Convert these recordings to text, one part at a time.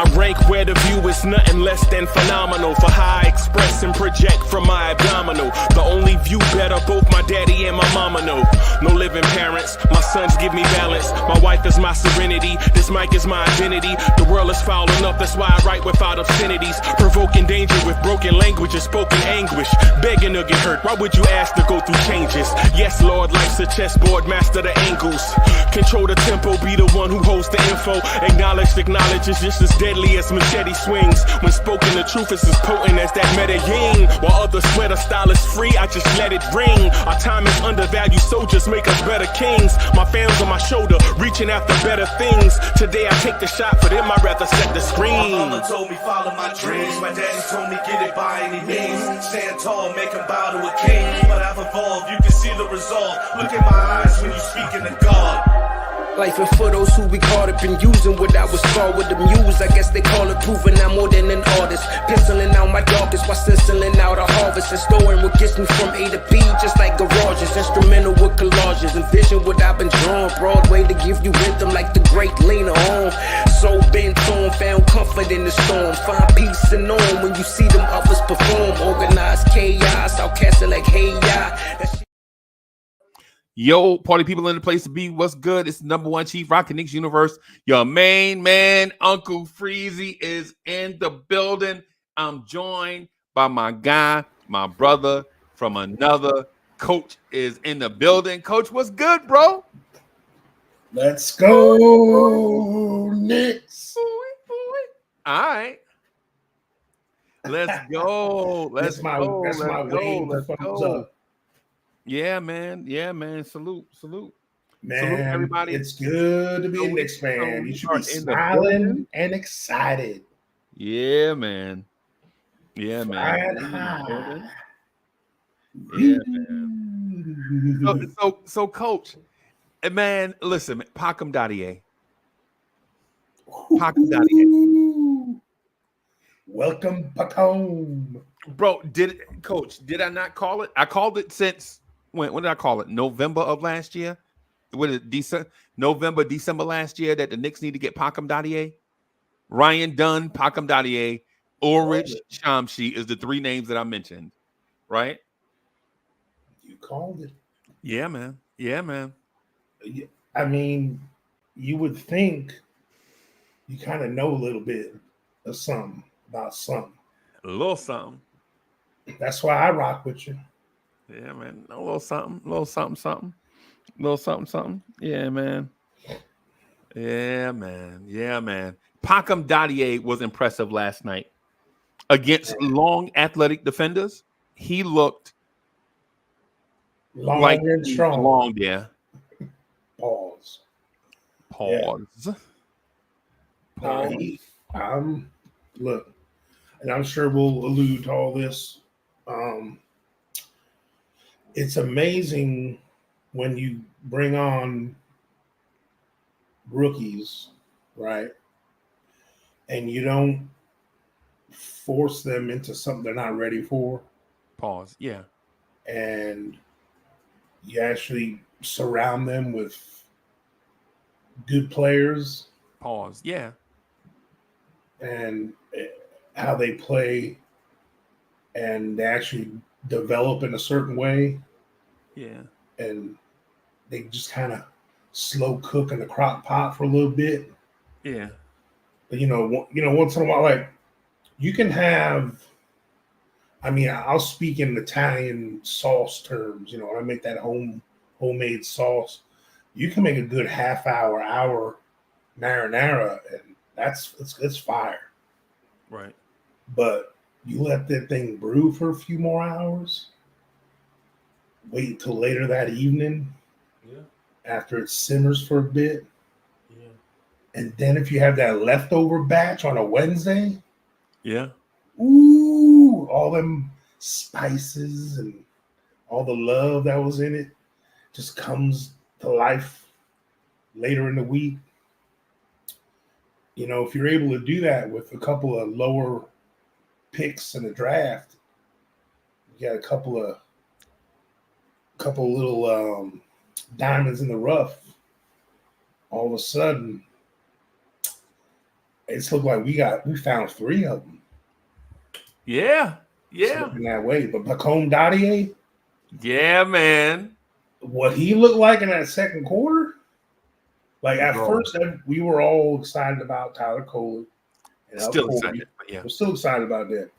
I rank where the view is nothing less than phenomenal. For how I express and project from my abdominal. The only view better, both my daddy and my mama know. No living parents, my sons give me balance. My wife is my serenity, this mic is my identity. The world is foul enough, that's why I write without obscenities. Provoking danger with broken language and spoken anguish. Begging to get hurt, why would you ask to go through changes? Yes, Lord, life's a chessboard, master the angles. Control the tempo, be the one who holds the info. Acknowledge is just as deadly as machete swings. When spoken, the truth is as potent as that Medellin. While others swear the style is free, I just let it ring. Our time is undervalued, soldiers make us better kings. My fams on my shoulder, reaching after better things. Today I take the shot, for them I'd rather set the screen. My mama told me follow my dreams. My daddy told me get it by any means. Stand tall, make him bow to a king. But I've evolved, you can see the result. Look in my eyes when you speaking to God. Life and for those who be caught up in using what I was called with the muse. I guess they call it proving I'm more than an artist. Penciling out my darkest while stenciling out a harvest. And storing what gets me from A to B, just like garages. Instrumental with collages. Envision what I've been drawing. Broadway to give you rhythm like the great Lena on. So bent on, found comfort in the storm. Find peace and on when you see them others perform. Organized chaos, outcasted like hey ya. Yo, party people in the place to be. What's good? It's the number one chief rockin' Knicks universe. Your main man, Uncle Freezy, is in the building. I'm joined by my guy, my brother from another. Coach is in the building. Coach, what's good, bro? Let's go, Knicks. All right. Let's go. Let's go. That's my wave. Let's Thumbs go. up. Yeah, man. Yeah, man. Salute. Man, Salute, everybody. it's good to be a Knicks fan. You should be smiling and excited. Yeah, man. Yeah, man. Yeah, man. So, Coach, man, listen, Pacome Dadiet. Welcome, Pacome. Bro, did I not call it? I called it since when did I call it? November of last year? What is it? December last year that the Knicks need to get Pacome Dadiet. Ryan Dunn, Pacome Dadiet, Ulrich Shamshi is the three names that I mentioned, right? You called it. Yeah, man. I mean, you would think you kind of know a little bit of something about something. A little something. That's why I rock with you. Yeah, man. A little something. Yeah, man. Pacome Dadiet was impressive last night against long athletic defenders. He looked long like and strong. Long, yeah. Pause. Look, and I'm sure we'll allude to all this. It's amazing when you bring on rookies, right? And you don't force them into something they're not ready for. Pause. Yeah. And you actually surround them with good players. Pause. Yeah. And how they play and they actually develop in a certain way. Yeah. And they just kind of slow cook in the crock pot for a little bit. Yeah. But, once in a while, like you can have, I'll speak in Italian sauce terms, I make that homemade sauce. You can make a good hour marinara, and it's fire. Right. But you let that thing brew for a few more hours, wait till later that evening. Yeah. After it simmers for a bit. Yeah. And then if you have that leftover batch on a Wednesday. Yeah. Ooh, all them spices and all the love that was in it just comes to life later in the week. If you're able to do that with a couple of lower picks in the draft, you got a couple little diamonds in the rough. All of a sudden, It's looked like we found 3 of them. Yeah. It's Yeah. looking that way. But Pacome Dadiet, Yeah, man. what he looked like in that second quarter, like at Bro. first we were all excited about Tyler Coley. And Still excited, but yeah. We're still excited about that.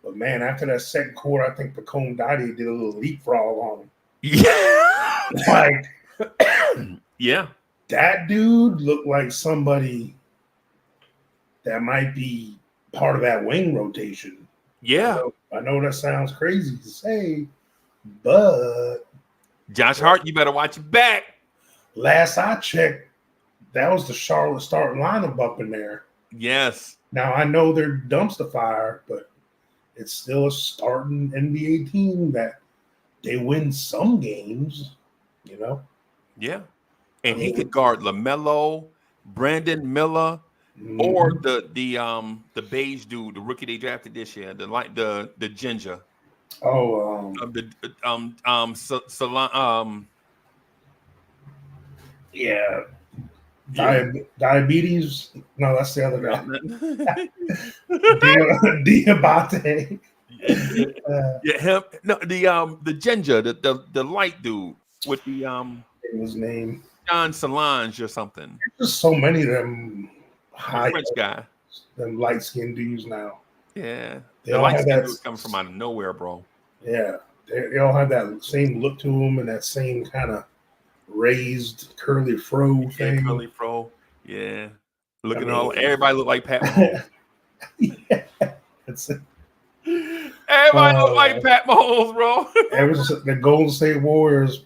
But man, after that second quarter, I think Pacome Dadiet did a little leapfrog on him. Yeah. Like, yeah. that dude looked like somebody that might be part of that wing rotation. Yeah. I know that sounds crazy to say, but Josh Hart, you better watch your back. last I checked, that was the Charlotte starting lineup up in there. Yes. Now I know they're dumpster fire, but it's still a starting NBA team that they win some games, you know? Yeah. And he could guard LaMelo, Brandon Miller, or the beige dude, the rookie they drafted this year, the ginger. Oh, yeah. Diabetes. No, that's the other guy. Diabate. Yeah, him. No, the ginger, the light dude with the his name John Solange or something. There's just so many of them high French guy, them light skinned dudes now. Yeah, They the all light have skin that dude coming from out of nowhere, bro. Yeah, they all have that same look to them and that same kind of raised curly fro thing. Curly fro. Yeah, looking all everybody look like Pat Mahomes. Yeah, that's it. Everybody look like Pat Mahomes, bro. The Golden State Warriors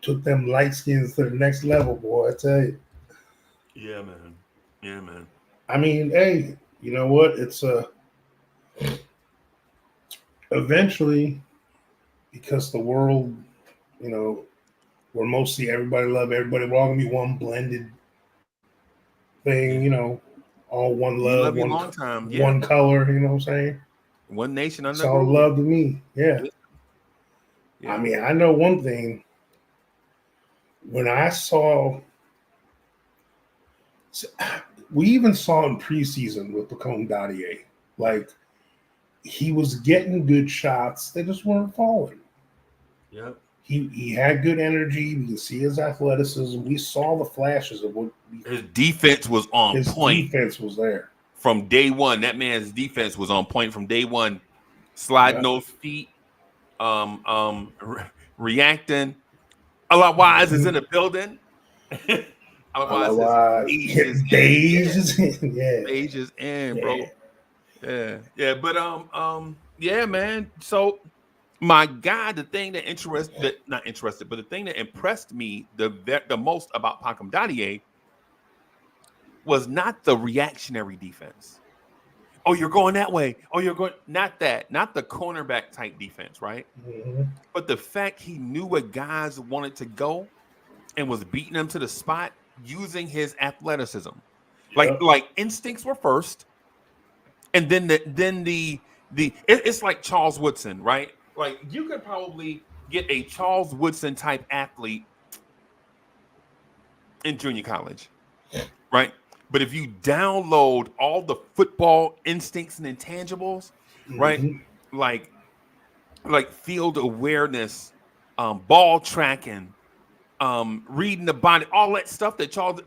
took them light skins to the next level, boy. I tell you. Yeah, man. Yeah, man. I mean, hey, you know what? It's eventually, because the world, you know, we're mostly everybody love everybody. We're all gonna be one blended thing, you know, all one love, one color. You know what I'm saying? One nation under it's all love to me. Yeah. Yeah. I mean, I know one thing. When I saw, we even saw in preseason with Pacome Dadiet, like he was getting good shots, they just weren't falling. Yeah. He had good energy. We can see his athleticism. We saw the flashes of what his defense was on his point. His defense was there from day one. That man's defense was on point from day one. Sliding those feet, reacting. Otherwise, is in the building. Otherwise, Days is in, bro. Yeah. But yeah, man. So my God, the thing that the thing that impressed me the most about Pacome Dadiet was not the reactionary defense. Oh, you're going that way. Oh, you're going not the cornerback type defense, right? Mm-hmm. But the fact he knew where guys wanted to go and was beating them to the spot using his athleticism. Like instincts were first, and then it's like Charles Woodson, right? Like you could probably get a Charles Woodson type athlete in junior college, right? But if you download all the football instincts and intangibles, right? Like field awareness, ball tracking, reading the body, all that stuff that Charles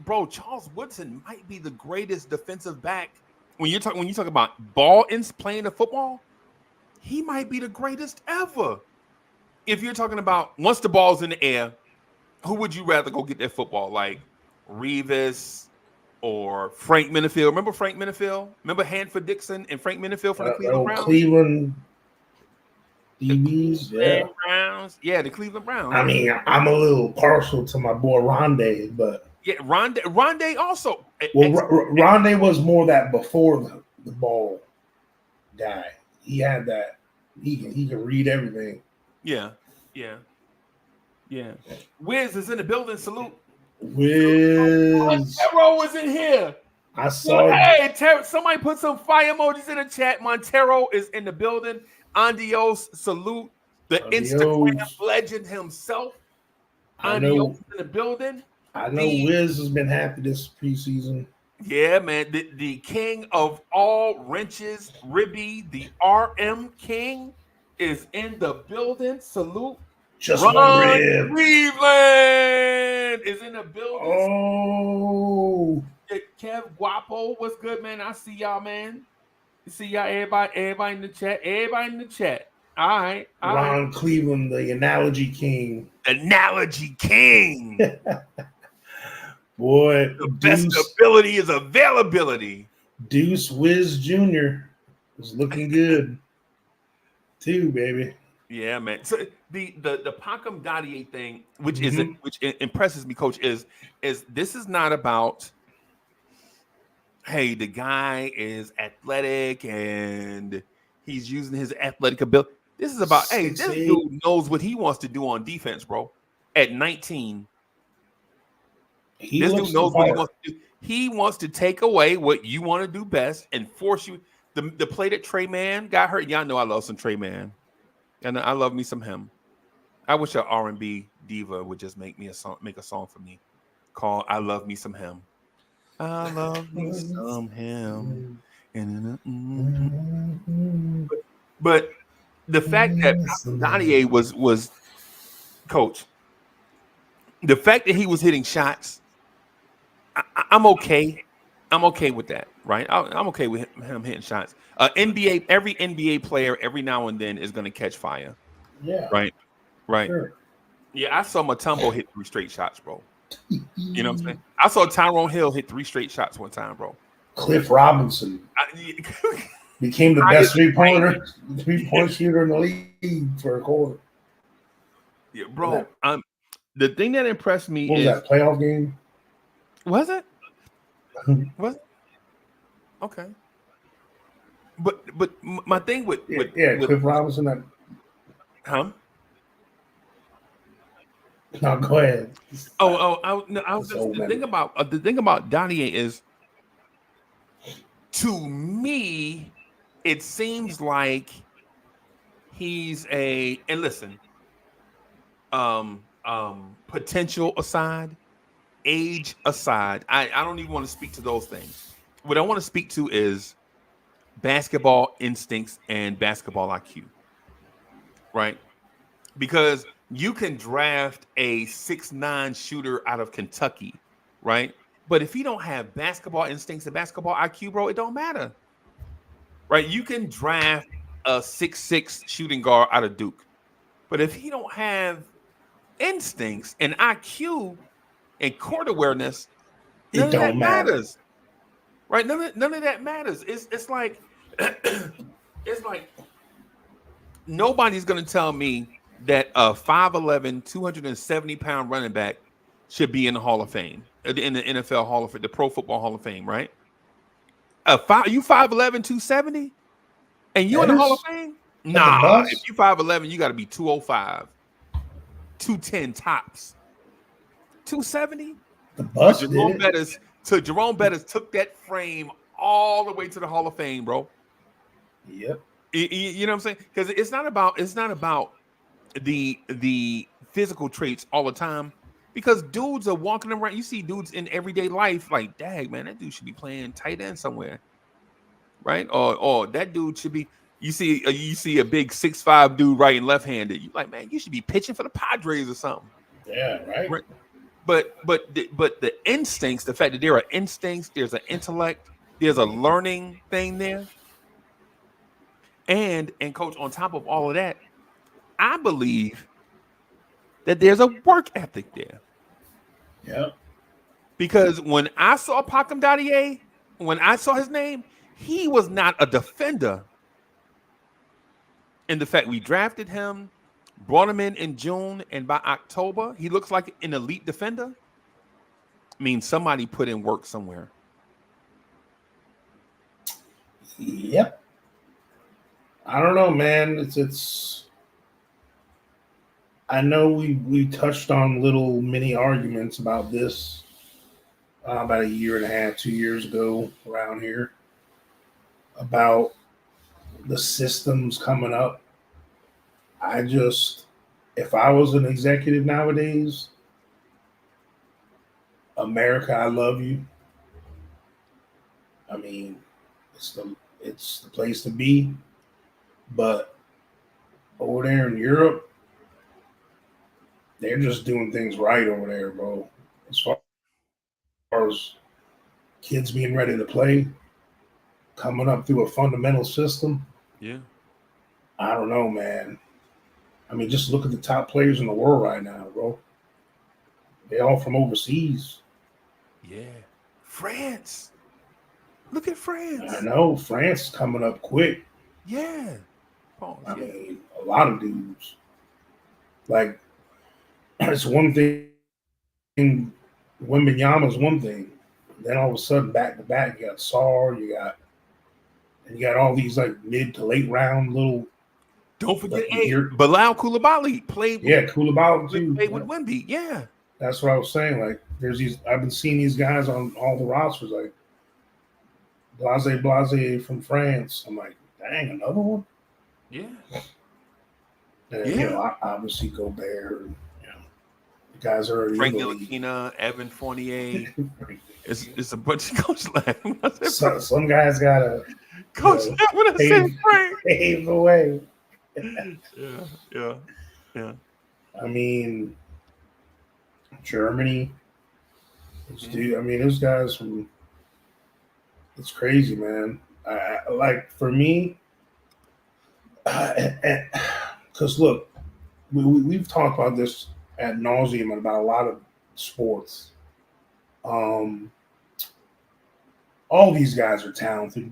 Woodson might be the greatest defensive back. When you talk about playing the football, he might be the greatest ever. If you're talking about once the ball's in the air, who would you rather go get that football? Like Revis or Frank Minifield? Remember Frank Minifield? Remember Hanford Dixon and Frank Minifield from the Cleveland Browns? Cleveland DBs, Browns. Yeah, the Cleveland Browns. I mean, I'm a little partial to my boy Rondé, but Rondé also. Well, Rondé was more that before the ball guy. He had that. He can read everything. Yeah. Wiz is in the building. Salute. Wiz. Montero was in here. I saw. Hey, somebody put some fire emojis in the chat. Montero is in the building. Andios, salute the Instagram legend himself. Andios in the building. I know Wiz has been happy this preseason. Yeah, man. The king of all wrenches, Ribby, the RM King, is in the building. Salute. Just one Ron rib. Cleveland is in the building. Oh, Kev Guapo, what's good, man? I see y'all, man. See y'all, everybody in the chat. Everybody in the chat. All right. Ron Cleveland, the analogy king. Analogy King. Boy, The best ability is availability. Deuce Wiz Jr. is looking good too, baby. Yeah, man. So the Pacome Dadiet thing, which impresses me, Coach, is this is not about, hey, the guy is athletic and he's using his athletic ability. This is about, hey, this dude knows what he wants to do on defense, bro. At 19, this dude knows what he wants to do. He wants to take away what you want to do best and force you. The play that Trey Man got hurt. Y'all know I love some Trey Man, and I love me some him. I wish an R&B diva would just make a song for me called "I Love Me Some Him." I love me some him. But the fact that Dadiet was coach, the fact that he was hitting shots, I'm okay. I'm okay with that, right? I'm okay with him hitting shots. Every NBA player every now and then is going to catch fire. Yeah. Right. Sure. Yeah, I saw Mutombo hit 3 straight shots, bro. You know what I'm saying? I saw Tyrone Hill hit 3 straight shots one time, bro. Cliff Robinson became the best three-point shooter in the league for a quarter. Yeah, bro. The thing that impressed me was that playoff game? Was it? Was it? Okay. But my thing with Cliff Robinson. Huh? No, go ahead. The thing about Dadiet is, to me, it seems like he's and listen, potential aside, age aside, I don't even want to speak to those things. What I want to speak to is basketball instincts and basketball IQ, right? Because you can draft a 6'9" shooter out of Kentucky, right? But if you don't have basketball instincts and basketball IQ, bro, it don't matter, right? You can draft a 6'6" shooting guard out of Duke, but if he don't have instincts and IQ and court awareness, none of that matters, right? None of that matters. It's like it's like nobody's going to tell me that a 5'11", 270-pound running back should be in the Hall of Fame, in the NFL Hall of Fame, the Pro Football Hall of Fame, right? You 5'11", 270, and you in the Hall of Fame? Nah, if you 5'11", you got to be 205, 210 tops. 270? Jerome Bettis took that frame all the way to the Hall of Fame, bro. Yep. You know what I'm saying? Because it's not about the physical traits all the time, because dudes are walking around. You see dudes in everyday life like, dang, man, that dude should be playing tight end somewhere, right? Or that dude should be. You see a big 6'5" dude right and left-handed. You like, man, you should be pitching for the Padres or something. Yeah, right. But the instincts, the fact that there are instincts, there's an intellect, there's a learning thing there. And coach, on top of all of that, I believe that there's a work ethic there. Yeah. Because when I saw Pacome Dadiet, when I saw his name, he was not a defender. And the fact we drafted him, brought him in June, and by October, he looks like an elite defender, means somebody put in work somewhere. Yep. I don't know, man. It's. I know we touched on little mini arguments about this about 1.5 years, 2 years ago around here about the systems coming up. If I was an executive nowadays, America, I love you. I mean, it's the place to be. But over there in Europe, they're just doing things right over there, bro. As far as kids being ready to play, coming up through a fundamental system. Yeah. I don't know, man. I mean, just look at the top players in the world right now, bro. They all from overseas. Yeah. France. Look at France. I know. France is coming up quick. Yeah. Pause. I mean, a lot of dudes. Like, it's one thing. Wembanyama's one thing. Then all of a sudden, back to back, you got Sarr, you got all these like mid to late round little. Don't forget, Bilal Coulibaly played. Coulibaly too. Played with Wemby. Yeah, that's what I was saying. Like, there's these. I've been seeing these guys on all the rosters, like Blase from France. I'm like, dang, another one. Yeah. And, you know, obviously Gobert. You know, the guys are already Frank Ntilikina, Evan Fournier. It's a bunch of coach laughing. Some guys gotta coach. When I say Frank, pave the way. Yeah. I mean, Germany. I mean, those guys from. It's crazy, man. Like for me, because look, we've talked about this ad nauseum about a lot of sports. All these guys are talented.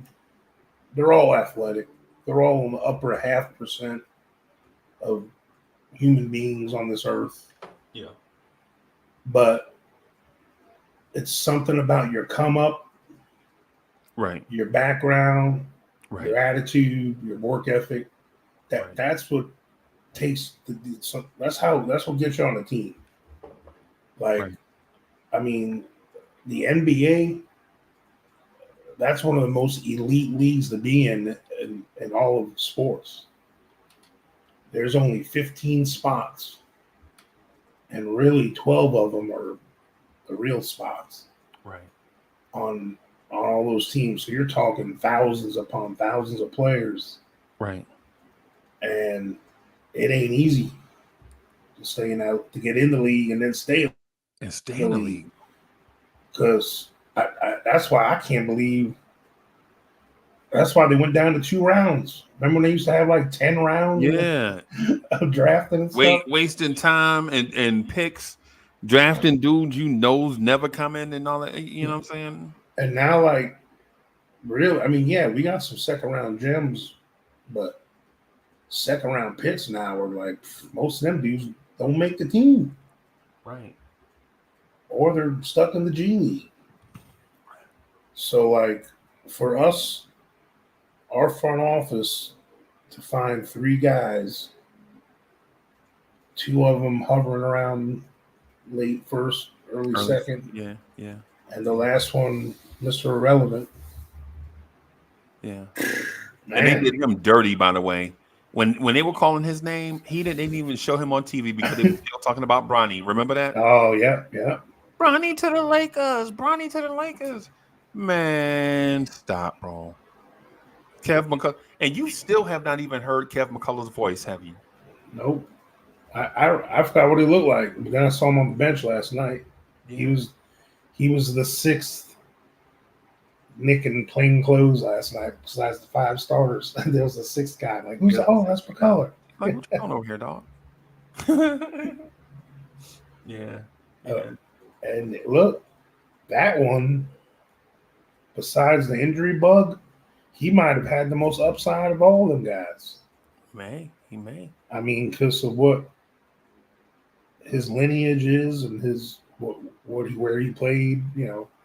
They're all athletic. They're all in the upper 0.5% of human beings on this earth. Yeah. But it's something about your come up, right? Your background, right? Your attitude, your work ethic. That's what takes that's what gets you on the team. Like, I mean, the NBA. That's one of the most elite leagues to be in all of sports. There's only 15 spots, and really 12 of them are the real spots. Right. On all those teams. So you're talking thousands upon thousands of players. Right. And it ain't easy to get in the league and then stay in the league. Because that's why I can't believe. That's why they went down to 2 rounds. Remember when they used to have like 10 rounds? Yeah, of drafting and stuff. Wasting time and picks, drafting dudes never coming and all that. You know what I'm saying? And now, like, really, I mean, yeah, we got some second round gems, but second round picks now are like most of them dudes don't make the team, right? Or they're stuck in the G League. So, like, for us, our front office to find 3 guys, 2 of them hovering around late first, early second. Yeah. And the last one, Mr. Irrelevant. Yeah. Man. And they did him dirty, by the way. When they were calling his name, they didn't even show him on TV because they were still talking about Bronny. Remember that? Oh, yeah. Bronny to the Lakers. Man, stop, bro. Kev McCullough. And you still have not even heard Kev McCullough's voice, have you? Nope. I forgot what he looked like. But then I saw him on the bench last night. Yeah. He was the 6th Nick in plain clothes last night besides the 5 starters. There was a 6th guy. Like, who's that's McCullough. Like, what's going on over here, dog? Yeah. And look, that one, besides the injury bug, he might have had the most upside of all them guys. He may. I mean, because of what his lineage is and his where he played,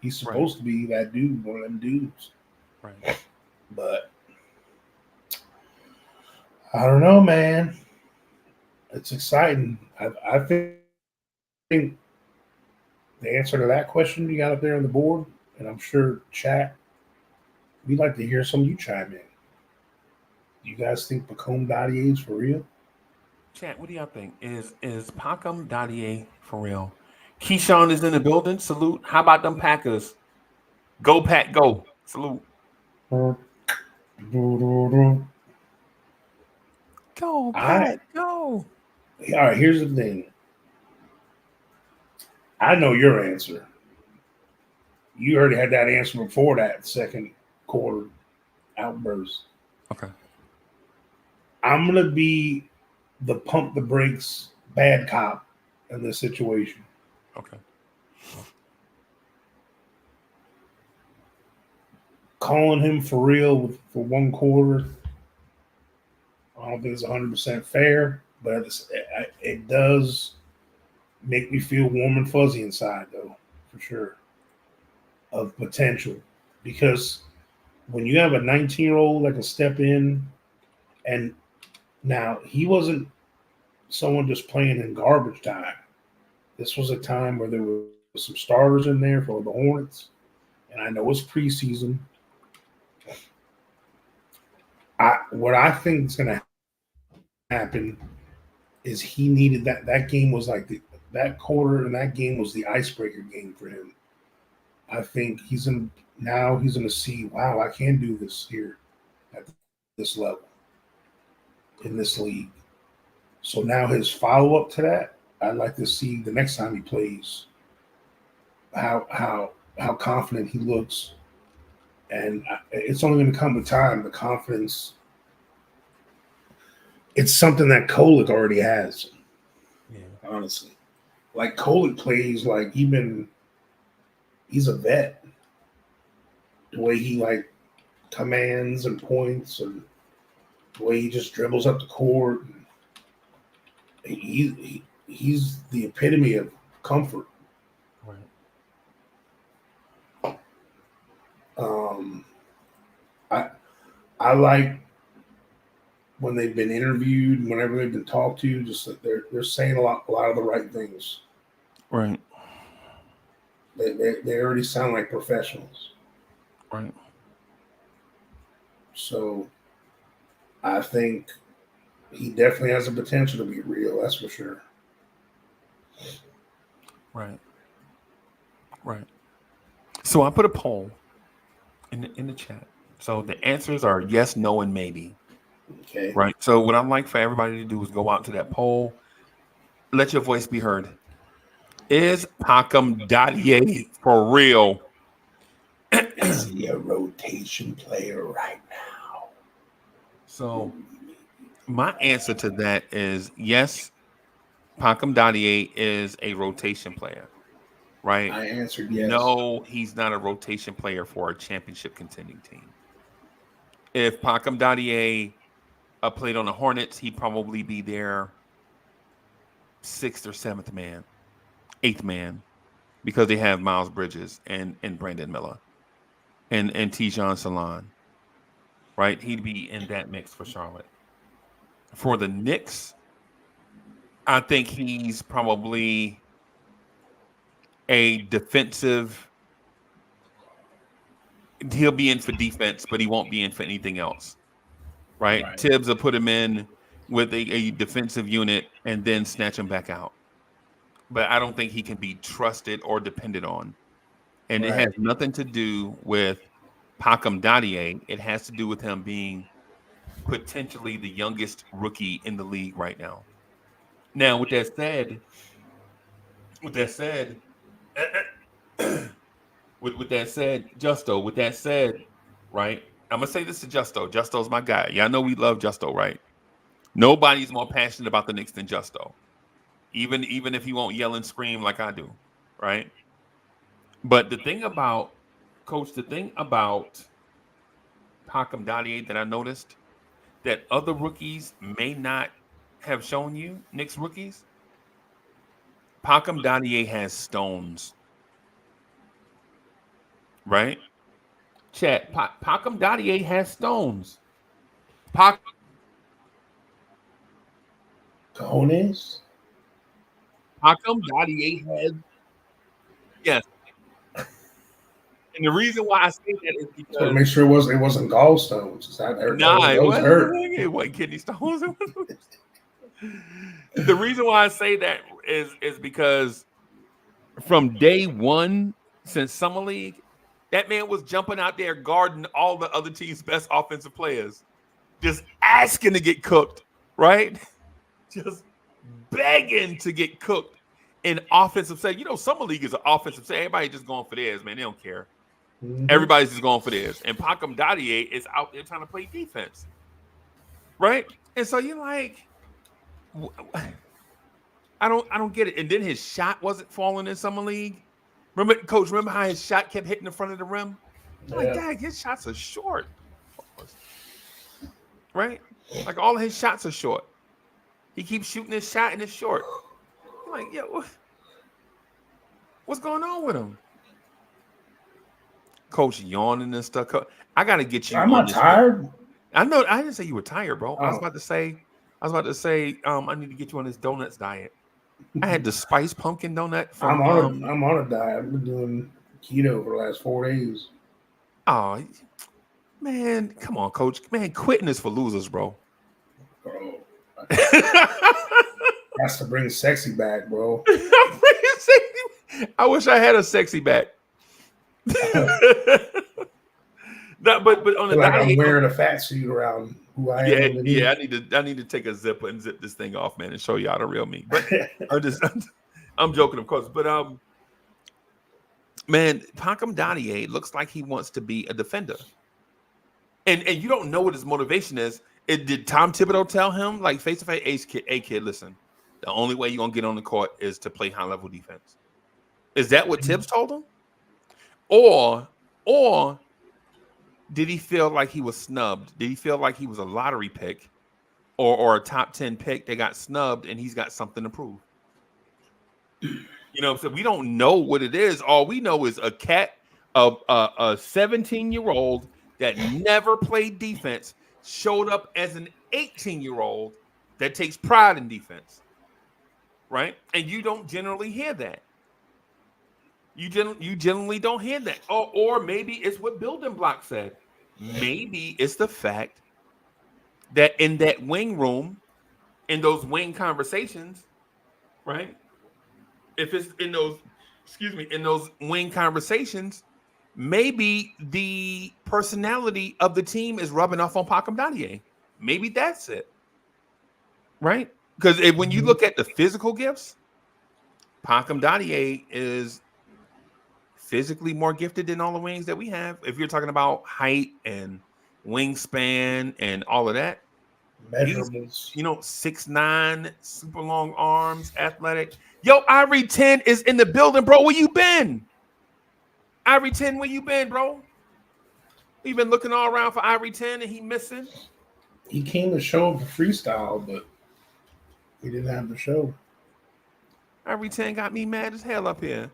he's supposed to be that dude, one of them dudes. Right. But I don't know, man. It's exciting. I think the answer to that question you got up there on the board, and I'm sure chat, we'd like to hear some of you chime in. Do you guys think Pacome Dadiet is for real? Chat, what do y'all think? Is Pacome Dadiet for real? Keyshawn is in the building. Salute. How about them Packers? Go Pack, go. Salute. All Go, Pat, go. right, here's the thing. I know your answer. You already had that answer before that second quarter outburst. Okay. I'm gonna be the pump the brakes bad cop in this situation. Okay. Calling him for real for one quarter, I don't think it's 100% fair, but it does make me feel warm and fuzzy inside, though, for sure, of potential. Because when you have a 19-year-old that can step in, and now he wasn't someone just playing in garbage time. This was a time where there were some starters in there for the Hornets, and I know it's preseason. What I think is going to happen is he needed that game was like that quarter and that game was the icebreaker game for him. I think he's going to see, wow, I can do this here at this level in this league. So now his follow up to that, I'd like to see the next time he plays how confident he looks, and it's only going to come with time. The confidence, it's something that Kolek already has. Yeah. Honestly, like Kolek plays like he's a vet. The way he like commands and points, and the way he just dribbles up the court. He's the epitome of comfort. Right. I like when they've been interviewed, whenever they've been talked to, just that they're saying a lot of the right things. Right. They already sound like professionals. Right. So I think he definitely has the potential to be real. That's for sure. Right. Right. So I put a poll in the chat. So the answers are yes, no, and maybe. Okay. Right. So what I'd like for everybody to do is go out to that poll. Let your voice be heard. Is Pacome Dadiet for real? Is he a rotation player right now? So my answer to that is yes, Pacome Dadiet is a rotation player. Right? I answered yes. No, he's not a rotation player for a championship contending team. If Pacome Dadiet played on the Hornets, he'd probably be their 6th or 7th man, 8th man, because they have Miles Bridges and Brandon Miller and Tijon Salon. Right? He'd be in that mix for Charlotte. For the Knicks, I think he's probably a defensive. He'll be in for defense, but he won't be in for anything else. Right? Tibbs will put him in with a defensive unit and then snatch him back out. But I don't think he can be trusted or depended on. And it has nothing to do with Pacome Dadiet. It has to do with him being potentially the youngest rookie in the league right now. Now, with that said, Justo, right? I'm gonna say this to Justo. Justo's my guy. Y'all know we love Justo, right? Nobody's more passionate about the Knicks than Justo. Even if he won't yell and scream like I do, right? But the thing about Pacome Dadiet that I noticed that other rookies may not have shown you, Knicks rookies, Pacome Dadiet has stones. Right? Chat. Pacome Dadiet has stones. Cojones? Pacome Dadiet has, yes. And the reason why I say that is because So make sure it wasn't gallstones. It wasn't kidney stones. The reason why I say that is because from day one since Summer League, That man was jumping out there guarding all the other team's best offensive players, just asking to get cooked, right? Just begging to get cooked in offensive set. You know, summer league is an offensive set. Everybody just going for theirs, man. They don't care. Mhm. Everybody's just going for theirs. And Pacome Dadiet is out there trying to play defense, right? And so you're like, I don't get it. And then his shot wasn't falling in summer league. Remember how his shot kept hitting the front of the rim? I'm like, dang, his shots are short. Right? Like all of his shots are short. He keeps shooting his shot and it's short. I'm like, yo, what's going on with him? Coach yawning and stuff. I gotta get you. I'm not tired. I know. I didn't say you were tired, bro. Oh. I was about to say. I need to get you on this donuts diet. I had the spice pumpkin donut. From, I'm on a diet. I've been doing keto for the last 4 days. Oh, man, come on, coach. Man, quitting is for losers, bro. Bro, that's to bring sexy back, bro. I wish I had a sexy back. But on the like diet, I'm wearing a fat suit around who I am. Yeah. I need to take a zipper and zip this thing off, man, and show y'all the real me. But I'm joking, of course. But man, Pacome Dadiet looks like he wants to be a defender, and you don't know what his motivation is. Did Tom Thibodeau tell him, like, face to face, hey kid, listen, the only way you're gonna get on the court is to play high level defense? Is that what Tibbs told him, or did he feel like he was snubbed? Did he feel like he was a lottery pick or a top 10 pick that got snubbed and he's got something to prove? You know, so we don't know what it is. All we know is a 17-year-old that never played defense showed up as an 18-year-old that takes pride in defense, right? And you don't generally hear that. You generally don't hear that. Or maybe it's what Building Block said. Maybe it's the fact that in that wing room, in those wing conversations, right? If it's in those wing conversations, maybe the personality of the team is rubbing off on Pacome Dadiet. Maybe that's it, right? Because when you look at the physical gifts, Pacome Dadiet is physically more gifted than all the wings that we have. If you're talking about height and wingspan and all of that, Measurables. 6'9", super long arms, athletic. Yo, Ivory 10 is in the building, bro. Where you been? Ivory 10, where you been, bro? We've been looking all around for Ivory 10 and he missing. He came to show up for freestyle, but we didn't have the show. Ivory 10 got me mad as hell up here.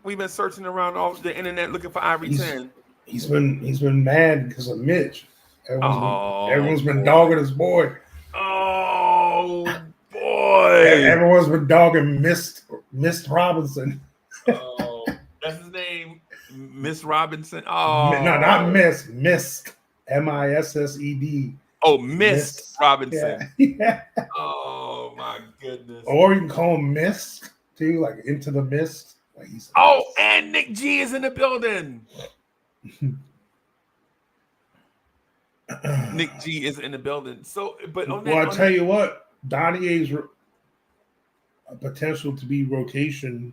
We've been searching around all the internet looking for Ivory 10. He's been mad because of Mitch. Everyone's been dogging his boy. Oh boy! Everyone's been dogging Mist Robinson. Oh, that's his name, Miss Robinson. Oh, no, not Mist. Mist. MISSED. Oh, Miss Robinson. Yeah. Oh my goodness. Or you can call him Mist too, like Into the Mist. Like and Nick G is in the building. Nick G is in the building. So, but I tell you what, Dadiet's potential to be rotation,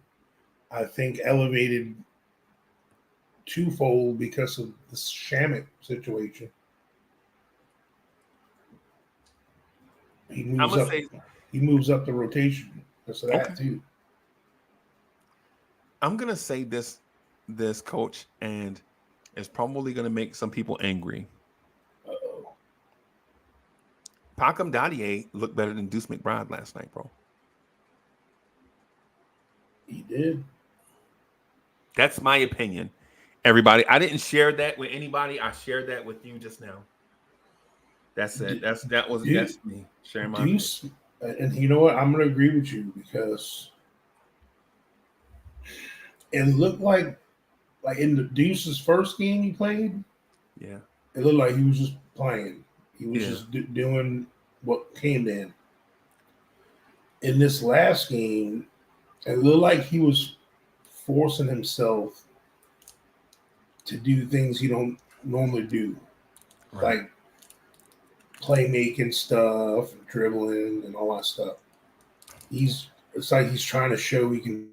I think, elevated twofold because of the Shamet situation. He moves up the rotation because of that too. I'm gonna say this, coach, and it's probably gonna make some people angry. Pacome Dadiet looked better than Deuce McBride last night, bro. He did. That's my opinion. Everybody, I didn't share that with anybody. I shared that with you just now. That's it. That's me sharing my Deuce, and you know what? I'm gonna agree with you because it looked like in the Deuce's first game he played. Yeah, it looked like he was just playing. He was just doing what came to him. In this last game, it looked like he was forcing himself to do things he don't normally do, Right. like playmaking stuff, dribbling, and all that stuff. It's like he's trying to show he can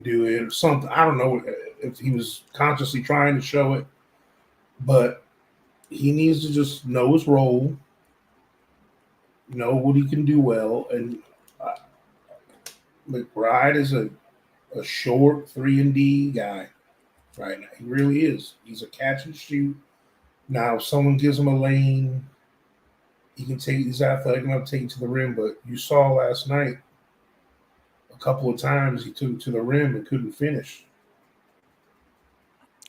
do it or something. I don't know if he was consciously trying to show it, but he needs to just know his role, know what he can do well, and McBride is a short 3-and-D guy right now. He really is. He's a catch and shoot. Now, if someone gives him a lane, he can take. He's athletic enough to take it to the rim. But you saw last night a couple of times he took it to the rim and couldn't finish.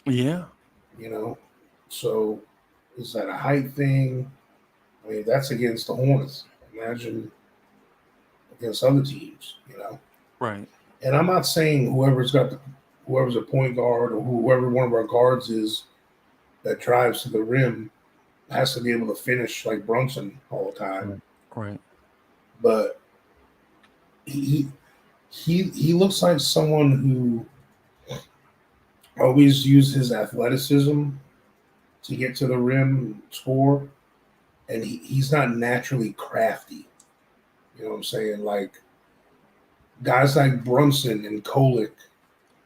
Yeah. You know, so is that a height thing? I mean, that's against the Hornets. Imagine against other teams. You know. Right. And I'm not saying whoever's a point guard or whoever one of our guards is that drives to the rim has to be able to finish like Brunson all the time. Right. But he looks like someone who always used his athleticism to get to the rim and score, and he's not naturally crafty. You know what I'm saying? Like guys like Brunson and Kolick,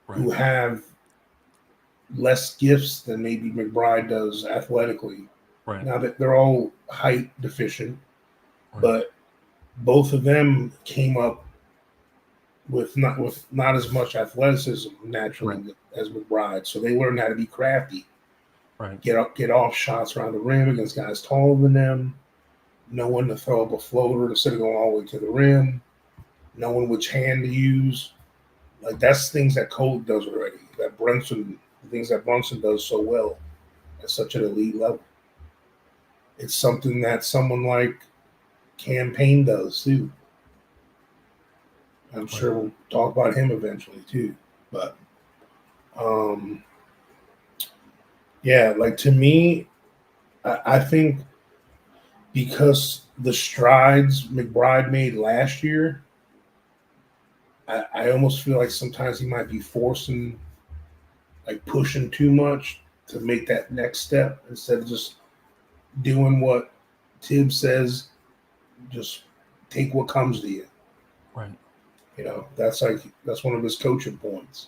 who have less gifts than maybe McBride does athletically. Right. Now that they're all height deficient, but both of them came up with not as much athleticism naturally as McBride. So they learned how to be crafty. Right. Get off shots around the rim against guys taller than them, know when to throw up a floater instead of going all the way to the rim, knowing which hand to use. Like that's things that Cole does already. Things that Brunson does so well at such an elite level. It's something that someone like Campaign does too. I'm sure we'll talk about him eventually too. But yeah, like to me, I think because the strides McBride made last year, I almost feel like sometimes he might be forcing, like pushing too much to make that next step instead of just doing what Tibbs says, just take what comes to you. Right. You know, that's one of his coaching points.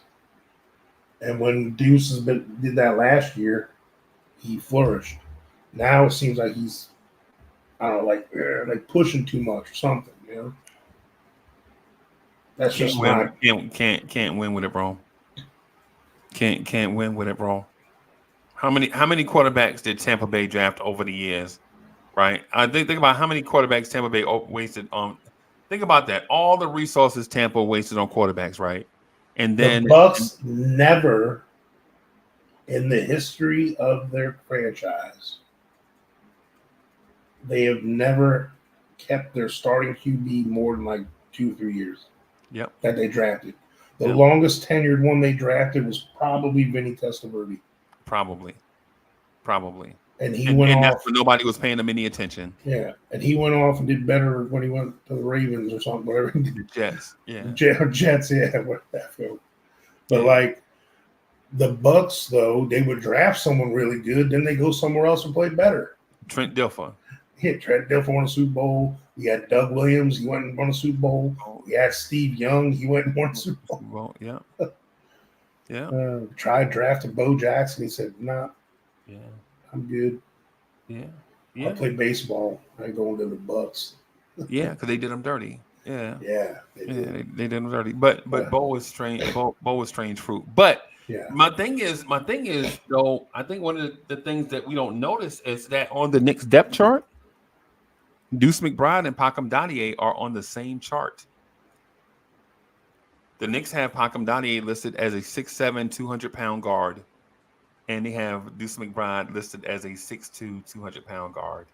And when Deuce did that last year, he flourished. Now it seems like he's, I don't know, like pushing too much or something. You know, that's just can't win with it, bro. Can't win with it, bro. How many quarterbacks did Tampa Bay draft over the years? Right. I think about how many quarterbacks Tampa Bay wasted on. Think about that. All the resources Tampa wasted on quarterbacks, right? And then the Bucks never, in the history of their franchise, they have never kept their starting QB more than like 2 or 3 years. Yep. That they drafted. The longest tenured one they drafted was probably Vinny Testaverde. Probably. And he went off. That's when nobody was paying him any attention. Yeah, and he went off and did better when he went to the Ravens or something. Whatever. The Jets. Yeah. Jets. Yeah. But like the Bucks, though, they would draft someone really good, then they go somewhere else and play better. Trent Dilfer. Yeah, Trent Dilfer won a Super Bowl. We had Doug Williams. He went and won a Super Bowl. We had Steve Young. He went and won a Super Bowl. Well, yeah. Yeah. Tried drafting Bo Jackson. He said, "Nah, yeah, I'm good. Yeah, I'll play baseball. I ain't going to the Bucks." Yeah, because they did him dirty. Yeah, they did him dirty. But Bo was strange. Bo was strange fruit. But yeah, my thing is though. I think one of the things that we don't notice is that on the Knicks depth chart, Deuce McBride and Pacome Dadiet are on the same chart. The Knicks have Pacome Dadiet listed as a 6'7", 200-pound guard, and they have Deuce McBride listed as a 6'2", 200-pound guard.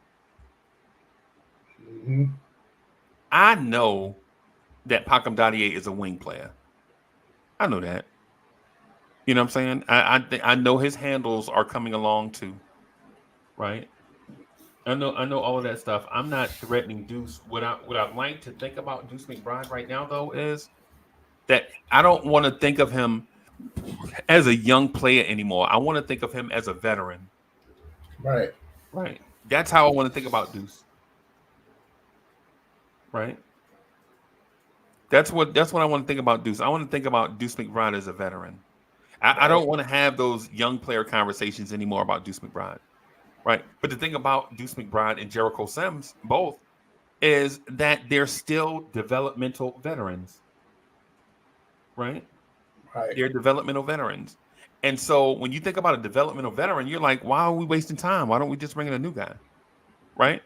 Mm-hmm. I know that Pacome Dadiet is a wing player. I know that. You know what I'm saying? I know his handles are coming along too, right? I know all of that stuff. I'm not threatening Deuce. What I'd like to think about Deuce McBride right now, though, is that I don't want to think of him as a young player anymore. I want to think of him as a veteran. Right. Right. That's how I want to think about Deuce. Right. That's what I want to think about Deuce. I want to think about Deuce McBride as a veteran. I don't want to have those young player conversations anymore about Deuce McBride. Right. But the thing about Deuce McBride and Jericho Sims both is that they're still developmental veterans. Right. Right. They're developmental veterans. And so when you think about a developmental veteran, you're like, why are we wasting time? Why don't we just bring in a new guy? Right.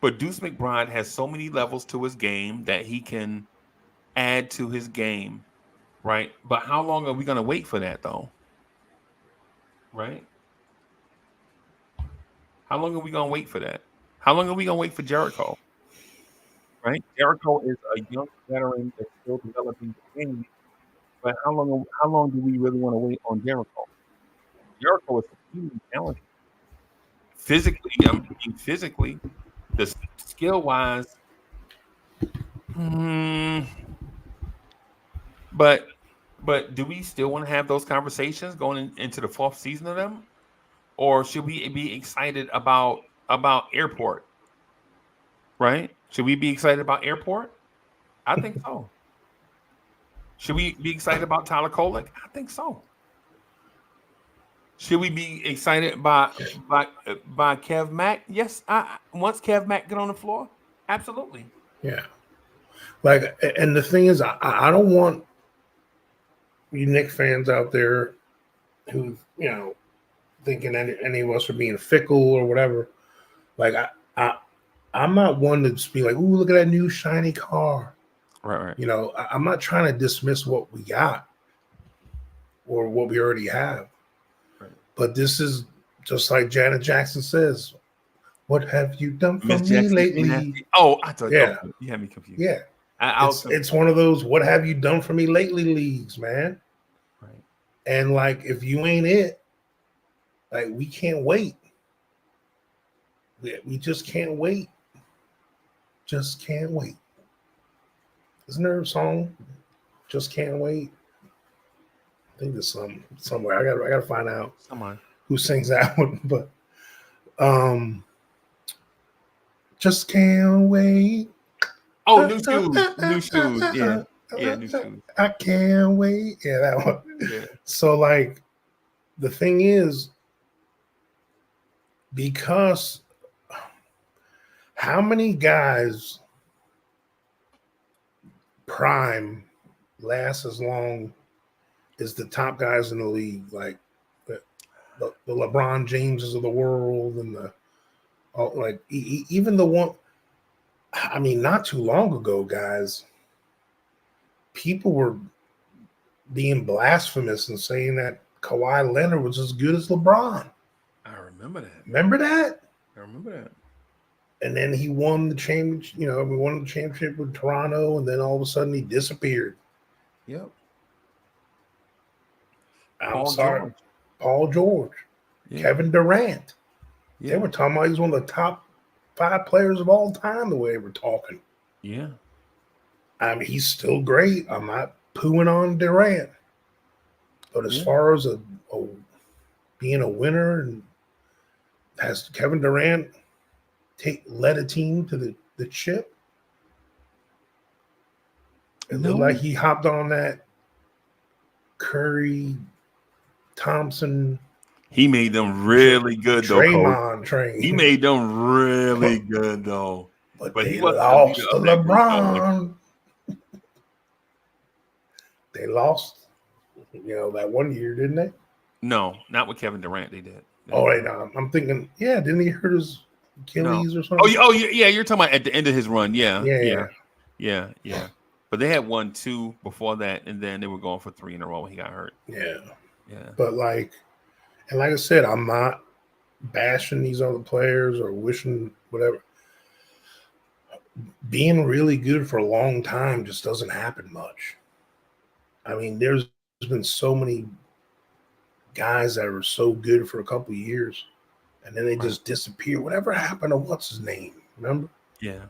But Deuce McBride has so many levels to his game that he can add to his game. Right. But how long are we going to wait for that, though? Right. How long are we going to wait for that? How long are we going to wait for Jericho? Right. Jericho is a young veteran that's still developing the game. But how long do we really want to wait on Jericho? Jericho is extremely talented. Physically, the skill wise, but do we still want to have those conversations going into the fourth season of them, or should we be excited about Airport? Right? Should we be excited about Airport? I think so. Should we be excited about Tyler Kolek? I think so. Should we be excited by Kev Mack? Yes. Once Kev Mack get on the floor, absolutely. Yeah. Like, and the thing is, I don't want you Knicks fans out there who, thinking any of us are being fickle or whatever. Like, I'm not one to just be like, ooh, look at that new shiny car. Right. I'm not trying to dismiss what we got or what we already have. Right. But this is just like Janet Jackson says, what have you done for me lately? Oh, I thought, yeah. Oh, you had me confused. Yeah. It's one of those, what have you done for me lately leagues, man. Right. And like, if you ain't it, like, we can't wait. We just can't wait. Just can't wait. Isn't there a song? Just can't wait. I think there's somewhere. I gotta find out who sings that one. But just can't wait. Oh, new shoes. Yeah, new shoes. I can't wait. Yeah, that one. Yeah. So like, the thing is, because how many guys prime lasts as long as the top guys in the league, like the LeBron Jameses of the world, and even the one. I mean, not too long ago, guys, people were being blasphemous and saying that Kawhi Leonard was as good as LeBron. I remember that. Remember that? I remember that. And then he won the championship. We won the championship with Toronto, and then all of a sudden he disappeared. Yep. Paul George, yeah. Kevin Durant. Yeah. They were talking about he's one of the top 5 players of all time. The way they were talking. Yeah. I mean, he's still great. I'm not pooing on Durant, but as far as being a winner, and has Kevin Durant led a team to the chip? It looked like he hopped on that Curry, Thompson. He made them really good, though. Draymond train. He made them really good, though. But he lost to LeBron. They lost, that one year, didn't they? No, not with Kevin Durant. They did. I'm thinking, didn't he hurt his Achilles or something? Oh, yeah. You're talking about at the end of his run. Yeah. But they had 1-2 before that, and then they were going for 3 in a row when he got hurt. Yeah. But like I said, I'm not bashing these other players or wishing whatever. Being really good for a long time just doesn't happen much. I mean, there's been so many guys that were so good for a couple of years, and then they just disappear. Whatever happened to what's his name? Remember? Yeah.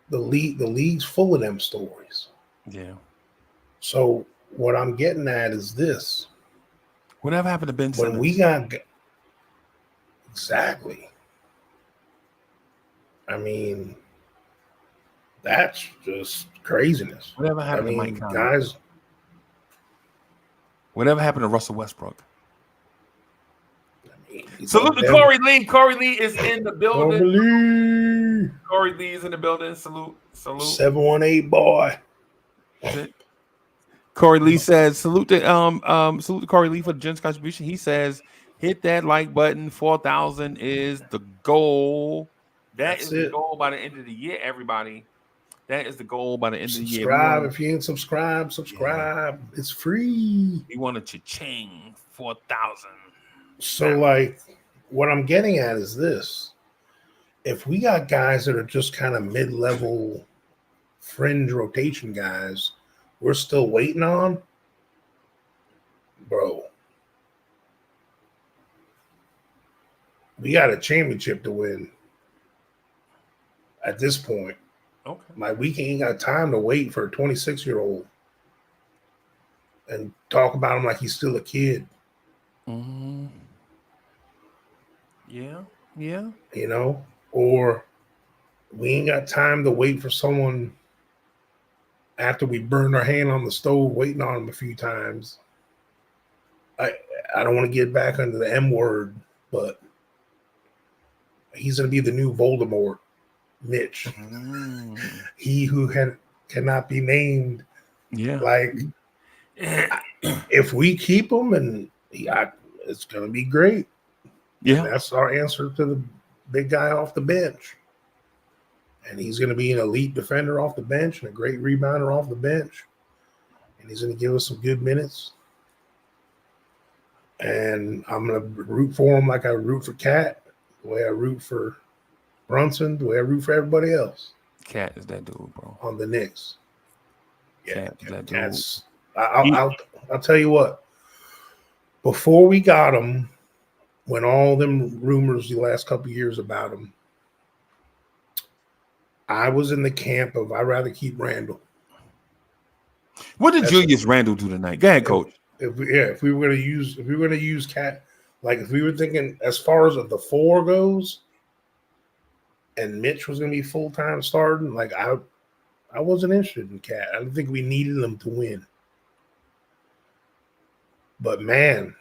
The league's full of them stories. Yeah. So what I'm getting at is this. Whatever happened to Ben Simmons? When we got exactly. I mean, that's just craziness. Whatever happened to Mike Conley? Guys. Whatever happened to Russell Westbrook? Salute to Corey Lee. Corey Lee is in the building. Corey Lee is in the building. Salute. 718 boy. Corey Lee says, salute to Corey Lee for the generous contribution. He says, hit that like button. 4,000 is the goal. That's the goal by the end of the year, everybody. That is the goal by the end of the year. Subscribe. If you ain't subscribe. Yeah. It's free. We want a cha-ching 4,000. So, like, what I'm getting at is this. If we got guys that are just kind of mid-level fringe rotation guys we're still waiting on, bro, we got a championship to win at this point. Okay. Like, we ain't got time to wait for a 26-year-old and talk about him like he's still a kid. Mm-hmm. Yeah. You know, or we ain't got time to wait for someone after we burned our hand on the stove waiting on him a few times. I don't want to get back under the M word, but he's going to be the new Voldemort, Mitch. He who cannot be named. Yeah. Like, if we keep him, and it's going to be great. Yeah. And that's our answer to the big guy off the bench. And he's going to be an elite defender off the bench and a great rebounder off the bench. And he's going to give us some good minutes. And I'm going to root for him like I root for Cat, the way I root for Brunson, the way I root for everybody else. Cat is that dude, bro. On the Knicks. Yeah, Cat is that dude. I'll tell you what. Before we got him, when all them rumors the last couple of years about him, I was in the camp of I'd rather keep Randall. What did Julius Randle do tonight? Go ahead, Coach. If we were going to use Cat, like if we were thinking as far as the four goes, and Mitch was going to be full time starting, like I wasn't interested in Cat. I didn't think we needed them to win. But man,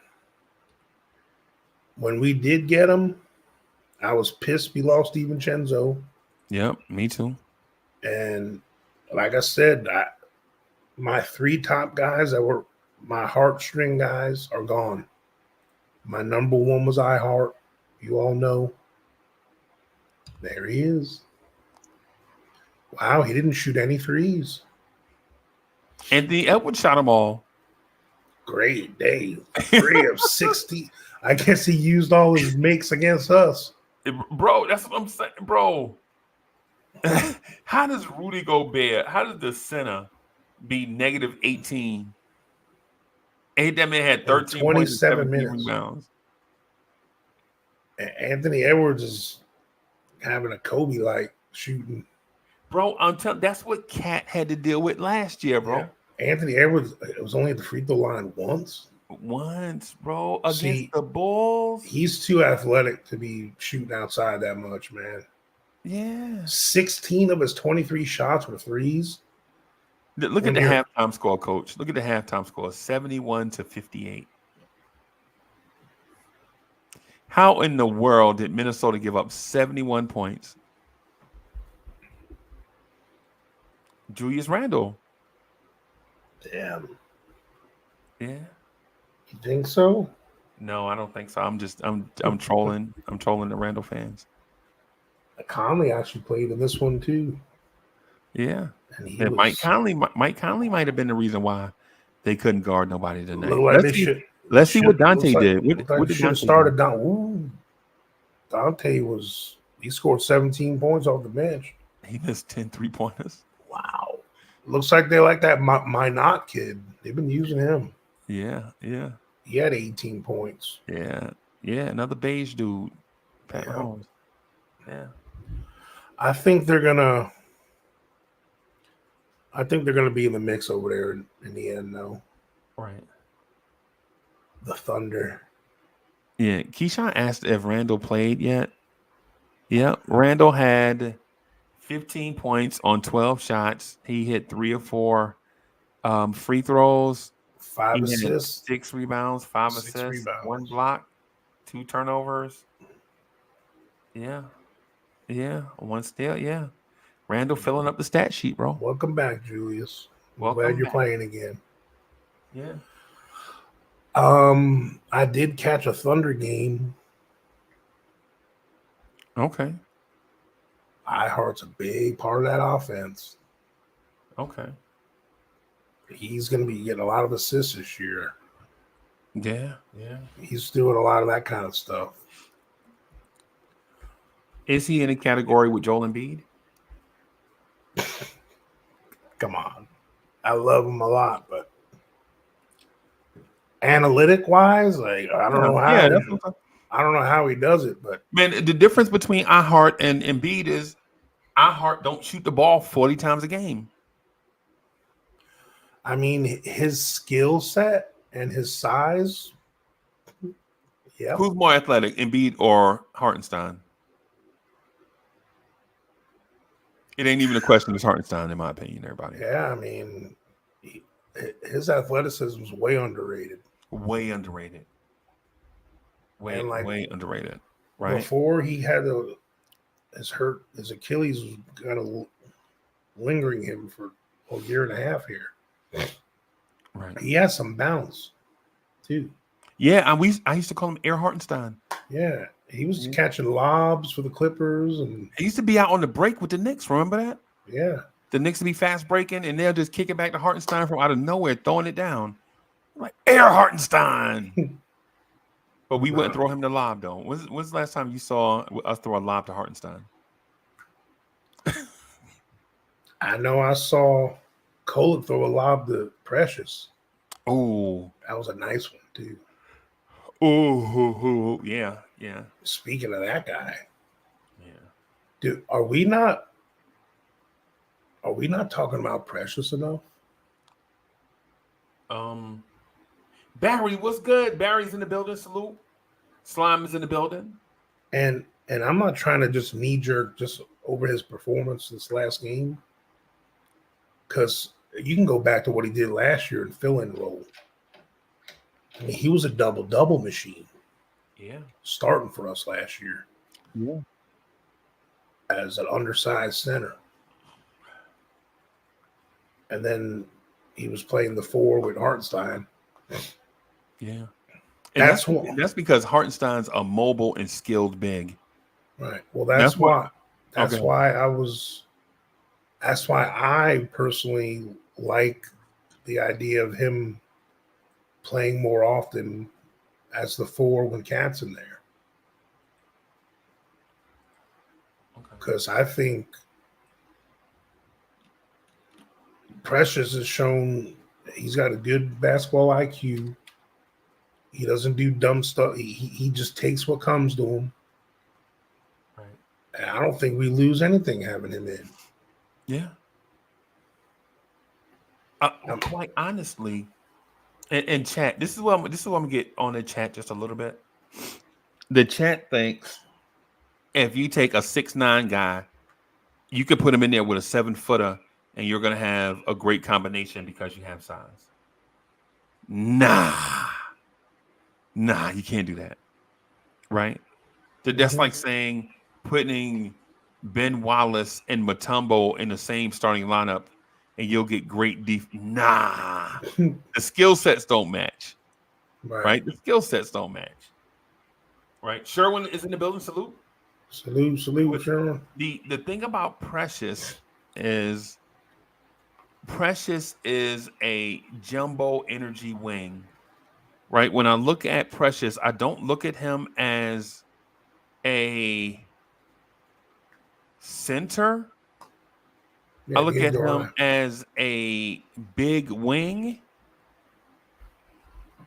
when we did get him, I was pissed we lost DiVincenzo. Yep, me too. And like I said, my three top guys that were my heartstring guys are gone. My number one was iHeart. You all know. There he is. Wow, he didn't shoot any threes. Anthony Edwards shot them all. Great day. 3 of 60. I guess he used all his makes against us. Bro, that's what I'm saying, bro. How does Rudy Gobert, how does the center be negative 18? And that man had 13 27 minutes. Rebounds. Anthony Edwards is having a Kobe-like shooting. Bro, I'm telling that's what Cat had to deal with last year, bro. Yeah. Anthony Edwards was only at the free throw line once. Bro, against the Bulls. He's too athletic to be shooting outside that much, man. Yeah. 16 of his 23 shots were threes. Look at the halftime score, Coach. Look at the halftime score, 71-58. How in the world did Minnesota give up 71 points? Julius Randle. Damn. Yeah. You think so? No, I don't think so. I'm trolling. I'm trolling the Randle fans. Conley actually played in this one too. Yeah. And Mike Conley might have been the reason why they couldn't guard nobody tonight. Let's see what Dante did. What did Dante started down? Dante he scored 17 points off the bench. He missed 10 3-pointers. Wow. Looks like they like that Minot kid. They've been using him. Yeah. He had 18 points. Yeah. Another beige dude. Pat Mahomes. Yeah. I think they're gonna be in the mix over there in the end, though. Right. The Thunder. Yeah. Keyshawn asked if Randall played yet. Yep. Randall had 15 points on 12 shots. He hit 3 or 4 free throws. 5 He had assists. 6 rebounds, 5 6 assists, rebounds. 1 block, 2 turnovers. Yeah. Yeah. 1 steal. Yeah. Randall filling up the stat sheet, bro. Welcome back, Julius. I'm glad Welcome you're back. playing again. Yeah. I did catch a Thunder game. Okay. iHeart's a big part of that offense. Okay. He's going to be getting a lot of assists this year. Yeah. Yeah. He's doing a lot of that kind of stuff. Is he in a category with Joel Embiid? Come on. I love him a lot, but analytic wise, like I don't know how. Yeah, that's what I don't know how he does it, but man, the difference between iHeart and Embiid is iHeart don't shoot the ball 40 times a game. I mean, his skill set and his size. Yeah. Who's more athletic, Embiid or Hartenstein? It ain't even a question. It's Hartenstein, in my opinion, everybody. Yeah, I mean, his athleticism is way underrated. Way underrated. Way underrated. Right. Before he had his Achilles was kind of lingering him for a year and a half here. Right. He has some bounce too. Yeah, I used to call him Air Hartenstein. Yeah, he was catching lobs for the Clippers, and He used to be out on the break with the Knicks. Remember that? yeah, The Knicks would be fast breaking, and they'll just kick it back to Hartenstein from out of nowhere, throwing it down. I'm like, Air Hartenstein. But we wouldn't throw him the lob, though. When's the last time you saw us throw a lob to Hartenstein? I know I saw Cole throw a lob to Precious. Oh. That was a nice one too. Oh, yeah. Speaking of that guy, Yeah. dude, are we not talking about Precious enough? Barry, what's good? Barry's in the building. Salute. Slime is in the building. And I'm not trying to just knee jerk just over his performance this last game, because you can go back to what he did last year and fill in role. I mean, he was a double machine. Yeah. Starting for us last year. Yeah. As an undersized center. And then he was playing the 4 with Hartenstein. Yeah. And that's because Hartenstein's a mobile and skilled big. Right. Well, that's why I personally like the idea of him playing more often as the 4 when Cat's in there. Because I think Precious has shown he's got a good basketball IQ. He doesn't do dumb stuff. He just takes what comes to him. Right. And I don't think we lose anything having him in. Yeah. Quite honestly, and chat. This is what I'm gonna get on the chat just a little bit. The chat thinks if you take a 6'9" guy, you could put him in there with a 7-footer, and you're gonna have a great combination because you have size. Nah, you can't do that. Right? That's like saying putting Ben Wallace and Mutombo in the same starting lineup and you'll get great Nah. The skill sets don't match. Right? The skill sets don't match. Right? Sherwin is in the building. Salute. Salute, Sherwin. The thing about Precious is a jumbo energy wing. Right? When I look at Precious, I don't look at him as a center. Yeah, I look at him as a big wing,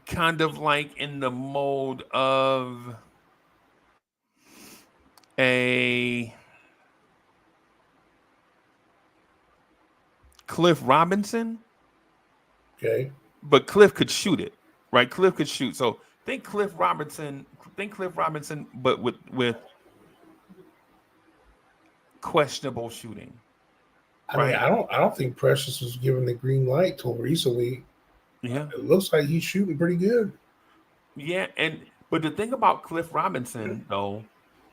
kind of like in the mode of a Cliff Robinson. Okay. but Cliff could shoot it, right? Cliff could shoot. So think Cliff Robinson, but with questionable shooting. I mean, I don't think Precious was given the green light till recently. Yeah, it looks like he's shooting pretty good. Yeah, but the thing about Cliff Robinson though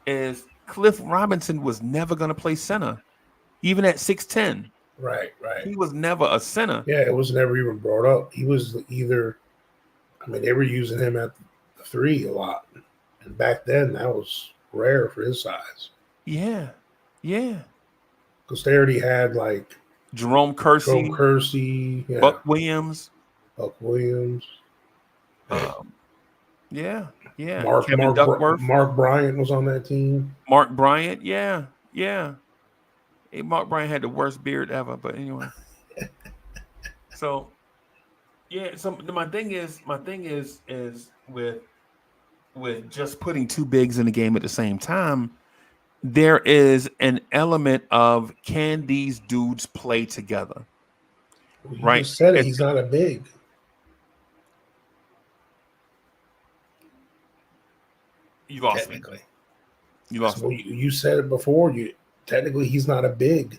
is Cliff Robinson was never going to play center, even at 6'10". Right. He was never a center. Yeah, it was never even brought up. He was either, I mean, they were using him at the 3 a lot, and back then that was rare for his size. Yeah. Because they already had like Jerome Kersey, yeah. Buck Williams. Yeah. Kevin Duckworth. Mark Bryant was on that team. Mark Bryant, yeah. Hey, Mark Bryant had the worst beard ever, but anyway. So my thing is with just putting two bigs in the game at the same time, there is an element of, can these dudes play together? You right? just said it. He's not a big. You lost me. You lost me. You said it before. Technically he's not a big.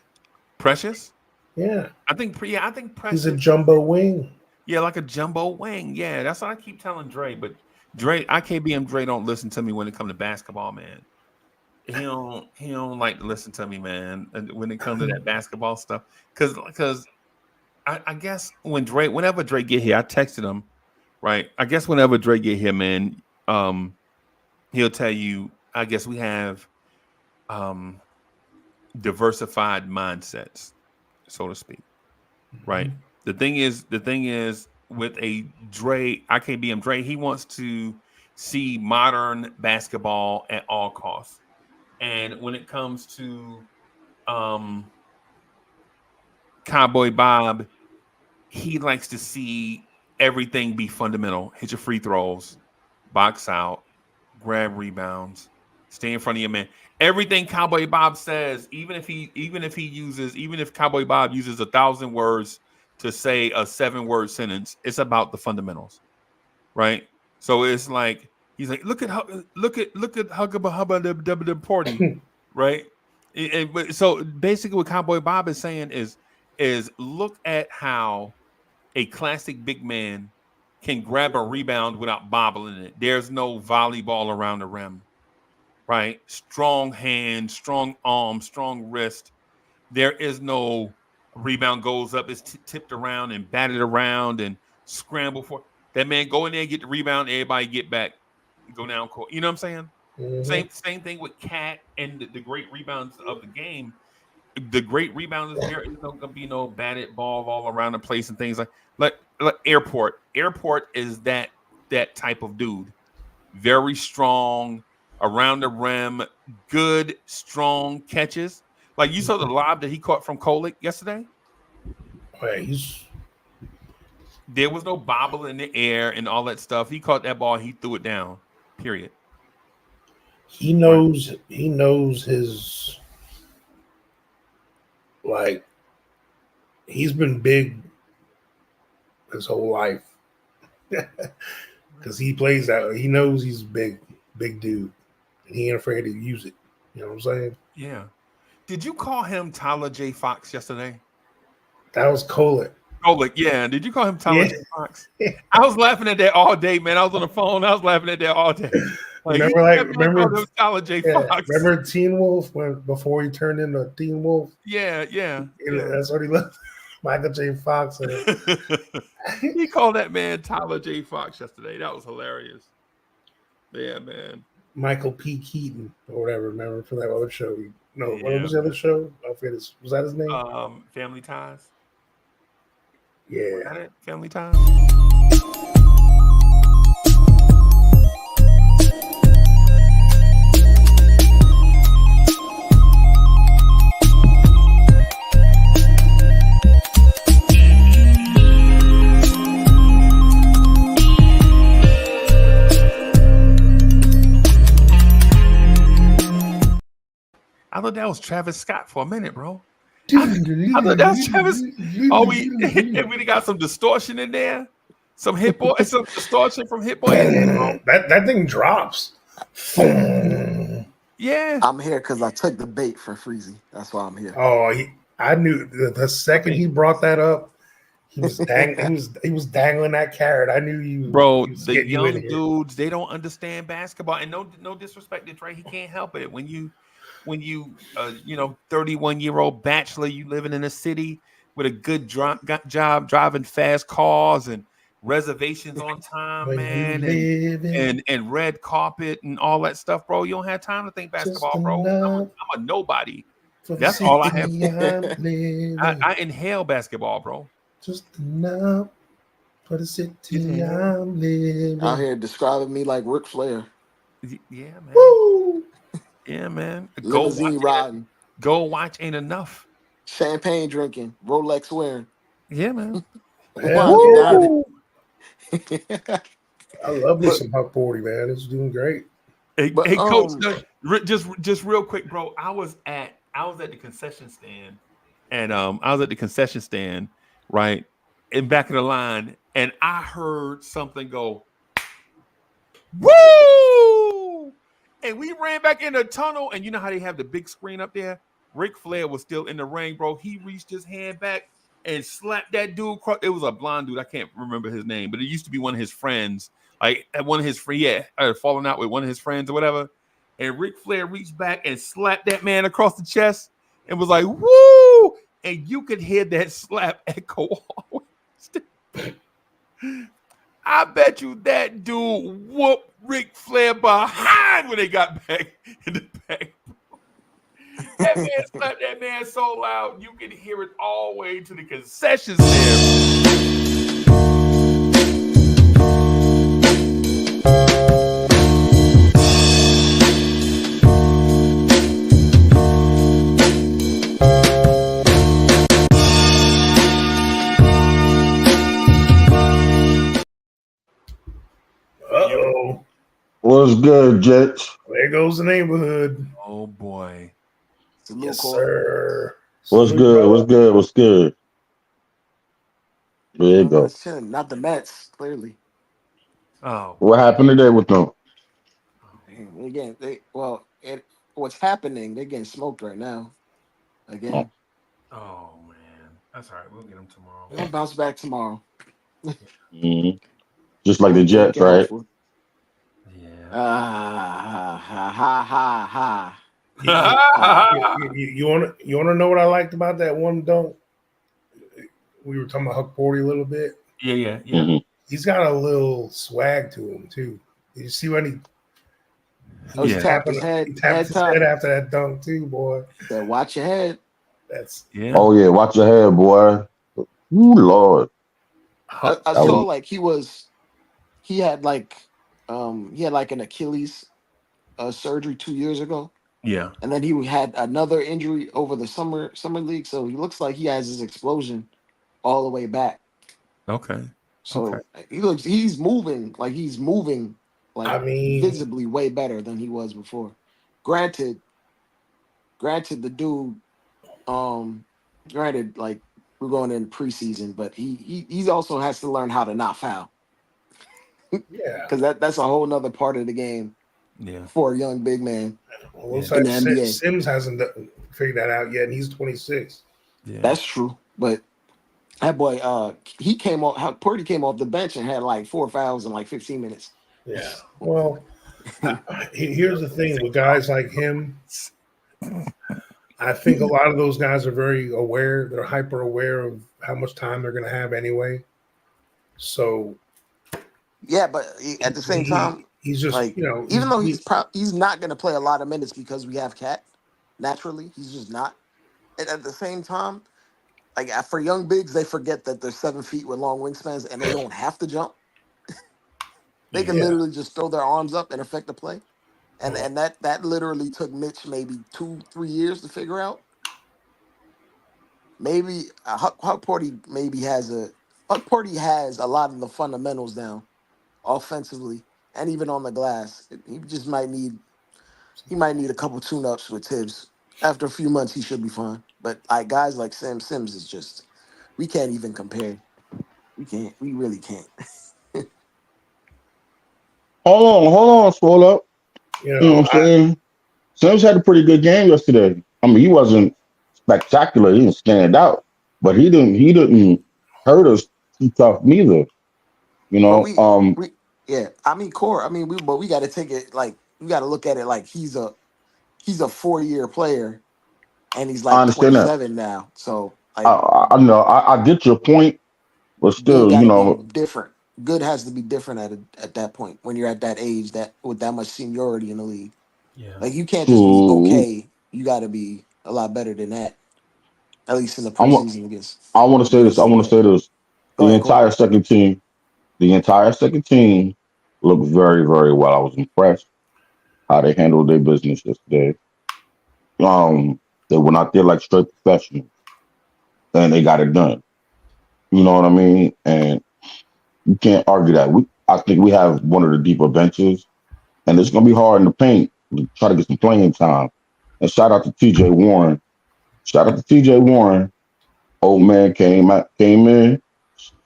Precious? Yeah. I think Precious. He's a jumbo wing. Yeah, like a jumbo wing. Yeah, that's what I keep telling Dre. But Dre, Dre don't listen to me when it comes to basketball, man. He don't like to listen to me, man, when it comes to that basketball stuff. Because I guess whenever Dre get here, I texted him, right? I guess whenever Dre get here, man, he'll tell you, I guess we have diversified mindsets, so to speak, right? The thing is with a Dre, IKBM Dre, he wants to see modern basketball at all costs. And when it comes to Cowboy Bob, he likes to see everything be fundamental. Hit your free throws, box out, grab rebounds, stay in front of your man. Everything Cowboy Bob says, even if Cowboy Bob uses 1,000 words to say a 7-word sentence, it's about the fundamentals, right? So it's like he's like, look at Hubba Hubba the party, right? So basically, what Cowboy Bob is saying is look at how a classic big man can grab a rebound without bobbling it. There's no volleyball around the rim, right? Strong hand, strong arm, strong wrist. There is no rebound goes up, it's tipped around and batted around and scramble for that man. Go in there, get the rebound, everybody get back, go down court. You know what I'm saying? Mm-hmm. Same thing with Cat and the great rebounds of the game. The great rebounders, there is not gonna be no batted ball all around the place and things like Airport. Airport is that type of dude. Very strong around the rim, good, strong catches. Like you saw the lob that he caught from Kolick yesterday. There was no bobble in the air and all that stuff. He caught that ball, he threw it down. Period. He knows his, like, he's been big his whole life. Because he plays that. He knows he's big dude. And he ain't afraid to use it. You know what I'm saying? Yeah. Did you call him Tyler J. Fox yesterday? That was Kolick. Kolick, yeah. Did you call him Tyler J. Fox? I was laughing at that all day, man. I was on the phone. I was laughing at that all day. Like, remember Tyler J. Fox. Remember Teen Wolf before he turned into Teen Wolf? Yeah. That's what he looked. Michael J. Fox. He called that man Tyler J. Fox yesterday. That was hilarious. Yeah, man. Michael P. Keaton or whatever. Remember from that other show? What was the other show? I forget. Was that his name? Family Ties. Yeah. Was that it? Family Ties. I thought that was Travis Scott for a minute, bro. I thought that was Travis. We got some distortion in there. Some Hit Boy, some distortion from Hit Boy. Bro. That thing drops. Yeah. I'm here because I took the bait for Freezy. That's why I'm here. Oh, I knew the second he brought that up, he was dangling that carrot. I knew he was the getting young you in dudes, they don't understand basketball, and no disrespect to Trey, he can't help it. When you 31-year-old bachelor, you living in a city with a good job driving fast cars and reservations on time, man, and red carpet and all that stuff, bro. You don't have time to think basketball, bro. I'm a nobody. That's all I have. I inhale basketball, bro. Just enough for the city I'm living. Out here describing me like Ric Flair. Yeah, man. Woo! Yeah, man. Limousine riding. Go watch Ain't Enough. Champagne drinking. Rolex wearing. Yeah, man. Woo! I love me some Huck 40, man. It's doing great. Hey, Coach, just real quick, bro. I was at the concession stand, and right in back of the line, and I heard something go, woo! And we ran back in the tunnel, and you know how they have the big screen up there? Ric Flair was still in the ring, bro. He reached his hand back and slapped that dude. It was a blonde dude. I can't remember his name, but it used to be one of his friends. Like one of his friends, falling out with one of his friends or whatever. And Ric Flair reached back and slapped that man across the chest and was like, woo! And you could hear that slap echo. I bet you that dude whooped Ric Flair behind when they got back in the back. That man slapped that man so loud you could hear it all the way to the concession stand. Uh-oh. What's good, Jets? There goes the neighborhood. Oh, boy. Yes, sir. What's good? There you go. Not the Mets, clearly. Oh. What happened today with them? Again, what's happening? They're getting smoked right now. Again. Oh, man. That's all right. We'll get them tomorrow. They'll bounce back tomorrow. Mm-hmm. Just like the Jets, right? Yeah. You want to know what I liked about that one dunk? We were talking about Huck 40 a little bit. Yeah. Mm-hmm. He's got a little swag to him too. Did you see when he tapped his head? He tapped his head after that dunk too, boy. Said, watch your head. Oh yeah, watch your head, boy. Ooh, Lord. I saw like he had an Achilles surgery 2 years ago. Yeah. And then he had another injury over the summer league. So he looks like he has his explosion all the way back. Okay. So he's moving visibly way better than he was before. Granted the dude, like we're going in preseason, but he also has to learn how to not foul. Yeah. Because that's a whole nother part of the game. Yeah. For a young big man. Well, in the NBA. Sims hasn't figured that out yet, and he's 26. Yeah. That's true. But that boy, Porty came off the bench and had like 4 fouls in like 15 minutes. Yeah. Well, here's the thing with guys like him. I think a lot of those guys are very aware. They're hyper aware of how much time they're going to have anyway. So. Yeah, but at the same time, he's just like, even though he's not going to play a lot of minutes because we have Cat. Naturally, he's just not. And at the same time, like for young bigs, they forget that they're 7 feet with long wingspans and they don't have to jump. They can literally just throw their arms up and affect the play. And that literally took Mitch maybe 2-3 years to figure out. Maybe Huck Porty has a lot of the fundamentals down offensively and even on the glass. He just might need a couple tune-ups with Tibbs. After a few months, he should be fine. But guys like Sims is just, we can't even compare. We really can't. Hold on, spoil up. You You know what know, I'm saying? Sims had a pretty good game yesterday. I mean, he wasn't spectacular. He didn't stand out, but he didn't hurt us too tough neither. You But know, we yeah. I mean, core. I mean, we got to take it like we got to look at it like he's a 4-year player, and he's I like understand that. 27 now. So I, like, I know I get your point, but good still, got you to be know, different. Good has to be different at that point when you're at that age that with that much seniority in the league. Yeah. Like you can't just be to okay. You got to be a lot better than that. At least in the I want preseason against I want to say this. I against the want to Knicks. say this. Go ahead, Core. The entire second team looked very, very well. I was impressed how they handled their business yesterday. Um, they went out there like straight professionals, and they got it done. You know what I mean? And you can't argue that. I think we have one of the deeper benches, and it's gonna be hard in the paint to try to get some playing time. And shout out to TJ Warren. Shout out to TJ Warren. Old man came in,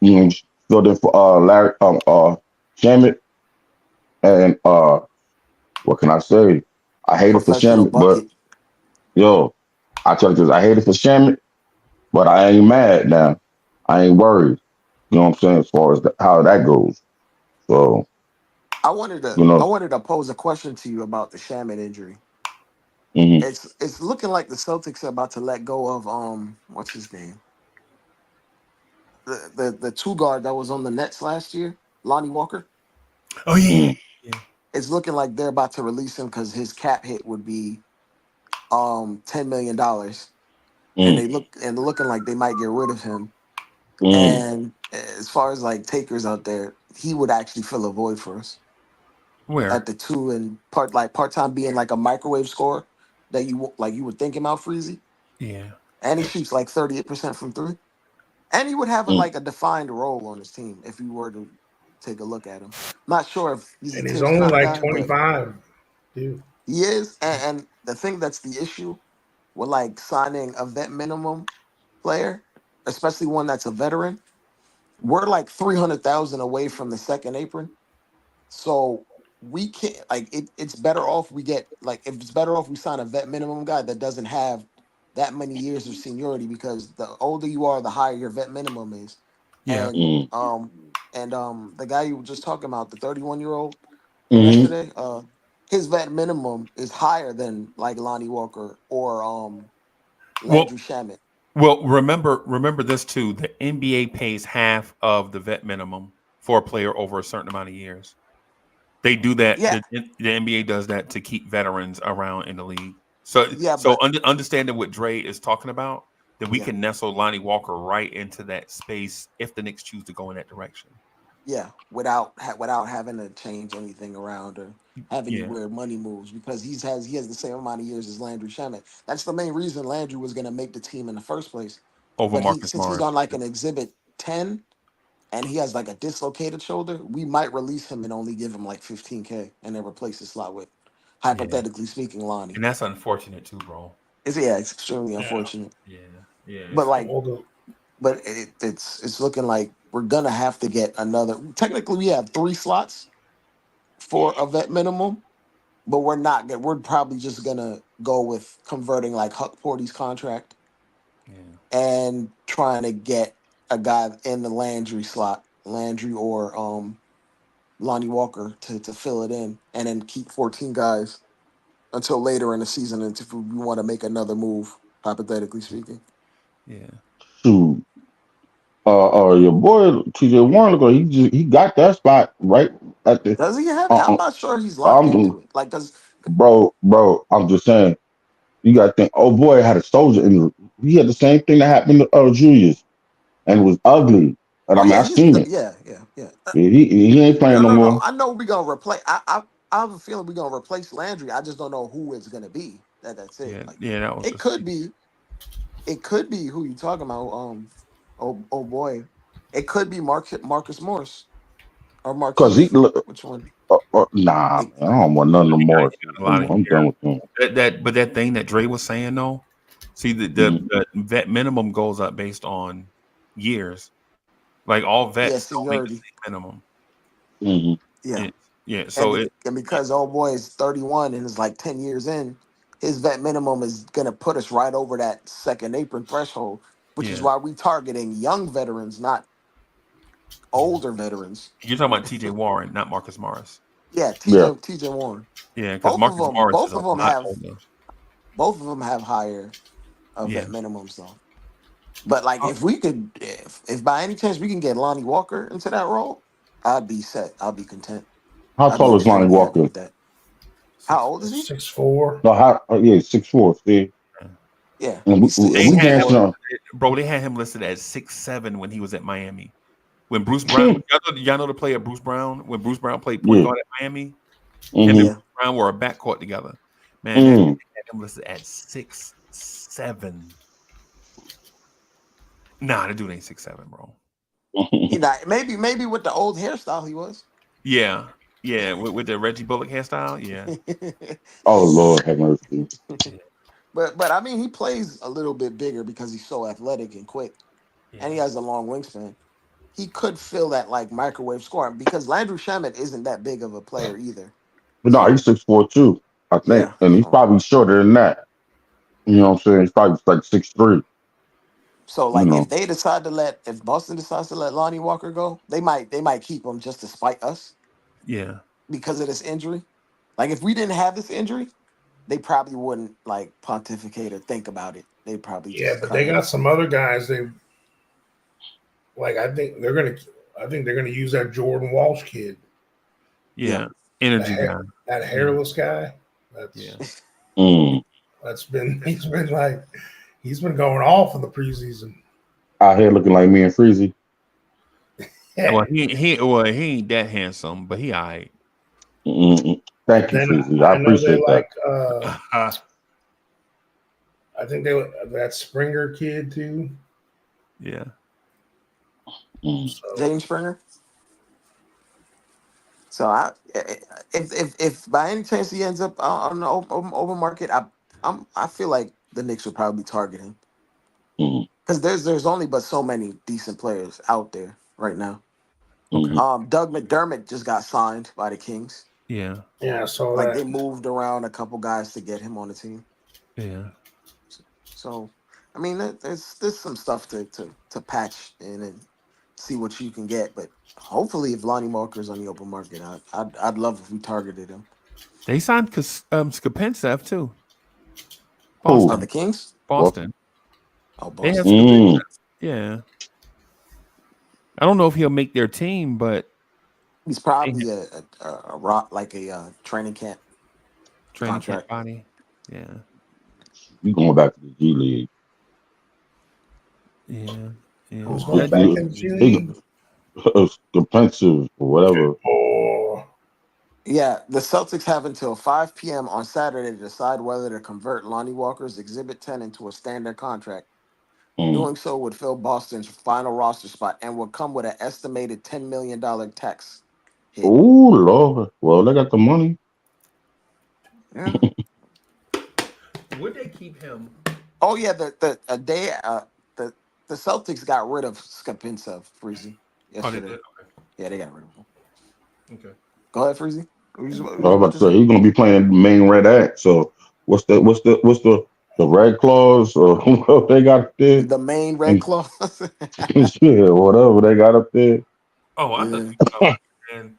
you know, filled in for Larry Shamit, and what can I say? I hated for Professional Shamit, but bucket. yo, I tell you this, I hated for Shamit, but I ain't mad now. I ain't worried. You know what I'm saying? As far as how that goes. So, you I know, wanted to pose a question to you about the Shaman injury. mhm. It's looking like the Celtics are about to let go of what's his name, the two guard that was on the Nets last year, Lonnie Walker. Oh yeah. Mm, Yeah. It's looking like they're about to release him because his cap hit would be $10 million, and mm, looking like they might get rid of him. mm, And as far as like takers out there, he would actually fill a void for us Where? at the two and part time being like a microwave scorer that you would think him out Freezy, Yeah. and he shoots like 38% from three. And he would have mm. like a defined role on his team if you were to take a look at him. Not sure if he's a and he's Tibbs only kind of like guy, but 25, dude. he is. And the thing that's the issue with like signing a vet minimum player, especially one that's a veteran, we're like 300,000 away from the second apron. So we can't like it's better off we get like if it's better off we sign a vet minimum guy that doesn't have that many years of seniority because the older you are, the higher your vet minimum is. Yeah. And Mm, the guy you were just talking about, the 31-year-old from mm, yesterday, his vet minimum is higher than like Lonnie Walker or Well, Landry Shamet. remember this too. The NBA pays half of the vet minimum for a player over a certain amount of years. They do that. Yeah, The NBA does that to keep veterans around in the league. So yeah, so but understanding what Dre is talking about, then we yeah. can nestle Lonnie Walker right into that space if the Knicks choose to go in that direction. Yeah, without having to change anything around or have any Yeah, weird money moves because he has the same amount of years as Landry Shamet. That's the main reason Landry was going to make the team in the first place. over But Marcus since he's Morris. on like an exhibit 10 and he has like a dislocated shoulder, we might release him and only give him like 15K and then replace his slot with, Yeah, hypothetically speaking, Lonnie. and that's unfortunate too, bro. It's extremely Yeah, unfortunate. Yeah, yeah. But It's like all the it's looking like we're gonna have to get another. Technically, we have 3 slots for a vet minimum, but we're not good. We're probably just gonna go with converting like Huck Porty's contract yeah, and trying to get a guy in the Landry slot, Landry or Lonnie Walker to fill it in, and then keep 14 guys until later in the season if we want to make another move, hypothetically speaking. yeah. shoot. Your boy TJ Warren, he got that spot right at the. Does he have it? I'm Uh, not sure he's locked I'm into it. Like, does bro. I'm just saying. You got to think. Oh boy, had a soldier injury. He had the same thing that happened to Julius, and it was ugly. And I oh mean, I yeah, seen it. yeah. He ain't playing no No. more. I know we're gonna replace. I have a feeling we're gonna replace Landry. I just don't know who it's gonna be. That's it. Yeah, Like yeah, that was it the could thing. be. It could be who you talking about. Oh boy, it could be Marcus Morris or Cause he Markeith. look. Which one? Nah, It, man, I don't want none no more. He got a lot of I'm years. done with him. But that thing that Dre was saying though, see Mhm, the vet minimum goes up based on years. Like all yeah, vets don't make the seniority. same minimum. mhm. Yeah, It, Yeah. So And because old boy is 31 and is like 10 years in, his vet minimum is gonna put us right over that second apron threshold, which is yeah. why we targeting young veterans, not older veterans. You're talking about T.J. Warren, not Marcus Morris. Yeah, Yeah. TJ Warren. Yeah, because Marcus Morris is Both a of them lot have older. higher Yeah. vet minimums though. But like, if we could, if by any chance we can get Lonnie Walker into that role, I'd be set. I'd be content. How I'd be tall is Lonnie extremely happy Walker? with that. How old is he? 6'4". No, how? Yeah, 6'4". See, Yeah, and he's They we had him, dancing on. bro. They had him listed at 6'7" when he was at Miami. When Bruce Brown, y'all know the player Bruce Brown. When Bruce Brown played point Yeah. guard at Miami, him and Mm-hmm. yeah. Bruce Brown were a backcourt together. Man, that Mm. had him listed at 6'7". Nah, the dude ain't 6'7", bro. You know, maybe with the old hairstyle he was. Yeah, yeah, with the Reggie Bullock hairstyle. Yeah, Oh Lord, have mercy. but I mean, he plays a little bit bigger because he's so athletic and quick, and he yeah, has a long wingspan. He could fill that like microwave scoring because Landry Shamet isn't that big of a player either. But no, he's So 6'4" too, I think, yeah, and he's so, probably shorter than that. You know what I'm saying? He's probably like 6'3". so You like know. if Boston decides to let Lonnie Walker go, they might keep him just to spite us yeah. because of this injury. Like if we didn't have this injury, they probably wouldn't like pontificate or think about it. They'd probably Yeah, just but cut they him. got some other guys. They like. I think they're gonna use that Jordan Walsh kid, Yeah, that, energy guy. that hairless guy. That's Yeah, Mm. that's been he's been going off in the preseason. Out here looking like me and Freezy. Yeah. well, he ain't that handsome, but he alright. Mm-mm. Thank you, Then Freezy. I I know they appreciate that. I think that Springer kid too. Yeah, Mm. So James Springer. So if by any chance he ends up on the open market, I feel like the Knicks would probably target him Mm. because there's only but so many decent players out there right now. okay, Mm. Doug McDermott just got signed by the Kings. yeah, yeah, I saw Like that. they moved around a couple guys to get him on the team. yeah. So I mean, there's some stuff to patch in and see what you can get. But hopefully, if Lonnie Walker's on the open market, I'd love if we targeted him. They signed Skapensev too. Who? The Boston, Kings? Boston. Boston. Oh, They have Boston. Skapensev. Mm. Yeah, I don't know if he'll make their team, but He's they probably a rock like a training camp training camp contract. body. Yeah, You going back to the G League? yeah, yeah. Who's He, going back in the G he, League? defensive or whatever. Oh, Yeah, the Celtics have until 5 p.m. on Saturday to decide whether to convert Lonnie Walker's Exhibit 10 into a standard contract. Mm. Doing so would fill Boston's final roster spot and would come with an estimated $10 million tax hit. Oh Lord. Well, they got the money. Yeah. Would they keep him? Oh yeah, the Celtics got rid of Skapensev, Freezy, Oh, they yesterday. did. Yeah, they got rid of him. Okay. Go ahead, Freezy. What I you was about about to to say say? he's gonna be playing the main red act. So what's the red clause or what they got up there? The main red And clause. yeah, whatever they got up there. Oh, I thought Yeah. you were talking about, man.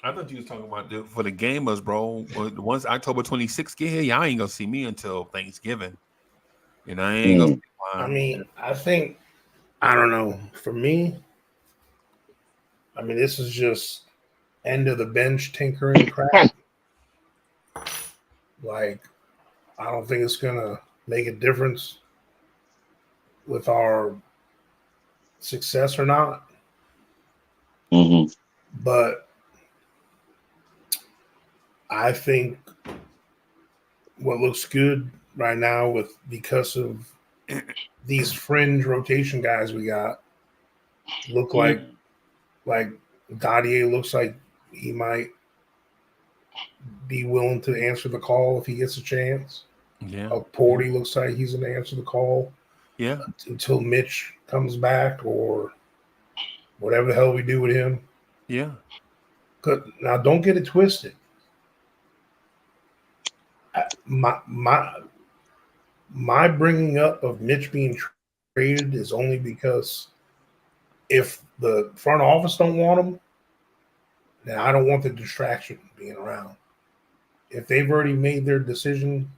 I thought you was talking about for the gamers, bro. Once October 26th get here, y'all ain't gonna see me until Thanksgiving. You know, I ain't gonna Mm. see I mine. mean, I don't know. For me, I mean, this is just end of the bench tinkering crap. Like, I don't think it's gonna make a difference with our success or not. Hmm. But I think what looks good right now because of these fringe rotation guys we got look like Dadiet looks like he might be willing to answer the call if he gets a chance. Yeah, Porty looks like he's going to answer the call yeah, until Mitch comes back or whatever the hell we do with him. yeah. Now, don't get it twisted. My bringing up of Mitch being traded is only because if the front office don't want him, then I don't want the distraction being around. If they've already made their decision,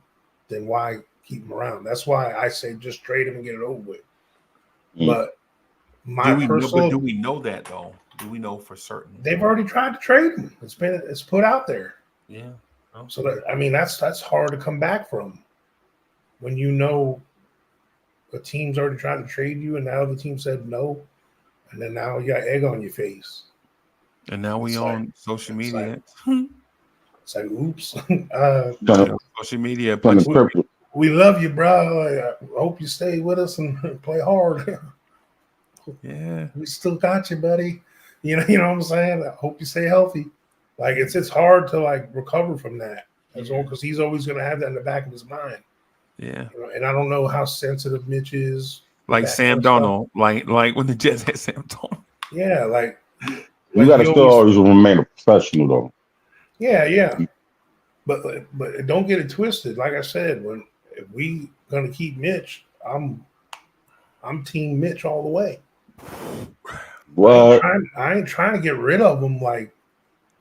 then why keep him around? That's why I say just trade him and get it over with. But do we know that though? Do we know for certain? They've already tried to trade him. It's put out there. Yeah. So that's hard to come back from when you know a team's already trying to trade you and now the team said no, and then now you got egg on your face. And now we on social media. It's like oops. Social media. We love you, bro. I hope you stay with us and play hard. Yeah, we still got you, buddy. You know what I'm saying? I hope you stay healthy. Like it's hard to recover from that as well because he's always going to have that in the back of his mind. Yeah, and I don't know how sensitive Mitch is. Like Sam Darnold, like when the Jets had Sam Darnold. Yeah, you got to still always remain a professional, though. Yeah. But don't get it twisted. Like I said, if we gonna keep Mitch, I'm Team Mitch all the way. What? I ain't trying to get rid of him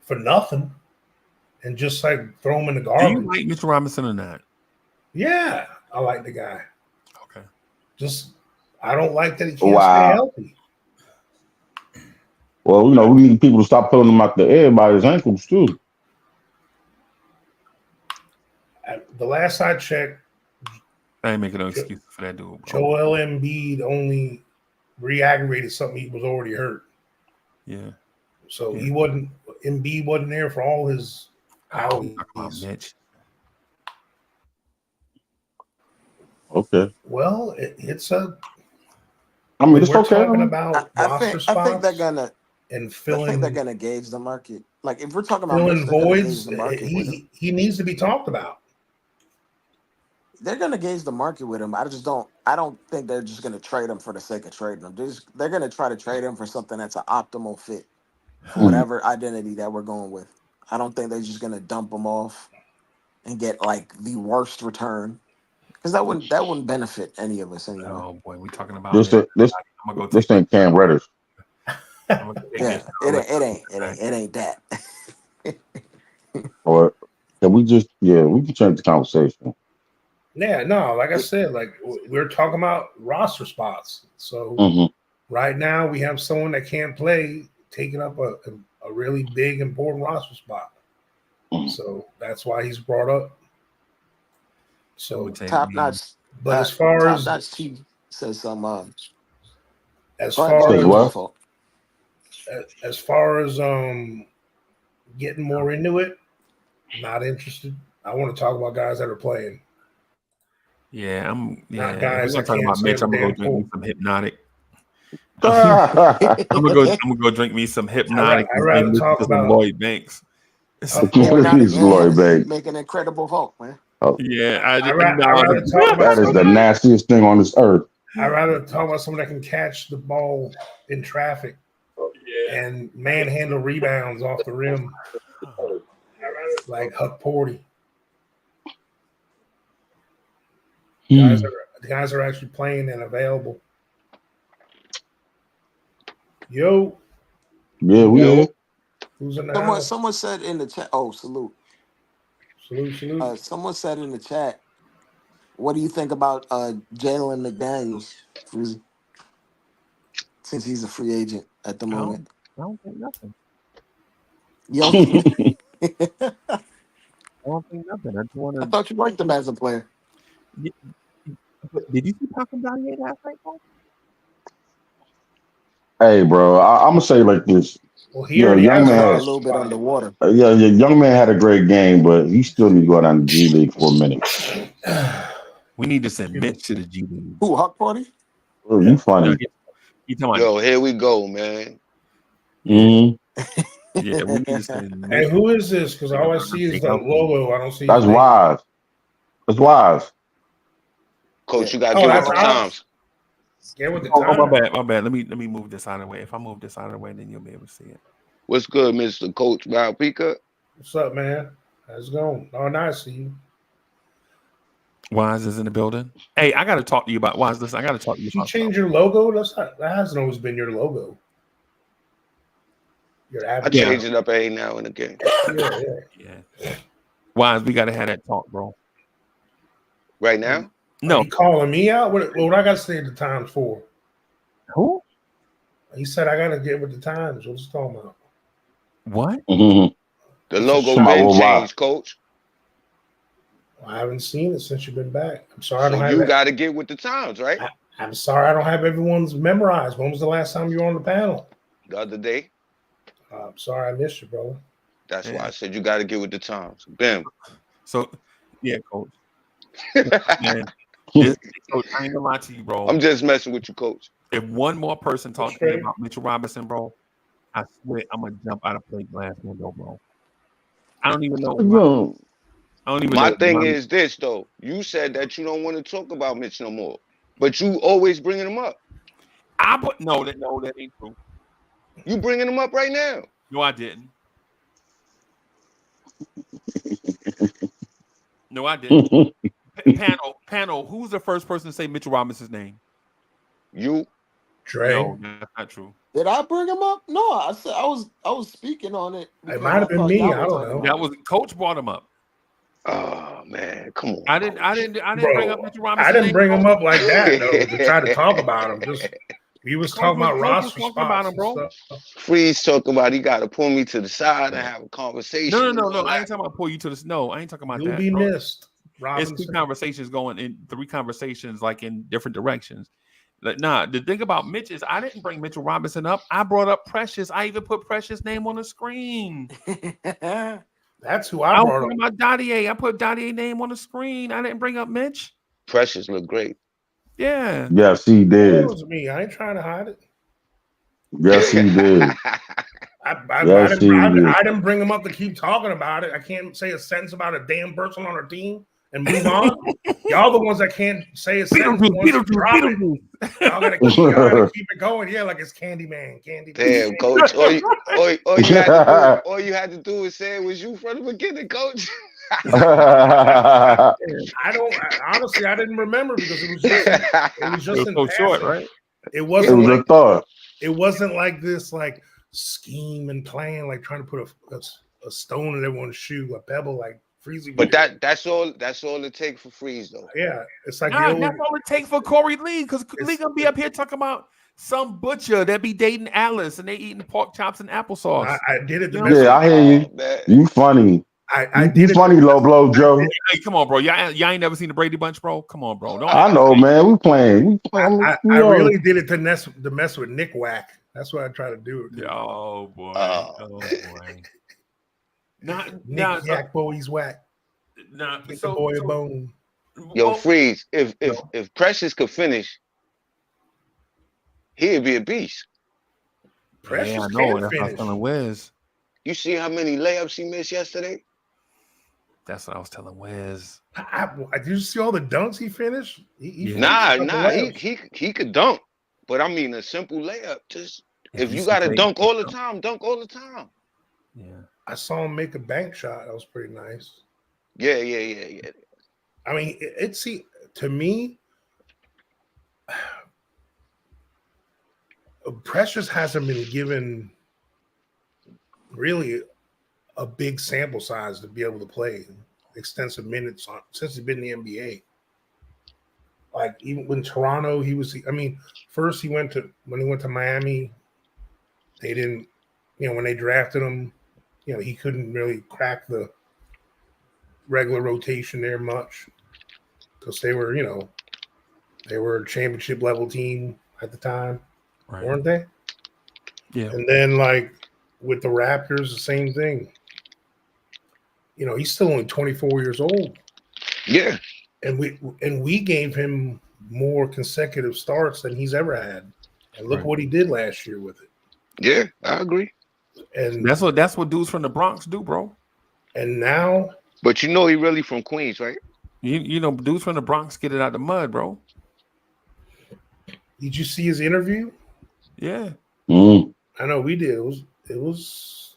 for nothing, and just throw him in the garbage. Do you like Mitch Robinson or not? Yeah, I like the guy. Okay. Just I don't like that he can't stay healthy. Well, we need people to stop pulling him out the air by his ankles too. The last I checked, I ain't making no excuse for that dude. Joel Embiid only re-aggravated something he was already hurt. Yeah. So Embiid wasn't there for all his outings. Mitch. Okay. Well, it's a. I mean, it's okay. Talking about roster spots. I think they're gonna and filling. I think they're gonna gauge the market. Like if we're talking about filling voids, the market he needs to be talked about. They're gonna gauge the market with him. I don't think they're just gonna trade him for the sake of trading him. They're gonna try to trade him for something that's an optimal fit for whatever identity that we're going with. I don't think they're just gonna dump him off and get the worst return. Because that wouldn't benefit any of us anyway. Oh boy, we talking about this ain't Cam Reddish. Yeah, it ain't that. Or can we just we can change the conversation. Yeah, no, like I said, we're talking about roster spots. So right now we have someone that can't play taking up a really big important roster spot. So that's why he's brought up. So top notch, but as far as top notch, T says some. As far as getting more into it, not interested. I want to talk about guys that are playing. Yeah, not guys that talking about Mitch. I'm gonna go drink me some Hypnotic. I'm gonna go drink me some Hypnotic. I'd rather talk about Lloyd Banks. He's Lloyd Banks. Make an Incredible Hulk, man. Oh. Yeah, that is the nastiest thing on this earth. I'd rather talk about someone that can catch the ball in traffic and manhandle rebounds off the rim, like Huck Porty. The guys are actually playing and available. Yo. Yeah, we are. Who's in the house? Someone said in the chat. Oh, salute. Salute. Someone said in the chat, what do you think about Jalen McDaniels, since he's a free agent at the moment? I don't think nothing. Yo. I don't think nothing. I thought you liked him as a player. Did you see Pacome Dadiet last night, Paul? Hey, bro, I'm gonna say like this. Well, young man a little bit underwater. Yeah, young man had a great game, but he still need to go down to the G League for a minute. We need to send Mitch to the G League. Who, Huck Party? Oh, you funny. Yo, here we go, man. Yeah, we need to send Mitch. Hey, who is this? Because all I see is the logo. I don't see. That's Wise. That's Wise. Coach, you gotta get with the times. Get with the times. My bad. Let me move this out of the way. If I move this out of the way, then you'll be able to see it. What's good, Mr. Coach Malpica? What's up, man? How's it going? Oh, nice to see you. Wise is in the building. Hey, I got to talk to you about Wise. Listen, I got to talk to you. Did you change your logo? That hasn't always been your logo. I change it up every now and again. Yeah. Wise, we got to have that talk, bro. Right now? No. Are you calling me out? What I got to say at the Times for? Who? He said I got to get with the Times. What's he talking about? What? The logo been changed, Coach. Well, I haven't seen it since you've been back. I'm sorry. I don't have you got to get with the times, right? I'm sorry. I don't have everyone's memorized. When was the last time you were on the panel? The other day. I'm sorry I missed you, brother. That's why I said you got to get with the times. Bam. So, yeah, Coach. Man, Coach, I ain't gonna lie to you, bro. I'm just messing with you, Coach. If one more person talks to me about Mitchell Robinson, bro, I swear I'm gonna jump out of plate glass window, bro. I don't even know. My thing is this, though. You said that you don't want to talk about Mitch no more, but you always bringing him up. No, that ain't true. You bringing him up right now? No, I didn't. No, I didn't. Panel. Who's the first person to say Mitchell Robinson's name? You. Dre. No, that's not true. Did I bring him up? No, I said I was speaking on it. It might have been me. I don't know. That was Coach brought him up. Oh man, come on! I didn't bring up Mitchell Robinson. I didn't bring him up like that though. To try to talk about him. Just we was talking about roster spots about him, bro. Freeze talking about he got to pull me to the side and have a conversation. No. I ain't talking about pull you to the. No, I ain't talking about You'll that. You'll be bro. missed. Robinson. It's three conversations like in different directions. Like, the thing about Mitch is I didn't bring Mitchell Robinson up. I brought up Precious. I even put Precious' name on the screen. That's who I brought up. About Dadiet. I put Dadiet's name on the screen. I didn't bring up Mitch. Precious looked great. Yeah. Yes, he did. It was me. I ain't trying to hide it. Yes, he did. I didn't bring him up to keep talking about it. I can't say a sentence about a damn person on our team and move on. Y'all the ones that can't say a sentence. Y'all gotta keep it going. Yeah, like it's Candyman. Damn, Coach. All you had to do was say it was you from the beginning, Coach. I didn't remember because it was just so short, right? It wasn't a thought. It wasn't like this, like scheme and plan, like trying to put a stone in everyone's shoe, a pebble, like Freezy. But that's all it takes for Freeze, though. Yeah, it's like that's all it takes for Corey Lee, because Lee gonna be up here talking about some butcher that be dating Alice and they eating pork chops and applesauce. I did it. I hear you. You funny. I did funny, low blow, Joe. Hey, come on, bro. Y'all ain't never seen the Brady Bunch, bro. Come on, bro. I know, man. We playing. I really did it to mess with Nick Whack. That's what I try to do. Oh boy. Oh boy. Nick Yak Boy's whack. So, boy a bone. Yo, Freeze. If Precious could finish, he'd be a beast. Precious I know. That's what I was telling Wiz. You see how many layups he missed yesterday? That's what I was telling Wiz. Did you see all the dunks he finished? He could dunk, but I mean a simple layup. Just if you got to dunk all the time, dunk all the time. Yeah, I saw him make a bank shot. That was pretty nice. Yeah. I mean, to me, Precious hasn't been given really a big sample size to be able to play extensive minutes since he's been in the NBA. Like even when Toronto, first when he went to Miami, they didn't, when they drafted him, he couldn't really crack the regular rotation there much because they were a championship level team at the time, right. Weren't they? Yeah. And then with the Raptors, the same thing. He's still only 24 years old. Yeah. And we gave him more consecutive starts than he's ever had. And look what he did last year with it. Yeah, I agree. And that's what dudes from the Bronx do, bro. And now, but he really from Queens, right? Dudes from the Bronx get it out the mud, bro. Did you see his interview? Yeah. I know we did. was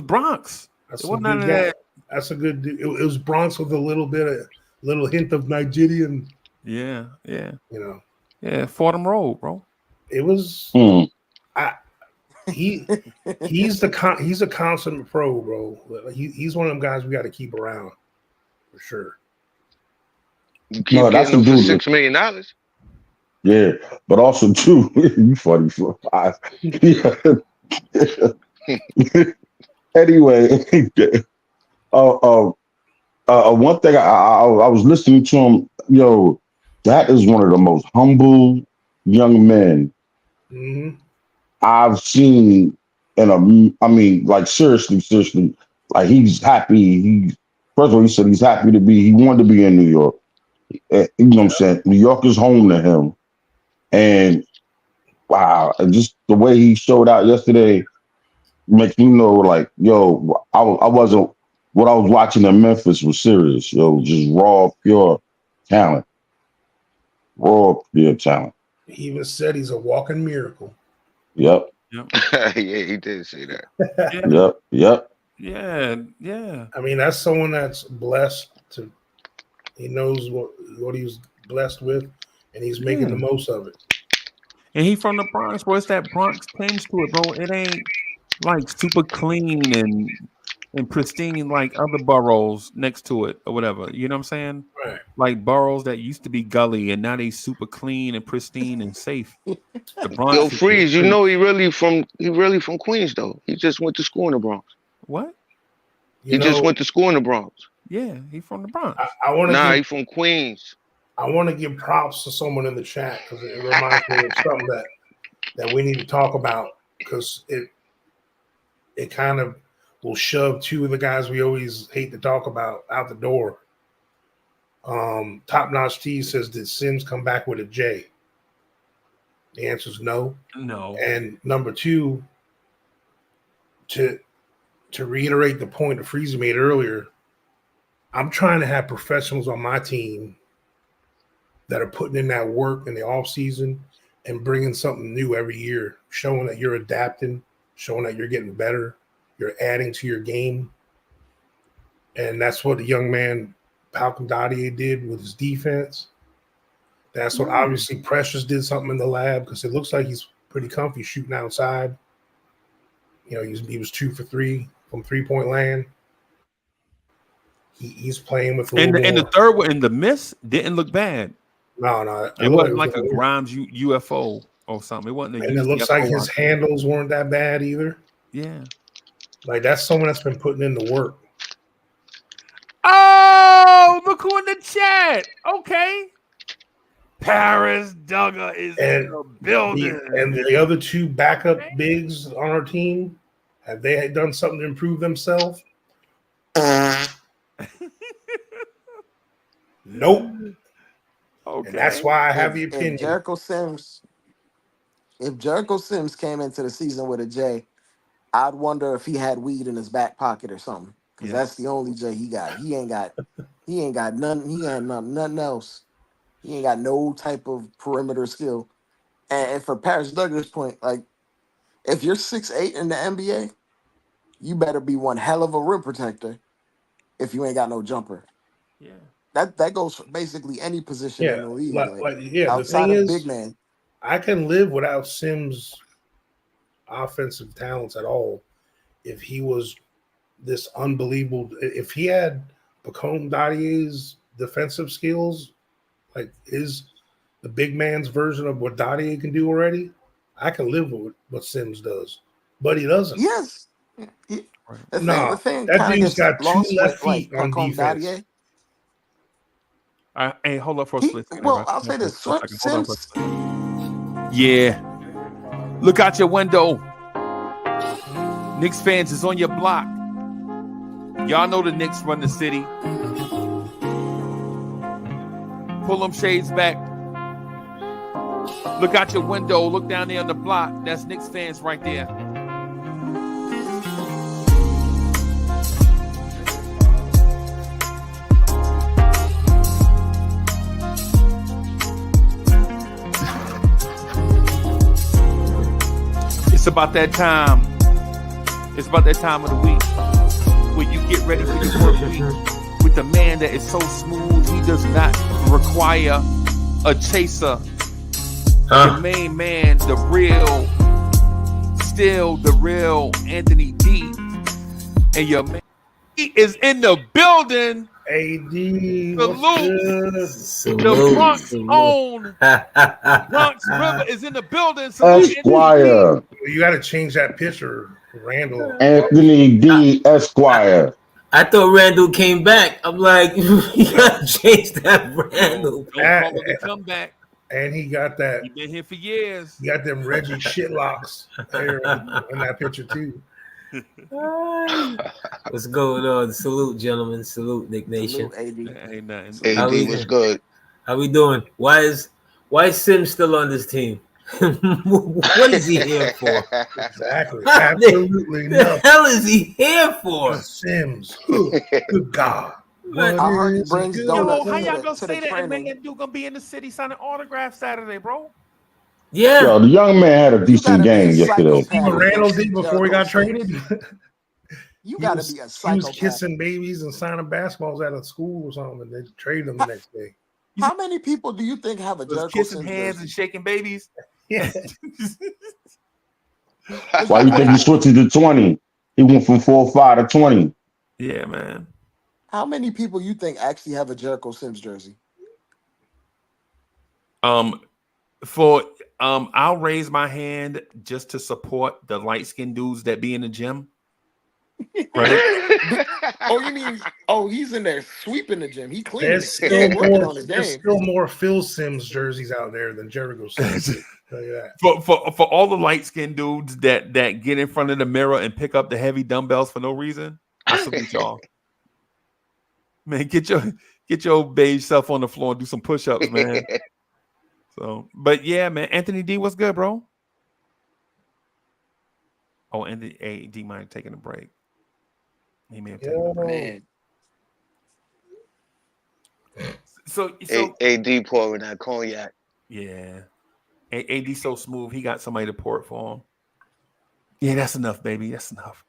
Bronx. That's It wasn't none of that. That's a good. It was Bronx with a little hint of Nigerian. Yeah. You know. Yeah, Fordham Road, bro. It was. He's a consummate pro, bro. He's one of them guys we got to keep around for sure. You keep getting him for $6 million. Yeah, but also too, you funny for five. Anyway, one thing I was listening to him. Yo, that is one of the most humble young men I've seen like seriously, like he's happy. First of all, he said he's happy to be. He wanted to be in New York. You know what I'm saying? New York is home to him. And wow, just the way he showed out yesterday makes me know, like, yo, I wasn't. What I was watching in Memphis was serious. Yo, just raw, pure talent. Raw, pure talent. He even said he's a walking miracle. Yep. Yeah, he did say that. Yep. Yeah. I mean, that's someone that's blessed to. He knows what he was blessed with, and he's making the most of it. And he from the Bronx, bro. It's that Bronx tinge to it, bro. It ain't like super clean and pristine like other boroughs next to it or whatever. You know what I'm saying? Right. Like boroughs that used to be gully and now they super clean and pristine and safe. The Bronx. Yo, Freeze, you know he really from Queens though. He just went to school in the Bronx. What? He just went to school in the Bronx. Yeah, he from the Bronx. He from Queens. I want to give props to someone in the chat because it reminds me of something that we need to talk about because it kind of will shove two of the guys we always hate to talk about out the door. Top Notch T says, did Sims come back with a J? The answer is no. No. And number two, to reiterate the point that Freezy made earlier, I'm trying to have professionals on my team that are putting in that work in the offseason and bringing something new every year, showing that you're adapting, showing that you're getting better, you're adding to your game. And that's what the young man, Pacome Dadiet, did with his defense. That's what obviously Precious did something in the lab because it looks like he's pretty comfy shooting outside. You know, he was 2 for 3 from 3-point land. He's playing with and the third one, and the miss didn't look bad. No, it wasn't like a Grimes UFO or something. It wasn't. And it looks like his handles weren't that bad either. Yeah, like that's someone that's been putting in the work. Oh, look who in the chat. Okay, Paris Duggar is in the building. And the other two backup bigs on our team, have they done something to improve themselves? Nope. Okay. And that's why I have the opinion. If Jericho Sims came into the season with a J, I'd wonder if he had weed in his back pocket or something. Because that's the only J he got. He ain't got nothing. He ain't nothing else. He ain't got no type of perimeter skill. And for Paris Douglas' point, like if you're 6'8" in the NBA, you better be one hell of a rim protector if you ain't got no jumper. Yeah. That goes for basically any position in the league. The thing is, big man, I can live without Sims' offensive talents at all. If he was this unbelievable, if he had Pacome Dadiet's defensive skills, like the big man's version of what Dadiet can do already, I can live with what Sims does. But he doesn't. Yes. No, that dude's got 2 left feet on defense. Dadiet. Hey, hold up for a split second. Well, I'll say this. Yeah. Look out your window. Knicks fans is on your block. Y'all know the Knicks run the city. Pull them shades back. Look out your window. Look down there on the block. That's Knicks fans right there. It's about that time. It's about that time of the week where you get ready for your work week with the man that is so smooth. He does not require a chaser. The main man, the real Anthony D. And your man, he is in the building. AD, Salute. The Bronx own Bronx River is in the building. Salute, Esquire. You got to change that picture, Randall. Anthony D. Esquire. I thought Randall came back. I'm like, you gotta change that, Randall. Don't call it a comeback. And he got that. He been here for years. He got them Reggie shitlocks hair in that picture too. What's going on? Salute, gentlemen. Salute, Nick Nation. Salute, AD. Ain't nothing. AD was good. How we doing? Why is Sims still on this team? What is he here for? Exactly. Absolutely nothing. The hell is he here for? Sims. Good God. I heard he brings donuts. How y'all gonna say that? And man, that dude gonna be in the city signing autographs Saturday, bro. Yeah. Yo, the young man had a decent game yesterday. See what Randall did before he got traded? You got to be a psychopath. He was kissing babies and signing basketballs out of school or something, and they traded him the next day. How many people do you think have a Jericho kissing Sims hands jersey? and shaking babies? Yeah. Why you think he switched to 20? He went from 4-5 to 20. Yeah, man. How many people you think actually have a Jericho Sims jersey? I'll raise my hand just to support the light-skinned dudes that be in the gym. Right? You mean he's in there sweeping the gym. He clean. There's still more Phil Sims jerseys out there than Jericho Sims. Tell you that. For all the light-skinned dudes that get in front of the mirror and pick up the heavy dumbbells for no reason, I salute y'all. Man, get your beige self on the floor and do some push-ups, man. So, but yeah, man, Anthony D, what's good, bro? Oh, and the AD might have taken a break. He may have taken a break. So AD pouring that cognac. Yeah. AD so smooth, he got somebody to pour it for him. Yeah, that's enough, baby. That's enough.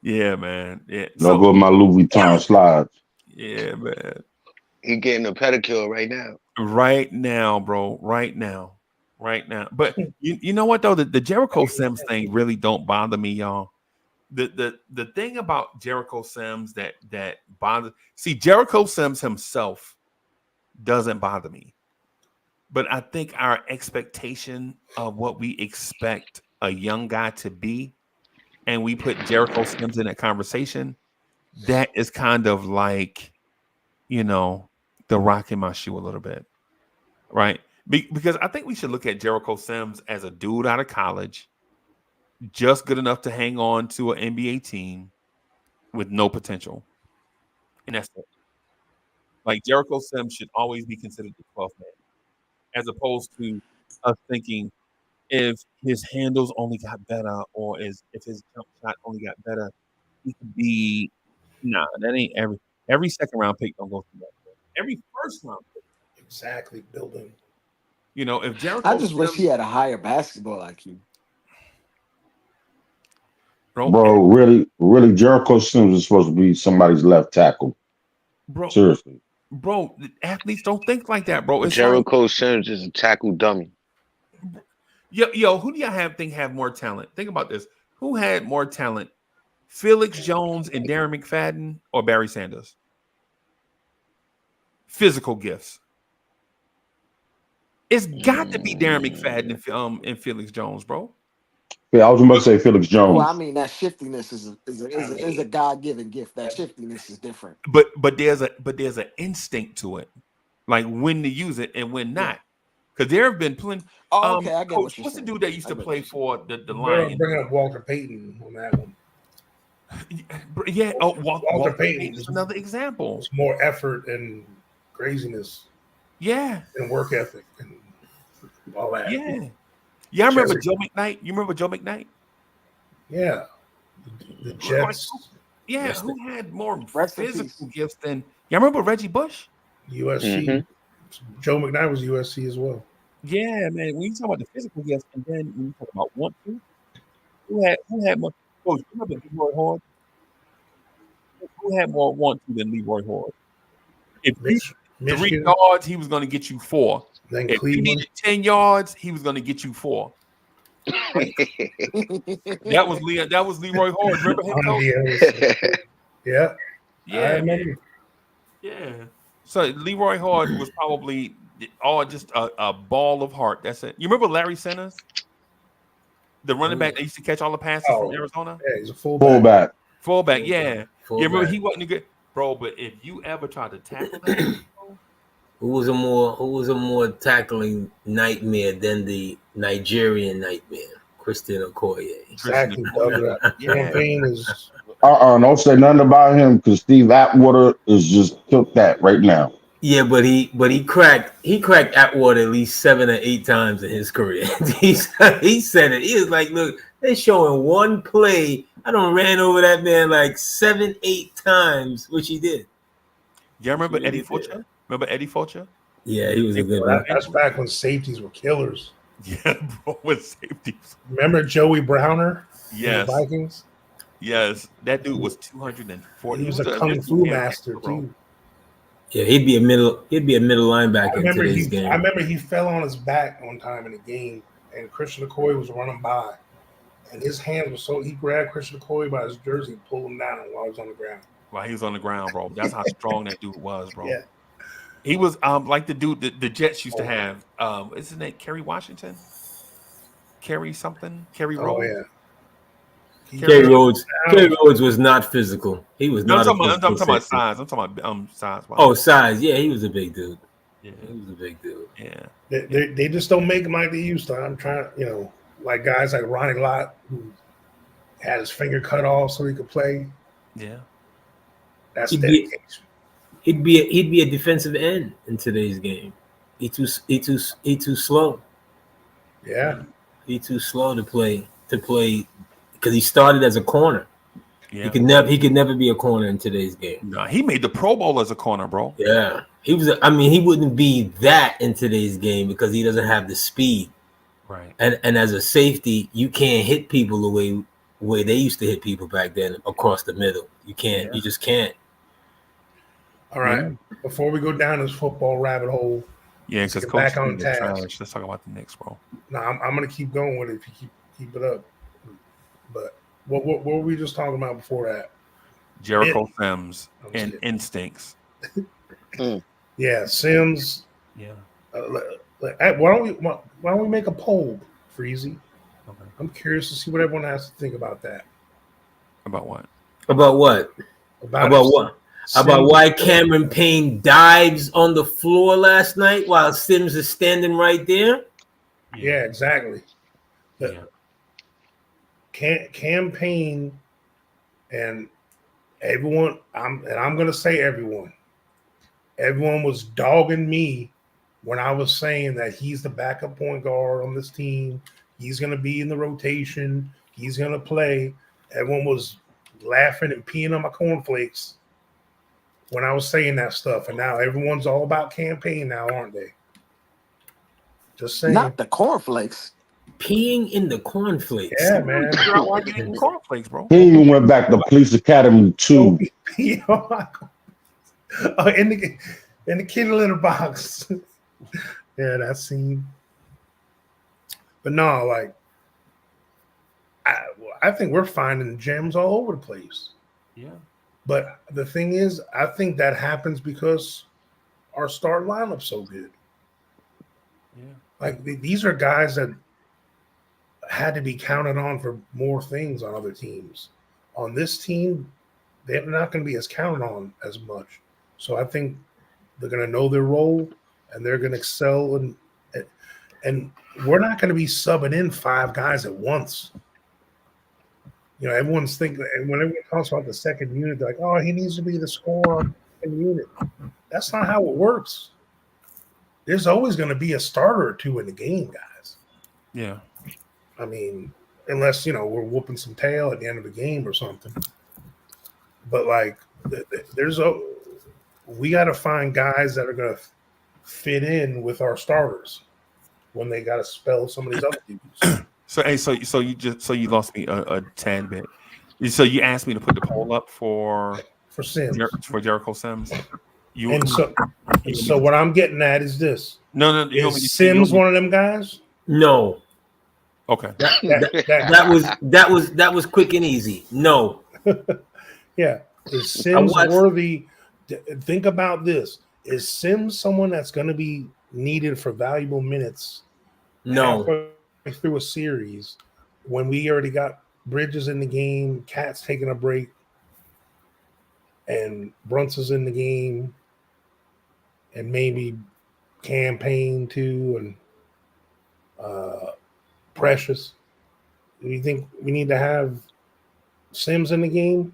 Yeah, man. Yeah. No good my Louis Vuitton slides. Yeah, man. He getting a pedicure right now. Right now, bro. Right now. But you know what though? The Jericho Sims thing really don't bother me, y'all. The thing about Jericho Sims that bothers, Jericho Sims himself doesn't bother me. But I think our expectation of what we expect a young guy to be, and we put Jericho Sims in that conversation, that is kind of like, the rock in my shoe a little bit, right? Because I think we should look at Jericho Sims as a dude out of college, just good enough to hang on to an NBA team with no potential. And that's it. Like, Jericho Sims should always be considered the 12th man, as opposed to us thinking if his handles only got better or if his jump shot only got better, he could be. Nah, that ain't every second round pick don't go through that. Every first round pick. Exactly, building. If Jericho I just wish he had a higher basketball IQ. Bro, really, Jericho Sims is supposed to be somebody's left tackle. Bro, seriously. Bro, athletes don't think like that, bro. It's Jericho Sims is a tackle dummy. Yo, who do y'all think have more talent? Think about this. Who had more talent? Felix Jones and Darren McFadden or Barry Sanders? Physical gifts. It's got to be Darren McFadden and Felix Jones, bro. Yeah, I was about to say Felix Jones. Well, I mean, that shiftiness is a God-given gift. That shiftiness is different. But there's an instinct to it, like when to use it and when not. Because there have been plenty. Oh, okay, I get Coach, what you're what's saying. the dude that used to play for the Lions? Lions? Bringing up Walter Payton on that one. Yeah, Walter Payton is another example. It's more effort and craziness. Yeah, and work ethic and all that. Yeah. I remember Joe McKnight. You remember Joe McKnight? Yeah, the Jets. Yeah, who had more physical gifts than? Y'all remember Reggie Bush? USC. Mm-hmm. Joe McKnight was USC as well. Yeah, man. When you talk about the physical, yes, and then when you talk about want to, who had more? Oh, you remember Leroy Horde? Who had more want to than Leroy Horde? If you needed 3 Michigan, yards, he was going to get you 4. then If you Cleveland. needed 10 yards, he was going to get you 4. That was Leroy Horde. Remember him, On Coach? the other side. Yeah, I Yeah, man. remember. Yeah. So Leroy Horde was probably just a ball of heart. That's it. You remember Larry Sanders, the running back that used to catch all the passes from Oh, Arizona? yeah, he's a fullback. Fullback. Fullback, yeah. Fullback. You remember he wasn't a good bro, but if you ever tried to tackle that, bro, Who was a more tackling nightmare than the Nigerian nightmare, Christian Okoye? Exactly, brother. Yeah. Campaign is Don't say nothing about him because Steve Atwater is just took that right now. Yeah, but he cracked Atwater at least 7 or 8 times in his career. he said it. He was like, look, they're showing one play. I done ran over that man like 7, 8 times, which he did. You remember Eddie Fulcher? Remember Eddie Fulcher? Yeah, he was a good one. that's back when safeties were killers. Yeah, bro, with safeties. Remember Joey Browner? Yes. The Vikings? Yes. That dude was 240. He was a kung fu master too. Yeah, he'd be a middle linebacker in today's game. I remember he fell on his back one time in a game, and Christian Okoye was running by, and his hands were he grabbed Christian Okoye by his jersey and pulled him down while he was on the ground. While he was on the ground, bro. That's how strong that dude was, bro. Yeah. He was like the dude the Jets used to have. Is his name Kerry Washington? Kerry something? Kerry Rhodes? Oh yeah. Kerry Rhodes was not physical. He was not. I'm talking about size. I'm talking about size. Wow. Oh, size. Yeah, he was a big dude. Yeah, he was a big dude. Yeah. They just don't make him like they used to. I'm trying, like guys like Ronnie Lott who had his finger cut off so he could play. Yeah. That's dedication. He'd be a defensive end in today's game. He too slow. Yeah. He too slow to play because he started as a corner. Yeah. He could never be a corner in today's game. No, he made the Pro Bowl as a corner, bro. Yeah. He wouldn't be that in today's game because he doesn't have the speed. Right. And as a safety, you can't hit people the way they used to hit people back then across the middle. You can't. Yeah. You just can't. All right. Before we go down this football rabbit hole, because back on task. Let's talk about the Knicks, bro. No, I'm going to keep going with it if you keep it up. But what were we just talking about before that? Jericho Sims and instincts. Yeah, Sims. Yeah. Why don't we make a poll, Freezy? Okay. I'm curious to see what everyone has to think about that. About what? About what? About what? About why Cameron Payne dives on the floor last night while Sims is standing right there? Yeah, exactly. Cam Payne and everyone, I'm going to say everyone was dogging me when I was saying that he's the backup point guard on this team. He's going to be in the rotation. He's going to play. Everyone was laughing and peeing on my cornflakes when I was saying that stuff. And now everyone's all about Cam Payne now, aren't they? Just saying. Not the cornflakes. Peeing in the cornflakes. Yeah, man. Why you eating cornflakes, bro? He even went back to Police Academy 2. In the kitty litter box. Yeah, that scene. But no, like, I think we're finding gems all over the place. Yeah. But the thing is, I think that happens because our start lineup's so good. Yeah. Like, these are guys that had to be counted on for more things on other teams. On this team, they're not going to be as counted on as much. So I think they're going to know their role and they're going to excel. And we're not going to be subbing in 5 guys at once. Everyone's thinking, and when everyone talks about the second unit, they're like, oh, he needs to be the scorer on the second unit. That's not how it works. There's always going to be a starter or 2 in the game, guys. Yeah. I mean, unless, we're whooping some tail at the end of the game or something. But, like, we got to find guys that are going to fit in with our starters. when they got to spell some of these other dudes. So you lost me a tad bit. So you asked me to put the poll up for Sims. For Jericho Sims. So what I'm getting at is this. No. Is Sims one of them guys? No. Okay. That was quick and easy. No. Yeah. Is Sims worthy? Think about this. Is Sims someone that's going to be needed for valuable minutes? No. Halfway through a series, when we already got Bridges in the game, Cat's taking a break, and Brunson's in the game, and maybe Campaign too, and Precious. Do you think we need to have Sims in the game?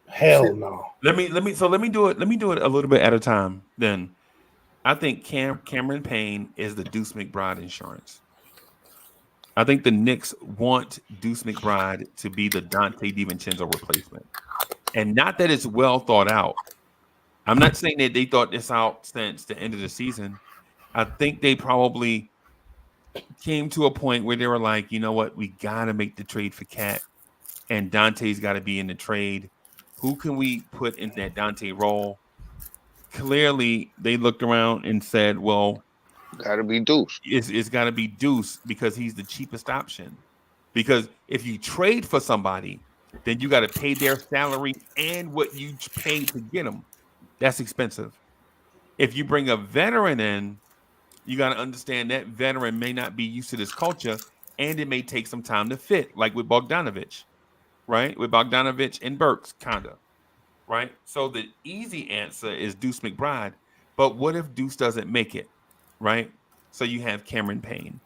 Hell no. Let me do it a little bit at a time. Then I think Cameron Payne is the Deuce McBride insurance. I think the Knicks want Deuce McBride to be the Dante DiVincenzo replacement. And not that it's well thought out. I'm not saying that they thought this out since the end of the season. I think they probably came to a point where they were like, you know what, we got to make the trade for Cat, and Dante's got to be in the trade. Who can we put in that Dante role? Clearly, they looked around and said, well, got to be Deuce. It's got to be Deuce because he's the cheapest option. Because if you trade for somebody, then you got to pay their salary and what you paid to get them. That's expensive. If you bring a veteran in, you got to understand that veteran may not be used to this culture, and it may take some time to fit, like with Bogdanovich, right? With Bogdanovich and Burks, kind of, right? So the easy answer is Deuce McBride, but what if Deuce doesn't make it, right? So you have Cameron Payne,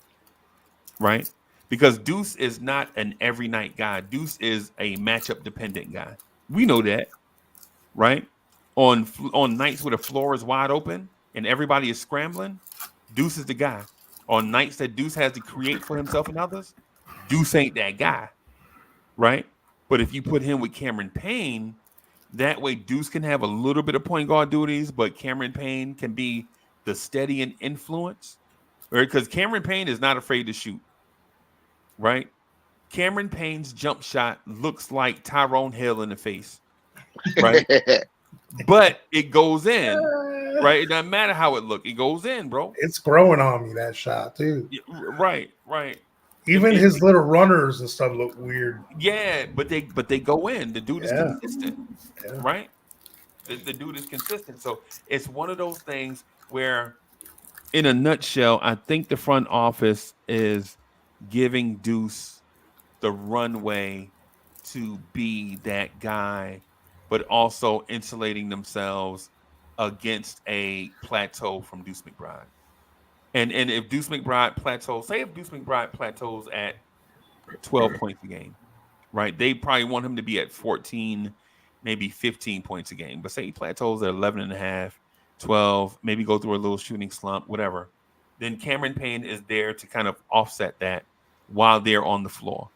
right? Because Deuce is not an every night guy. Deuce is a matchup dependent guy. We know that, right? On nights where the floor is wide open and everybody is scrambling, Deuce is the guy. On nights that Deuce has to create for himself and others, Deuce ain't that guy, right? But if you put him with Cameron Payne, that way Deuce can have a little bit of point guard duties, but Cameron Payne can be the steady and influence, right? Because Cameron Payne is not afraid to shoot, right? Cameron Payne's jump shot looks like Tyrone Hill in the face, right? But it goes in, right? It doesn't matter how it looks. It goes in, bro. It's growing on me, that shot, too. Right. Even his little runners and stuff look weird. Yeah, but they go in. The dude is consistent, right? The dude is consistent. So it's one of those things where, in a nutshell, I think the front office is giving Deuce the runway to be that guy, but also insulating themselves against a plateau from Deuce McBride. And if Deuce McBride plateaus at 12 points a game, right? They probably want him to be at 14, maybe 15 points a game. But say he plateaus at 11 and a half, 12, maybe go through a little shooting slump, whatever. Then Cameron Payne is there to kind of offset that while they're on the floor,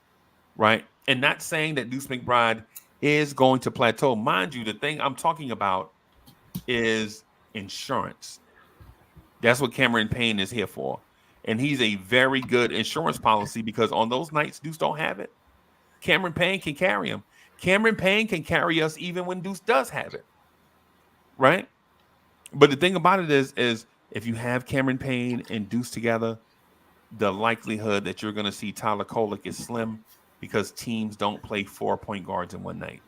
right? And not saying that Deuce McBride is going to plateau. Mind you, the thing I'm talking about is insurance. That's what Cameron Payne is here for. And he's a very good insurance policy because on those nights Deuce don't have it, Cameron Payne can carry him. Cameron Payne can carry us even when Deuce does have it, right? But the thing about it is if you have Cameron Payne and Deuce together, the likelihood that you're going to see Tyler Kolek is slim because teams don't play 4-point guards in one night.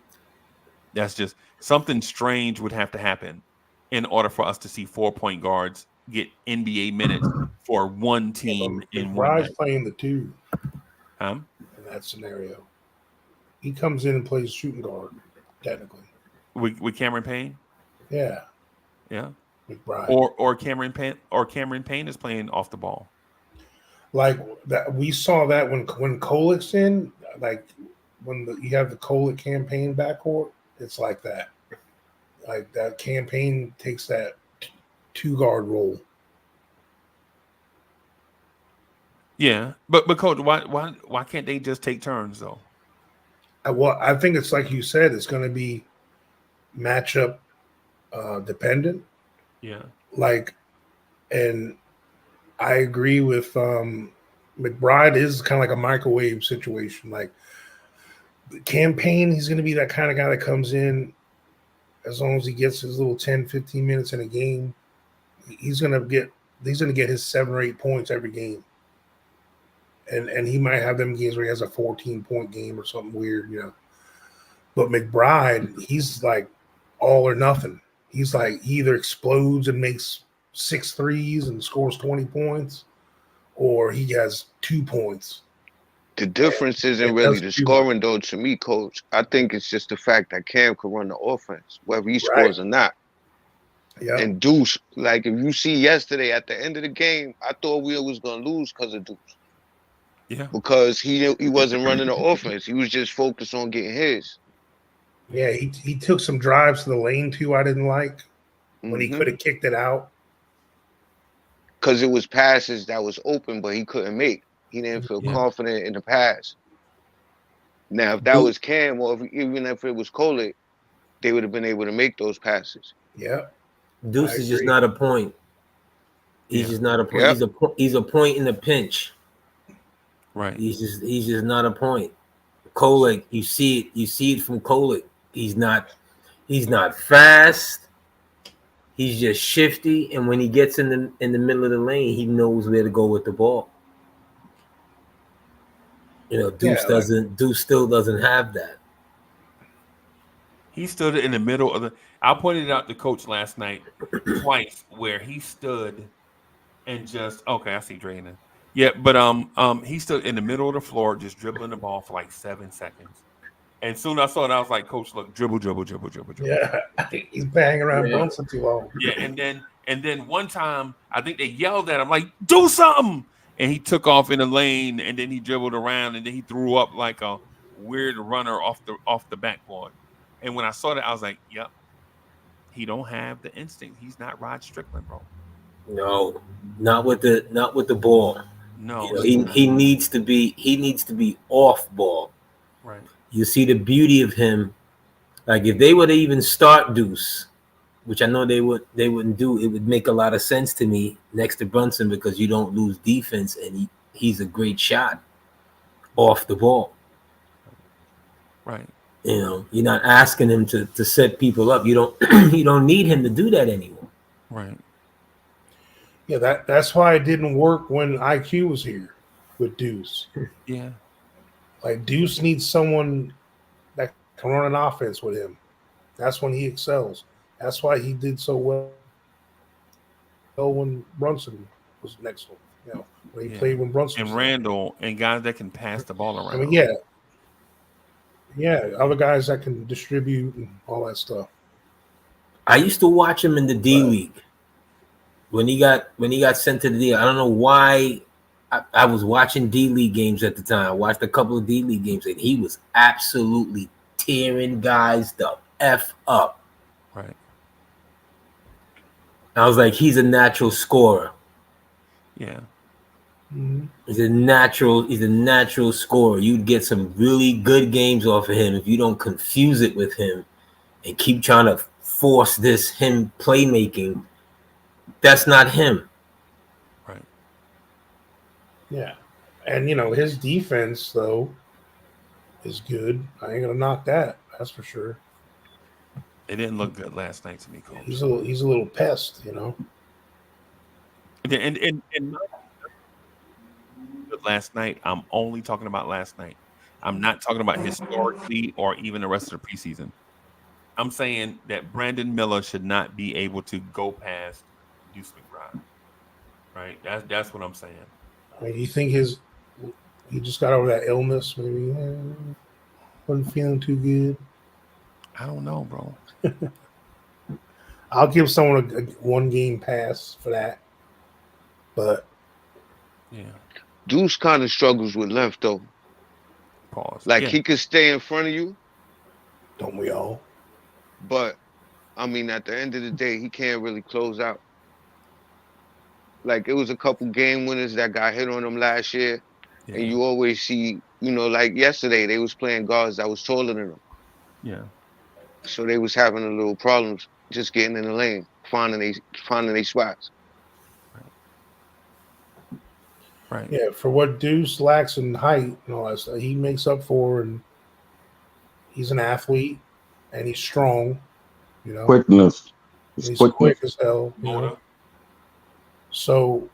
That's just something strange would have to happen in order for us to see 4-point guards get NBA minutes for one team in one night. Playing the two in that scenario. He comes in and plays shooting guard, technically. With Cameron Payne? Yeah. McBride. Or Cameron Payne is playing off the ball. Like that, we saw that when Kolek's in, like when you have the Kolek Campaign backcourt, it's like that. Like that Campaign takes that 2-guard role. Yeah, but coach, why can't they just take turns though? Well, I think it's like you said, it's going to be matchup dependent. Yeah. Like, and I agree with McBride is kind of like a microwave situation. Like the campaign, he's going to be that kind of guy that comes in as long as he gets his little 10, 15 minutes in a game. He's going to get his 7 or 8 points every game. And he might have them games where he has a 14-point game or something weird, you know. But McBride, he's like all or nothing. He's like he either explodes and makes 6 threes and scores 20 points, or he has 2 points. The difference isn't really the scoring, though, to me, Coach. I think it's just the fact that Cam can run the offense, whether he scores or not. Yeah. And Deuce, like if you see yesterday at the end of the game, I thought we was gonna lose because of Deuce. Yeah. Because he wasn't running the offense. He was just focused on getting his. Yeah, he took some drives to the lane too I didn't like when he could have kicked it out. Because it was passes that was open, but he couldn't make. He didn't feel confident in the pass. Now, if that was Cam, or even if it was Coley, they would have been able to make those passes. Yeah. Deuce is just not a point. He's just not a point. He's a point in the pinch. Right. He's just not a point. Kolek, you see it from Kolek. He's not fast. He's just shifty, and when he gets in the middle of the lane, he knows where to go with the ball. You know, Deuce still doesn't have that. He stood in the middle of the. I pointed it out to Coach last night twice where he stood and just I see Dre in it. Yeah, but he stood in the middle of the floor just dribbling the ball for like 7 seconds. And soon I saw it, I was like, Coach, look, dribble. Yeah, he's banging around Brunson too long. Yeah, and then one time I think they yelled at him like, do something. And he took off in the lane, and then he dribbled around, and then he threw up like a weird runner off the backboard. And when I saw that, I was like, yep, he don't have the instinct. He's not Rod Strickland, bro. No, not with the ball. No, you know, he needs to be off ball. Right. You see the beauty of him. Like if they would even start Deuce, which I know they wouldn't do, it would make a lot of sense to me next to Brunson because you don't lose defense and he's a great shot off the ball. Right. You know, you're not asking him to set people up. You don't need him to do that anymore. Right. Yeah, that's why it didn't work when IQ was here with Deuce. Yeah. Like Deuce needs someone that can run an offense with him. That's when he excels. That's why he did so well when Brunson was next to him. You know, when he played when Brunson and was Randall and guys that can pass the ball around. I mean, yeah, other guys that can distribute and all that stuff. I used to watch him in the D League when he got sent to the D. I don't know why. I was watching D League games at the time. I watched a couple of D League games, and he was absolutely tearing guys the F up. Right. I was like, he's a natural scorer. Yeah. Mm-hmm. He's a natural scorer. You'd get some really good games off of him if you don't confuse it with him and keep trying to force him playmaking. That's not him. Right. Yeah. And you know, his defense though is good. I ain't gonna knock that. That's for sure. It didn't look good last night to me, Coach. He's a little pest, you know. And last night, I'm only talking about last night. I'm not talking about historically or even the rest of the preseason. I'm saying that Brandon Miller should not be able to go past Deuce McBride. Right? That's what I'm saying. I mean, you think he just got over that illness? Maybe wasn't feeling too good. I don't know, bro. I'll give someone a 1 game pass for that. But yeah, Deuce kind of struggles with left though. Pause. Like he could stay in front of you. Don't we all? But I mean, at the end of the day, he can't really close out. Like it was a couple game winners that got hit on him last year, and you always see, you know, like yesterday they was playing guards that was taller than them. Yeah. So they was having a little problems just getting in the lane, finding they spots. Right. Yeah, for what Deuce lacks in height and all that stuff, he makes up for, and he's an athlete, and he's strong, you know, Quickness. and It's he's quick quickness. as hell, you know. So,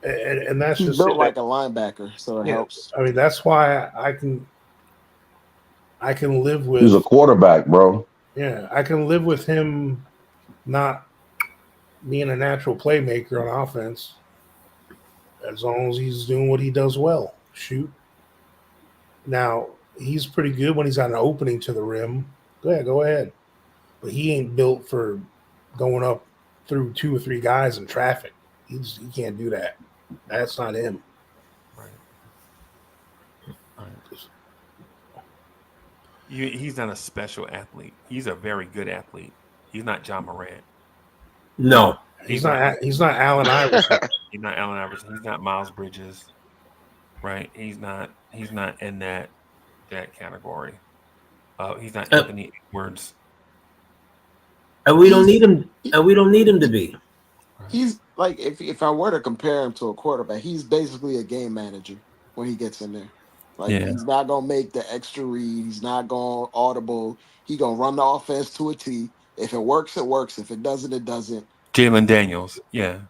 and that's He's just built it. like a linebacker, so it Yeah, helps. I mean that's why I can live He's a with, quarterback, bro. yeah, I can live with him not being a natural playmaker on offense as long as he's doing what he does well, shoot. Now he's pretty good when he's got an opening to the rim. Go ahead. But he ain't built for going up through 2 or 3 guys in traffic. He can't do that. That's not him. Right. He's not a special athlete. He's a very good athlete. He's not John Morant. No. He's not Allen Iverson. He's not Allen Iverson. He's not Miles Bridges. Right. He's not in that category. He's not Anthony Edwards. And we don't need him. And we don't need him to be. He's like, if I were to compare him to a quarterback, he's basically a game manager when he gets in there. Like he's not gonna make the extra read. He's not gonna audible. He gonna run the offense to a T. If it works, it works. If it doesn't, it doesn't. Jalen Daniels. Yeah.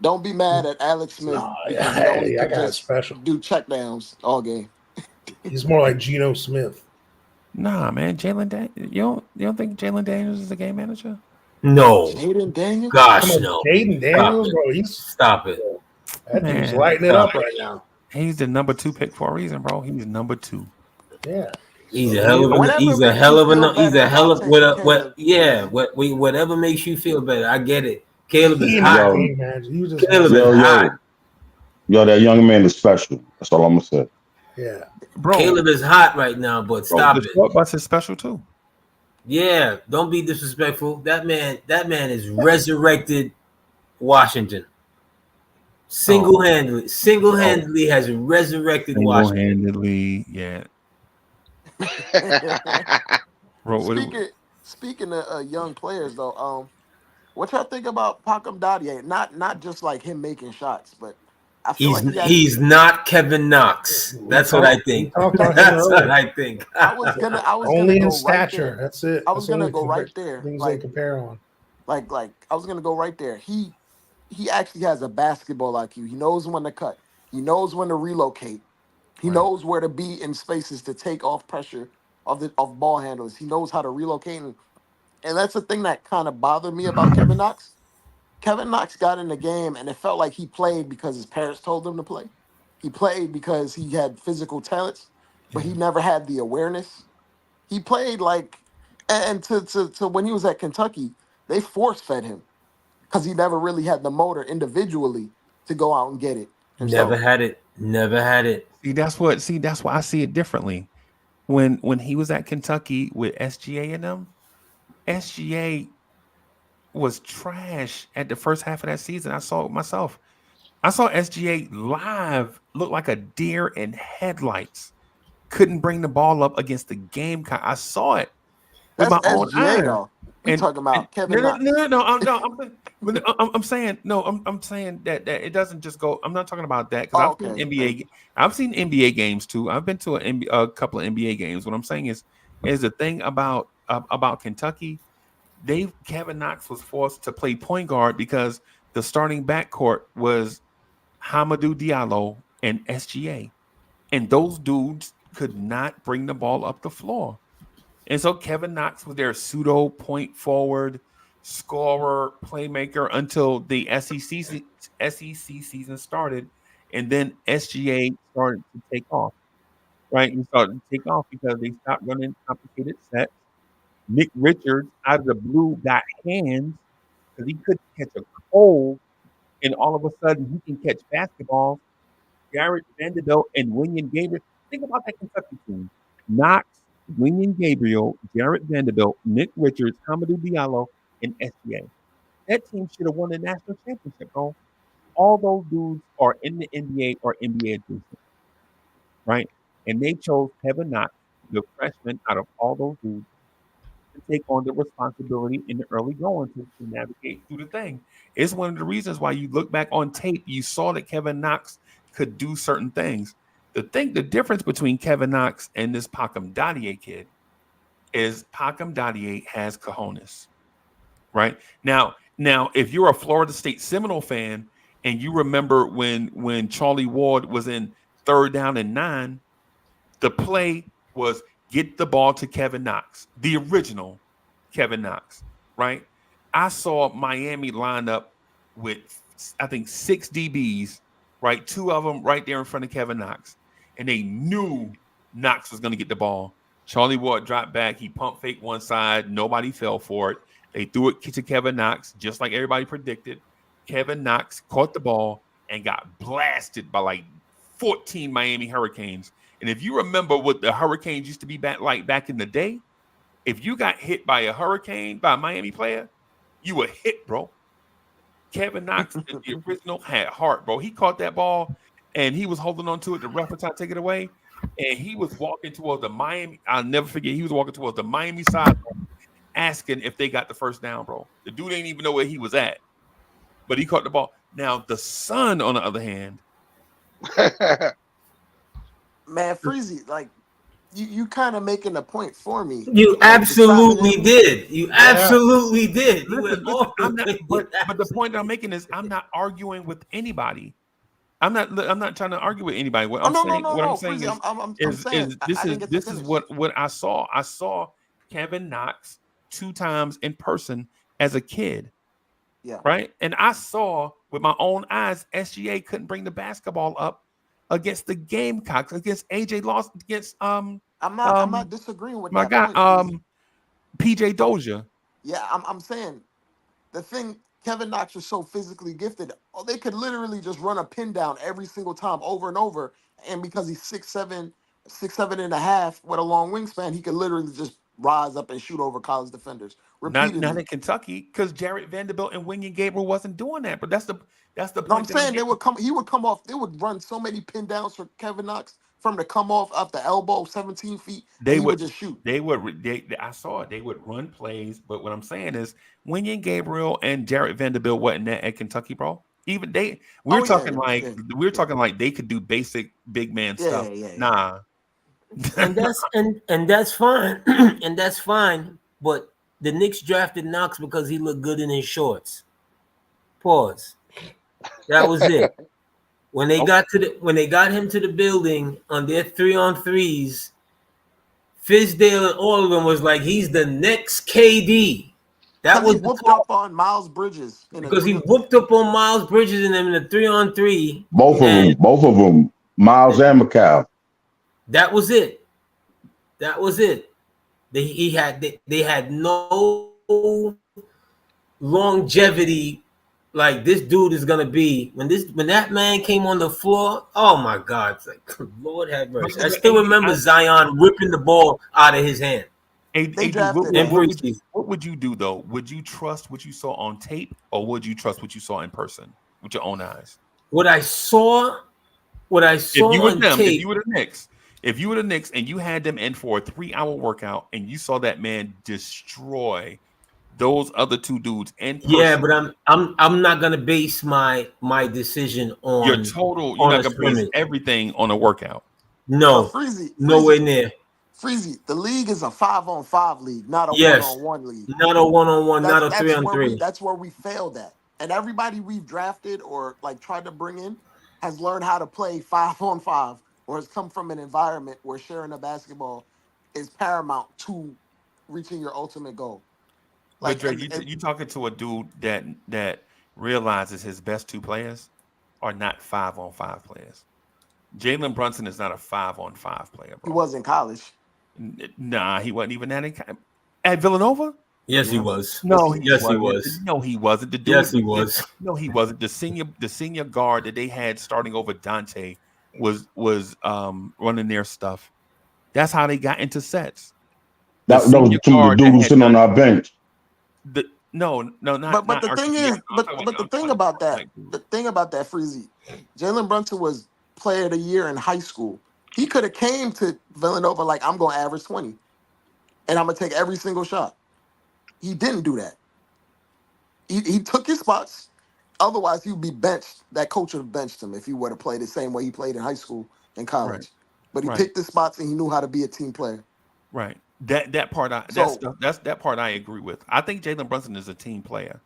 Don't be mad at Alex Smith because he only could just do checkdowns all game. He's more like Geno Smith. Nah, man. You don't think Jalen Daniels is a game manager? No. Jaden Daniels? Gosh, no. Jaden Daniels, bro. Stop it. That dude's lighting it up right now. He's the number 2 pick for a reason, bro. He's number 2. Yeah. He's a hell of whatever makes you feel better. I get it. Caleb is hot. Yo, that young man is special. That's all I'm gonna say. Yeah. Bro. Caleb is hot right now, but stop it. The bus is special too. Yeah, don't be disrespectful. That man is resurrected Washington. Single-handedly has resurrected Washington. Single-handedly, yeah. Speaking of young players, though, what y'all think about Pacome Dadiet? Not just like him making shots, but I feel he's not Kevin Knox. That's what I think. That's what I think. I was gonna only go in stature. Right That's it. I was gonna go right there. Things they compare on. Like I was gonna go right there. He actually has a basketball IQ. He knows when to cut. He knows when to relocate. He knows where to be in spaces to take off pressure of ball handlers. He knows how to relocate, and that's the thing that kind of bothered me about Kevin Knox. Kevin Knox got in the game, and it felt like he played because his parents told him to play. He played because he had physical talents, but he never had the awareness. He played like, and to when he was at Kentucky, they force fed him because he never really had the motor individually to go out and get it himself. Never had it. See, that's why I see it differently. When he was at Kentucky with SGA and them, SGA was trash at the first half of that season. I saw it myself. I saw SGA live look like a deer in headlights. Couldn't bring the ball up against the game. I saw it with my own eyes. Though. We talking about Kevin Knox. I'm saying that it doesn't just go. I'm not talking about that because I've seen NBA games too. I've been to a couple of NBA games. What I'm saying is the thing about Kentucky. Kevin Knox was forced to play point guard because the starting backcourt was Hamidou Diallo and SGA, and those dudes could not bring the ball up the floor. And so Kevin Knox was their pseudo point forward, scorer, playmaker until the SEC season started, and then SGA started to take off. Right, he started to take off because they stopped running complicated sets. Nick Richards, out of the blue, got hands because he couldn't catch a cold, and all of a sudden he can catch basketball. Jarrett Vanderbilt and William Gabriel. Think about that Kentucky team: Knox, William Gabriel, Jarrett Vanderbilt, Nick Richards, Hamidou Diallo, and SGA. That team should have won the national championship, bro. All those dudes are in the NBA or NBA adjacent, right? And they chose Kevin Knox, the freshman, out of all those dudes, to take on the responsibility in the early going to navigate through the thing. It's one of the reasons why you look back on tape, you saw that Kevin Knox could do certain things. The difference between Kevin Knox and this Pacome Dadiet kid is Pacome Dadiet has cojones, right? Now, if you're a Florida State Seminole fan and you remember when Charlie Ward was in 3rd down and 9, the play was get the ball to Kevin Knox, the original Kevin Knox, right? I saw Miami line up with, I think, 6 DBs, right? 2 of them right there in front of Kevin Knox. And they knew Knox was going to get the ball. Charlie Ward dropped back. He pump fake one side. Nobody fell for it. They threw it to Kevin Knox, just like everybody predicted. Kevin Knox caught the ball and got blasted by like 14 Miami Hurricanes. And if you remember what the Hurricanes used to be back in the day, if you got hit by a hurricane, by a Miami player, you were hit, bro. Kevin Knox, the original, had heart, bro. He caught that ball and he was holding on to it. The ref was trying to take it away. And he was walking towards the Miami. I'll never forget. He was walking towards the Miami side, asking if they got the first down, bro. The dude didn't even know where he was at, but he caught the ball. Now, the son, on the other hand, man, Freezy, like you kind of making a point for me. You absolutely did. You absolutely did. Listen, I'm not, but the point I'm making is I'm not arguing with anybody. I'm not trying to argue with anybody. What I'm saying is this is what I saw. I saw Kevin Knox 2 times in person as a kid. Yeah. Right. And I saw with my own eyes, SGA couldn't bring the basketball up against the Gamecocks, against AJ Lawson, against I'm not disagreeing with my that guy point, PJ Dozier. Yeah, I'm saying the thing, Kevin Knox was so physically gifted. Oh, they could literally just run a pin down every single time over and over. And because he's 6'7", 6'7.5" with a long wingspan, he could literally just rise up and shoot over college defenders repeatedly. Not in Kentucky, because Jarrett Vanderbilt and Wenyen Gabriel wasn't doing that. But that's the point. No, I'm saying he would come off. They would run so many pin downs for Kevin Knox from the come off up the elbow, 17 feet. He would just shoot. I saw it. They would run plays. But what I'm saying is, Wenyen Gabriel and Jarrett Vanderbilt wasn't that at Kentucky, bro. Even we're talking like they could do basic big man stuff. Nah. and that's fine. And that's fine. But the Knicks drafted Knox because he looked good in his shorts. Pause. That was it. When they got him to the building on their 3-on-3s, Fizdale and all of them was like, he's the next KD. That was whooped up on Miles Bridges. Because he whooped up on Miles Bridges and them in the 3-on-3. Both of them, Miles and McCall. That was it. They had no longevity. Like, this dude is gonna be when that man came on the floor. Oh my God! It's like, Lord have mercy. I still remember Zion ripping the ball out of his hand. What would you do though? Would you trust what you saw on tape, or would you trust what you saw in person with your own eyes? What I saw if you were them, tape. If you were the Knicks and you had them in for a 3-hour workout and you saw that man destroy those other 2 dudes in person. Yeah, but I'm not gonna base my decision on your total. You're not gonna base everything on a workout. No, Freezy, nowhere near. Freezy, the league is a 5-on-5 league, not a 1-on-1 league. Not a 1-on-1, not a 3-on-3. That's where we failed at. And everybody we've drafted or like tried to bring in has learned how to play 5-on-5, or has come from an environment where sharing a basketball is paramount to reaching your ultimate goal. Like, but Dre, you talking to a dude that realizes his best 2 players are not 5-on-5 players. Jalen Brunson is not a 5-on-5 player, bro. He was in college. Nah, he wasn't even that at Villanova. Yes, he was. No, he was. No, he wasn't. He was. No, he wasn't. The senior guard that they had starting over Dante was running their stuff. That's how they got into sets. That was the dude who's sitting on our bench. Not. But the thing is, the thing about that, Freezy, Jalen Brunson was player of the year in high school. He could have came to Villanova like, I'm going to average 20, and I'm going to take every single shot. He didn't do that. He took his spots Otherwise, he'd be benched. That coach would have benched him if he would have played the same way he played in high school and college. Right. But he Right. picked the spots and he knew how to be a team player. Right. That part that part I agree with. I think Jalen Brunson is a team player.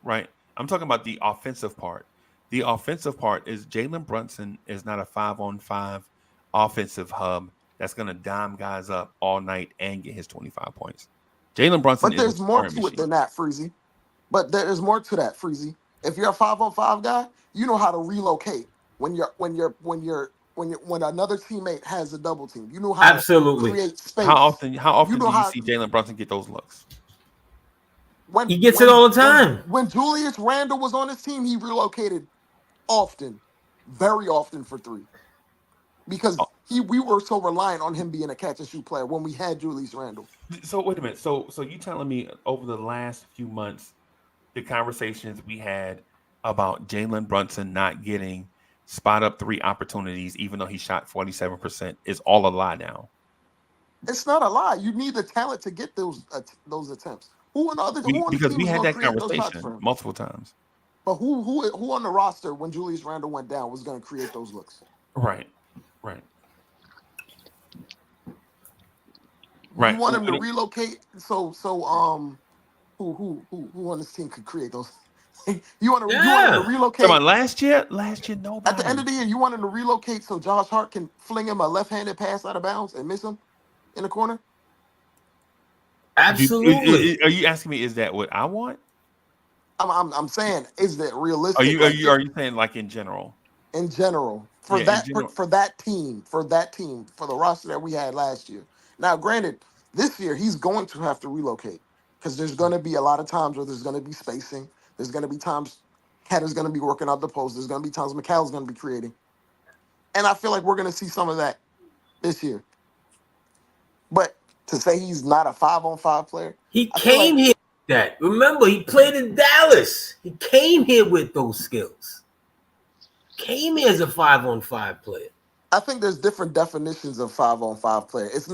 Right. I'm talking about the offensive part. The offensive part is Jalen Brunson is not a 5-on-5 offensive hub that's going to dime guys up all night and get his 25 points. Jalen Brunson But is a there's more scoring to it machine. than that, Freezy. But there's more to that, Freezy. If you're a 5-on-5 guy, you know how to relocate when another teammate has a double team. You know how Absolutely. to create space. How often know do you how see Jalen Brunson get those looks? He gets it all the time. When Julius Randle was on his team, he relocated often, very often for three. Because we were so reliant on him being a catch and shoot player when we had Julius Randle. So wait a minute. So you telling me over the last few months, the conversations we had about Jalen Brunson not getting spot up three opportunities, even though he shot 47%, is all a lie now? It's not a lie. You need the talent to get those attempts. Who on the Because team we is had going that to create those shots for conversation him? multiple times. But who on the roster when Julius Randle went down was going to create those looks? Right. You want him to relocate? So who on this team could create those? you want him to relocate? Come on, last year, nobody. At the end of the year, you want him to relocate so Josh Hart can fling him a left-handed pass out of bounds and miss him in the corner? Absolutely. Are you asking me? Is that what I want? I'm saying, is that realistic? Are you saying like in general? In general, for that team, for the roster that we had last year. Now, granted, this year he's going to have to relocate because there's going to be a lot of times where there's going to be spacing. There's going to be times Cat is going to be working out the post. There's going to be times McCall's going to be creating, and I feel like we're going to see some of that this year. But to say he's not a 5-on-5 player, he came here with that. Remember, he played in Dallas. He came here with those skills. Came here as a 5-on-5 player. I think there's different definitions of 5-on-5 player. He's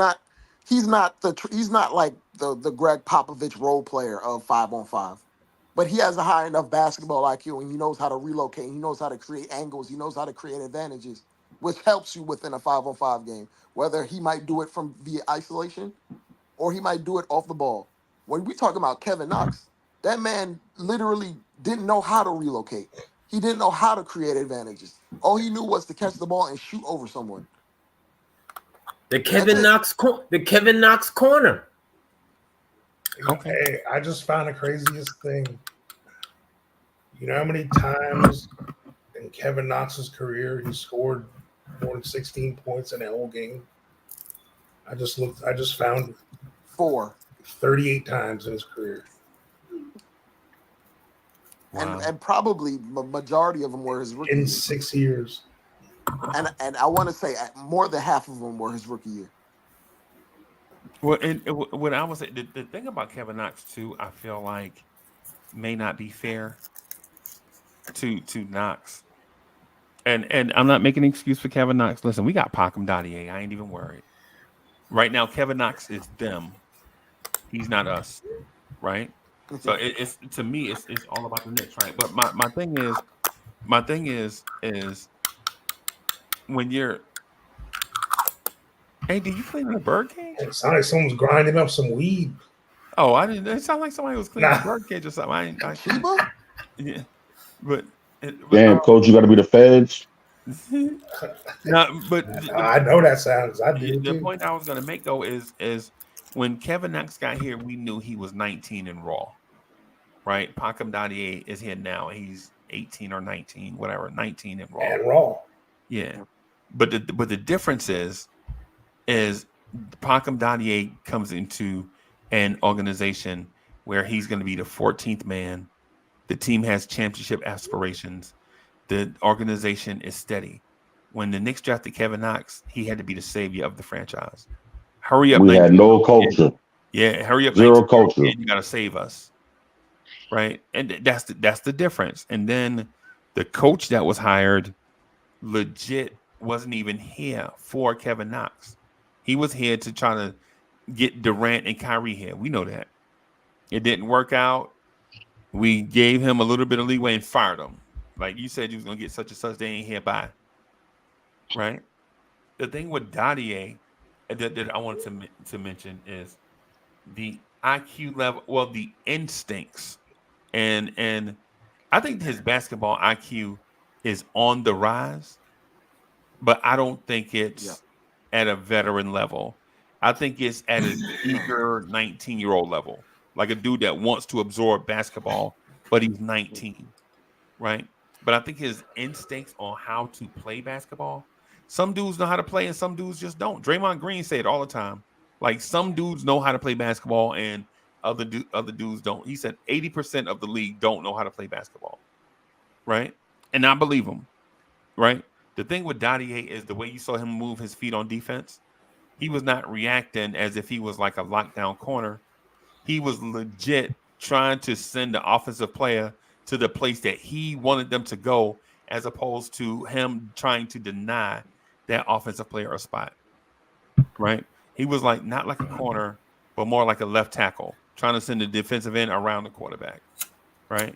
not like the Greg Popovich role player of 5-on-5, but he has a high enough basketball IQ and he knows how to relocate. He knows how to create angles. He knows how to create advantages, which helps you within a 5-on-5 game. Whether he might do it from via isolation or he might do it off the ball. When we talk about Kevin Knox, that man literally didn't know how to relocate. He didn't know how to create advantages. All he knew was to catch the ball and shoot over someone. The Kevin Knox corner. Okay. Hey, I just found the craziest thing. You know how many times in Kevin Knox's career he scored more than 16 points in a whole game? I just found 38 times in his career. Wow. And probably the majority of them were his rookie in year. 6 years. And I want to say more than half of them were his rookie year. Well, and when I was the thing about Kevin Knox too, I feel like may not be fair to Knox. And I'm not making an excuse for Kevin Knox. Listen, we got Pacome Dadiet. I ain't even worried. Right now, Kevin Knox is them. He's not us, right? So it's to me, it's all about the Knicks, right? But my thing is when you're, hey, did you clean the bird cage? It sounded like someone's grinding up some weed. Oh, I didn't. It sounded like somebody was cleaning the bird cage or something. Yeah, but damn, coach, you got to be the feds. No, but I know that sounds. I do. The point I was going to make though is when Kevin Knox got here, we knew he was 19 and raw, right? Pacome Dadiet is here now. He's 18 or 19, whatever, 19 and raw. And raw. Yeah, but the difference is Pacome Dadiet comes into an organization where he's going to be the 14th man. The team has championship aspirations. The organization is steady. When the Knicks drafted Kevin Knox, he had to be the savior of the franchise. Hurry up. We had no culture. Yeah, hurry up. Zero culture. You got to save us. Right? And that's the difference. And then the coach that was hired legit wasn't even here for Kevin Knox. He was here to try to get Durant and Kyrie here. We know that. It didn't work out. We gave him a little bit of leeway and fired him. Like you said, you was gonna get such and such. They ain't hereby, right? The thing with Dadiet that I wanted to mention is the IQ level. Well, the instincts, and I think his basketball IQ is on the rise, but I don't think it's at a veteran level. I think it's at an eager 19-year-old level, like a dude that wants to absorb basketball, but he's 19, right? But I think his instincts on how to play basketball, some dudes know how to play and some dudes just don't. Draymond Green said it all the time. Like some dudes know how to play basketball and other dudes don't. He said 80% of the league don't know how to play basketball, right? And I believe him, right? The thing with Dadiet is the way you saw him move his feet on defense. He was not reacting as if he was like a lockdown corner. He was legit trying to send the offensive player to the place that he wanted them to go, as opposed to him trying to deny that offensive player a spot, right? He was like not like a corner, but more like a left tackle, trying to send the defensive end around the quarterback, right?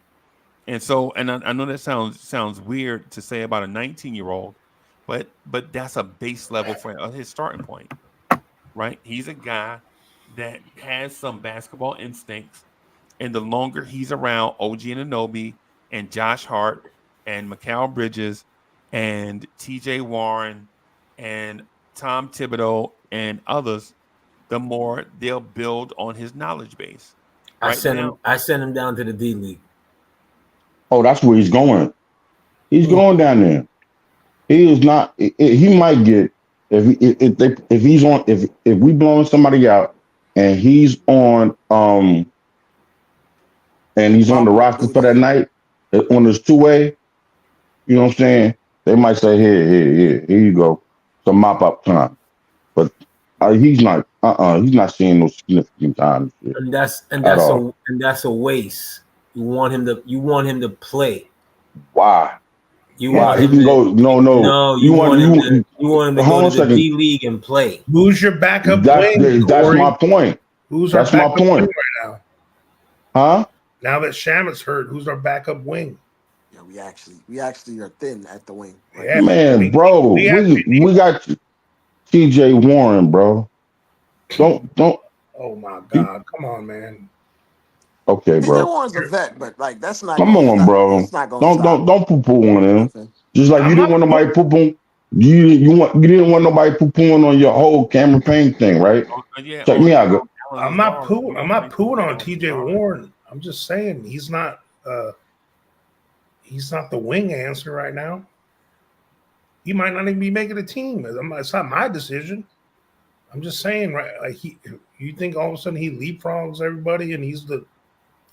And so, and I know that sounds weird to say about a 19-year-old, but that's a base level for his starting point, right? He's a guy that has some basketball instincts, and the longer he's around OG Anunoby and Josh Hart and Mikal Bridges and TJ Warren and Tom Thibodeau and others, the more they'll build on his knowledge base. I sent him down to the D League. Oh, that's where he's going. He's going down there. He is not. He might get if we blowing somebody out and he's on and he's on the roster for that night on his 2-way. You know what I'm saying? They might say, here you go, some mop up time. But he's not. He's not seeing no significant time. And that's a waste. You want him to play. Why? You Why? want He him can to, go. No. you want him to go to the D League and play. Who's your backup wing? That's my point. Who's our backup wing right now? Huh? Now that Shamit's hurt, who's our backup wing? Yeah, we actually are thin at the wing. Right? Yeah, man, bro, we got TJ Warren, bro. Don't. Oh my God! Come on, man. Okay, bro. TJ Warren's a vet, but like that's not. Come on, bro. That's not going don't poo poo on him. Just like you didn't want nobody poo poo. You didn't want nobody poo pooing on your whole Cameron Payne thing, right? Check me out. I'm not pooing on TJ Warren. I'm just saying he's not the wing answer right now. He might not even be making a team. It's not my decision. I'm just saying, right? Like you think all of a sudden he leapfrogs everybody and he's the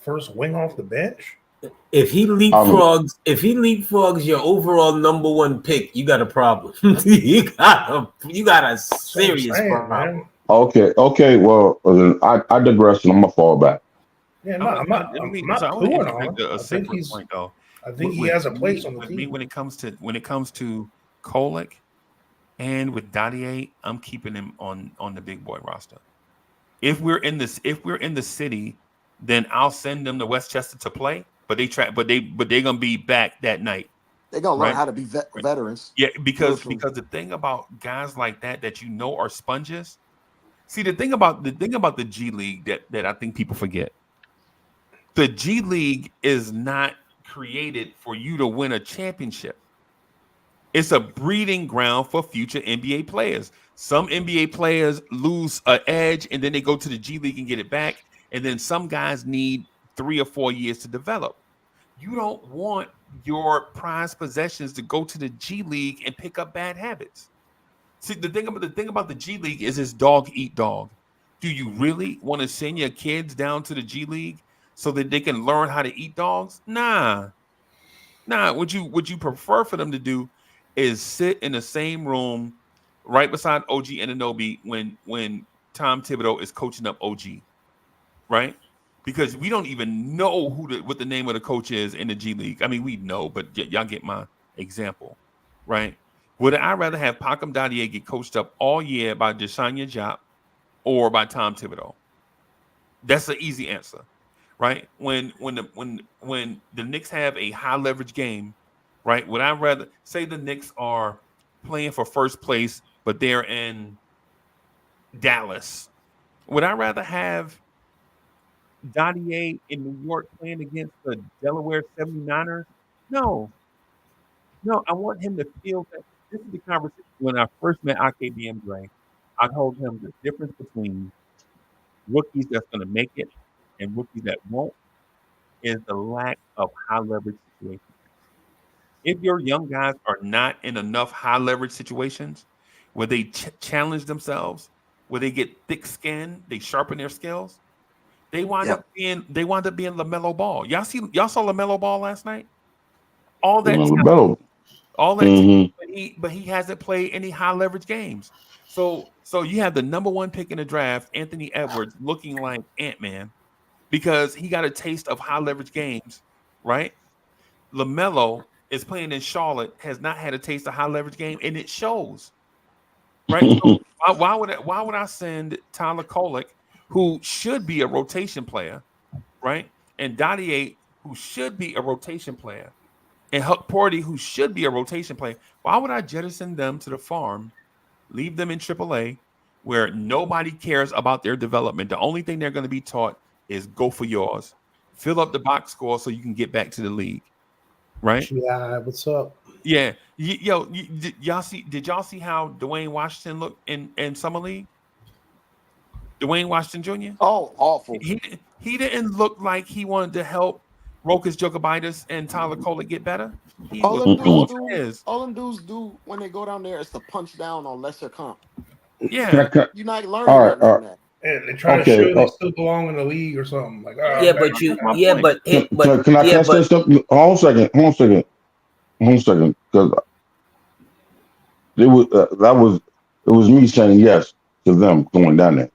first wing off the bench? If he leapfrogs your overall number one pick, you got a problem. you got a serious problem. Man. Okay. Well, I digress, and I'm gonna fall back. Yeah, no, I'm not pooing on. I think he has a place on the team. When it comes to Kolek and with Dadiet, I'm keeping him on the big boy roster. If we're in the city, then I'll send them to Westchester to play. But they're gonna be back that night. They're gonna learn how to be veterans. Yeah, because the thing about guys like that are sponges. See, the thing about the G League that I think people forget. The G League is not created for you to win a championship. It's a breeding ground for future NBA players. Some NBA players lose an edge and then they go to the G League and get it back. And then some guys need 3 or 4 years to develop. You don't want your prized possessions to go to the G League and pick up bad habits. See, the thing about the G League is it's dog eat dog. Do you really want to send your kids down to the G League so that they can learn how to eat dogs? Nah. What you prefer for them to do is sit in the same room right beside OG Anunoby when Tom Thibodeau is coaching up OG, right? Because we don't even know what the name of the coach is in the G League. I mean, we know, but y'all get my example, right? Would I rather have Pacome Dadiet get coached up all year by Deshaun Diop or by Tom Thibodeau? That's the easy answer. right? When the Knicks have a high leverage game, right? Would I rather say the Knicks are playing for first place, but they're in Dallas? Would I rather have Dadiet in New York playing against the Delaware 79ers? No, no, I want him to feel that this is the conversation when I first met AKBM Dre. I told him the difference between rookies that's going to make it and rookies that won't is the lack of high leverage situations. If your young guys are not in enough high leverage situations where they challenge themselves, where they get thick skin, they sharpen their skills, they wind up being LaMelo Ball. Y'all saw LaMelo Ball last night? All that talent, all that talent, but he hasn't played any high leverage games. So you have the number one pick in the draft, Anthony Edwards, looking like Ant-Man because he got a taste of high leverage games, right? LaMelo is playing in Charlotte, has not had a taste of high leverage game, and it shows, right? So why would I send Tyler Kolek, who should be a rotation player, right? And Dadiet, who should be a rotation player, and Huck Porty, who should be a rotation player. Why would I jettison them to the farm, leave them in AAA, where nobody cares about their development? The only thing they're going to be taught is go for yours, fill up the box score so you can get back to the league, right? Yeah, what's up? Yeah, did y'all see how Dwayne Washington looked in summer league? Dwayne Washington Jr. Oh, awful. He didn't look like he wanted to help Rokas Jokibitis and Tyler Kolek get better. He All was them dudes do when they go down there is to punch down on lesser comp. Yeah, you're not learning nothing from that. And they try to show they still belong in the league or something. Like, yeah, but can I say something? Hold on a second, because it was me saying yes to them going down there.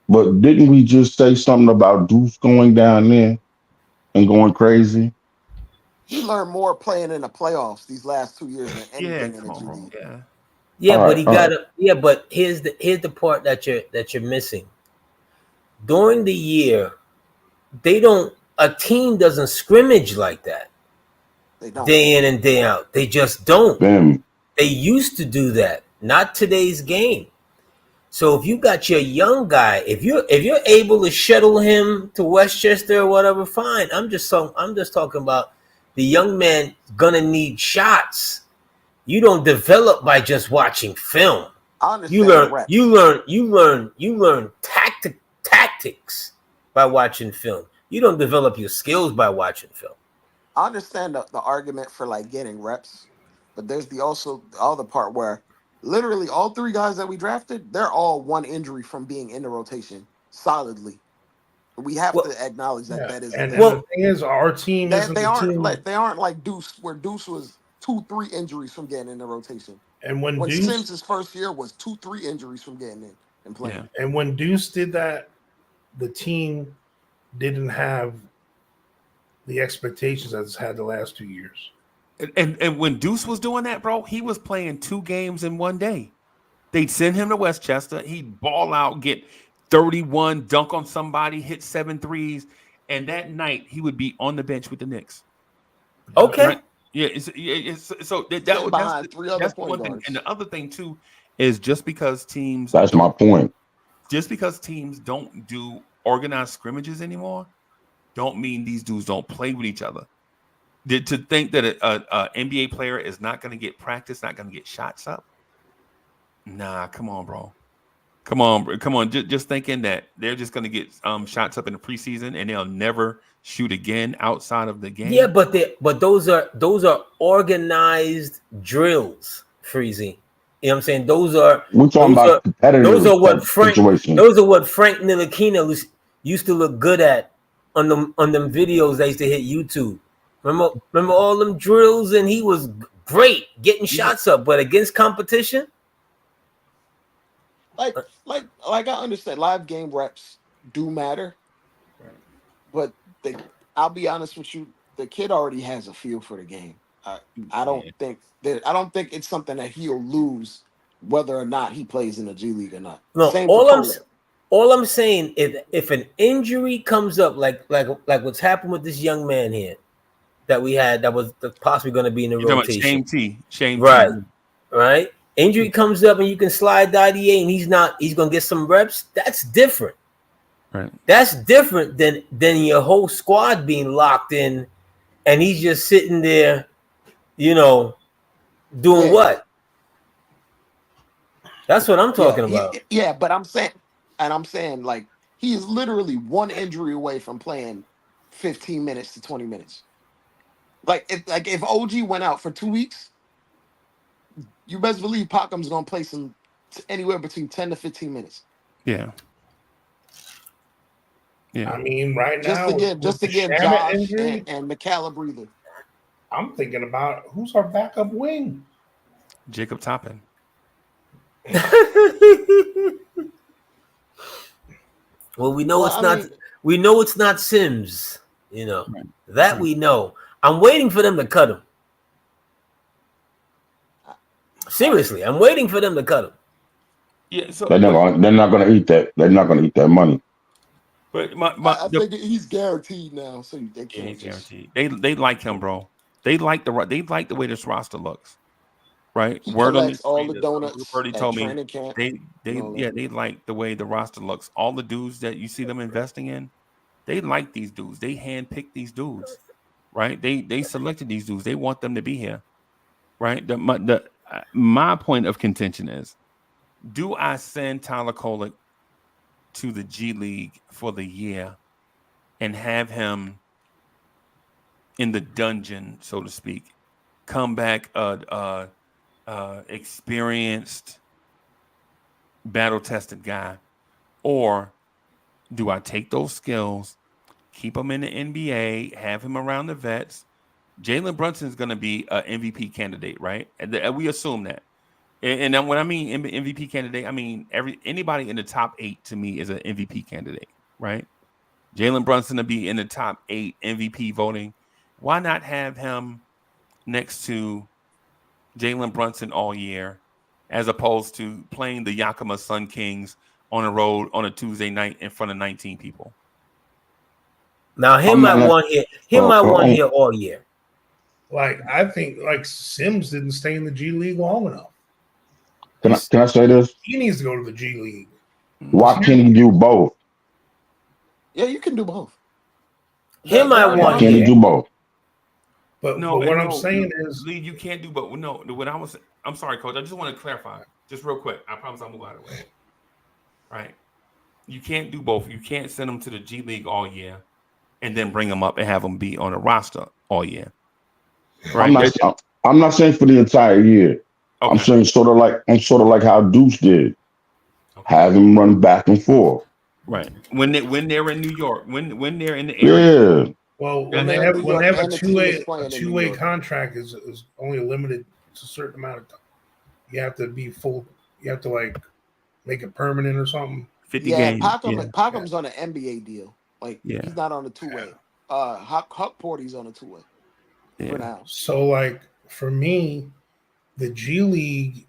But didn't we just say something about Deuce going down there and going crazy? He learned more playing in the playoffs these last 2 years than anything in the G League. Yeah, but he got to. Yeah, but here's the part that you're missing. During the year, a team doesn't scrimmage like that. They don't. Day in and day out. They just don't. Bam. They used to do that. Not today's game. So if you got your young guy, if you're able to shuttle him to Westchester or whatever, fine. I'm just talking about the young man gonna need shots. You don't develop by just watching film. I understand You learn tactics by watching film. You don't develop your skills by watching film. I understand the argument for like getting reps, but there's the other part where literally all three guys that we drafted, they're all one injury from being in the rotation solidly. We have to acknowledge that is. And the thing is, our team they aren't like Deuce, where Deuce was 2-3 injuries from getting in the rotation. And when Sims' first year was 2-3 injuries from getting in and playing. Yeah. And when Deuce did that, the team didn't have the expectations that it's had the last 2 years. And when Deuce was doing that, bro, he was playing 2 games in one day. They'd send him to Westchester. He'd ball out, get 31, dunk on somebody, hit 7 threes, and that night he would be on the bench with the Knicks. Okay. Right? Yeah. So that's one thing. And the other thing too is just because teams. That's my point. Just because teams don't do organized scrimmages anymore, don't mean these dudes don't play with each other. To think that a NBA player is not going to get practice, not going to get shots up. Nah, come on, bro. Come on. Just thinking that they're just going to get shots up in the preseason and they'll never shoot again outside of the game. Yeah, but those are organized drills, Freezy. You know what I'm saying? We're talking about competitive. Those are what Frank Ntilikina used to look good at on them videos they used to hit YouTube. Remember all them drills, and he was great getting shots up, but against competition. Like I understand live game reps do matter, but I'll be honest with you, the kid already has a feel for the game. I don't think it's something that he'll lose whether or not he plays in the G League or not. No, Same all All I'm saying, if an injury comes up, like what's happened with this young man here that we had, that was possibly going to be in the You're talking about rotation, Shame right? T. Right. Injury comes up and you can slide Dadiet and he's going to get some reps. That's different. Right. That's different than your whole squad being locked in and he's just sitting there, doing what? That's what I'm talking about. But I'm saying like he is literally one injury away from playing 15 minutes to 20 minutes. Like if OG went out for 2 weeks, you best believe Pacome's gonna play anywhere between 10 to 15 minutes. Yeah. Yeah. I mean, right Just now, to give with the Shamit Josh injury, and McCall a breather. I'm thinking about who's our backup wing. Jacob Toppin. Well, we know we know it's not Sims, That we know. I'm waiting for them to cut him. Seriously, I'm waiting for them to cut him. Yeah, so they're not gonna eat that. They're not gonna eat that money. But I think he's guaranteed now, so they can't. He's guaranteed. They like him, bro. They like the way this roster looks. Right? He Word on the collects all street. the donuts Birdie at told me training camp. they like the way the roster looks. All the dudes that you see them investing in, they like these dudes. They handpicked these dudes, right? They selected these dudes. They want them to be here, right? My point of contention is, do I send Tyler Kolek to the G League for the year and have him in the dungeon, so to speak, come back experienced, battle-tested guy, or do I take those skills, keep him in the NBA, have him around the vets? Jalen Brunson is going to be an MVP candidate, right? And we assume that. And then when I mean MVP candidate, I mean anybody in the top 8 to me is an MVP candidate, right? Jalen Brunson to be in the top 8 MVP voting. Why not have him next to Jalen Brunson all year, as opposed to playing the Yakima Sun Kings on the road on a Tuesday night in front of 19 people? Now him might want here all year. Like I think Sims didn't stay in the G League long enough. Can I say this? He needs to go to the G League. Why can't he do both? Yeah, you can do both. Why can't he do both? But what I'm saying is, Lee, you can't do both. No, I'm sorry, Coach. I just want to clarify, just real quick. I promise I'll move out of the way. Right? You can't do both. You can't send them to the G League all year and then bring them up and have them be on a roster all year. Right? I'm not saying for the entire year. Okay. I'm saying sort of like how Deuce did. Okay. Have him run back and forth. Right. When they're in New York, when they're in the area. Yeah. Well, when they have a two-way contract is only limited to a certain amount of time. You have to be full. You have to make it permanent or something. 50 games. Pacome's on an NBA deal. He's not on a two-way. Huck Porty's on a two-way for now. So for me, the G League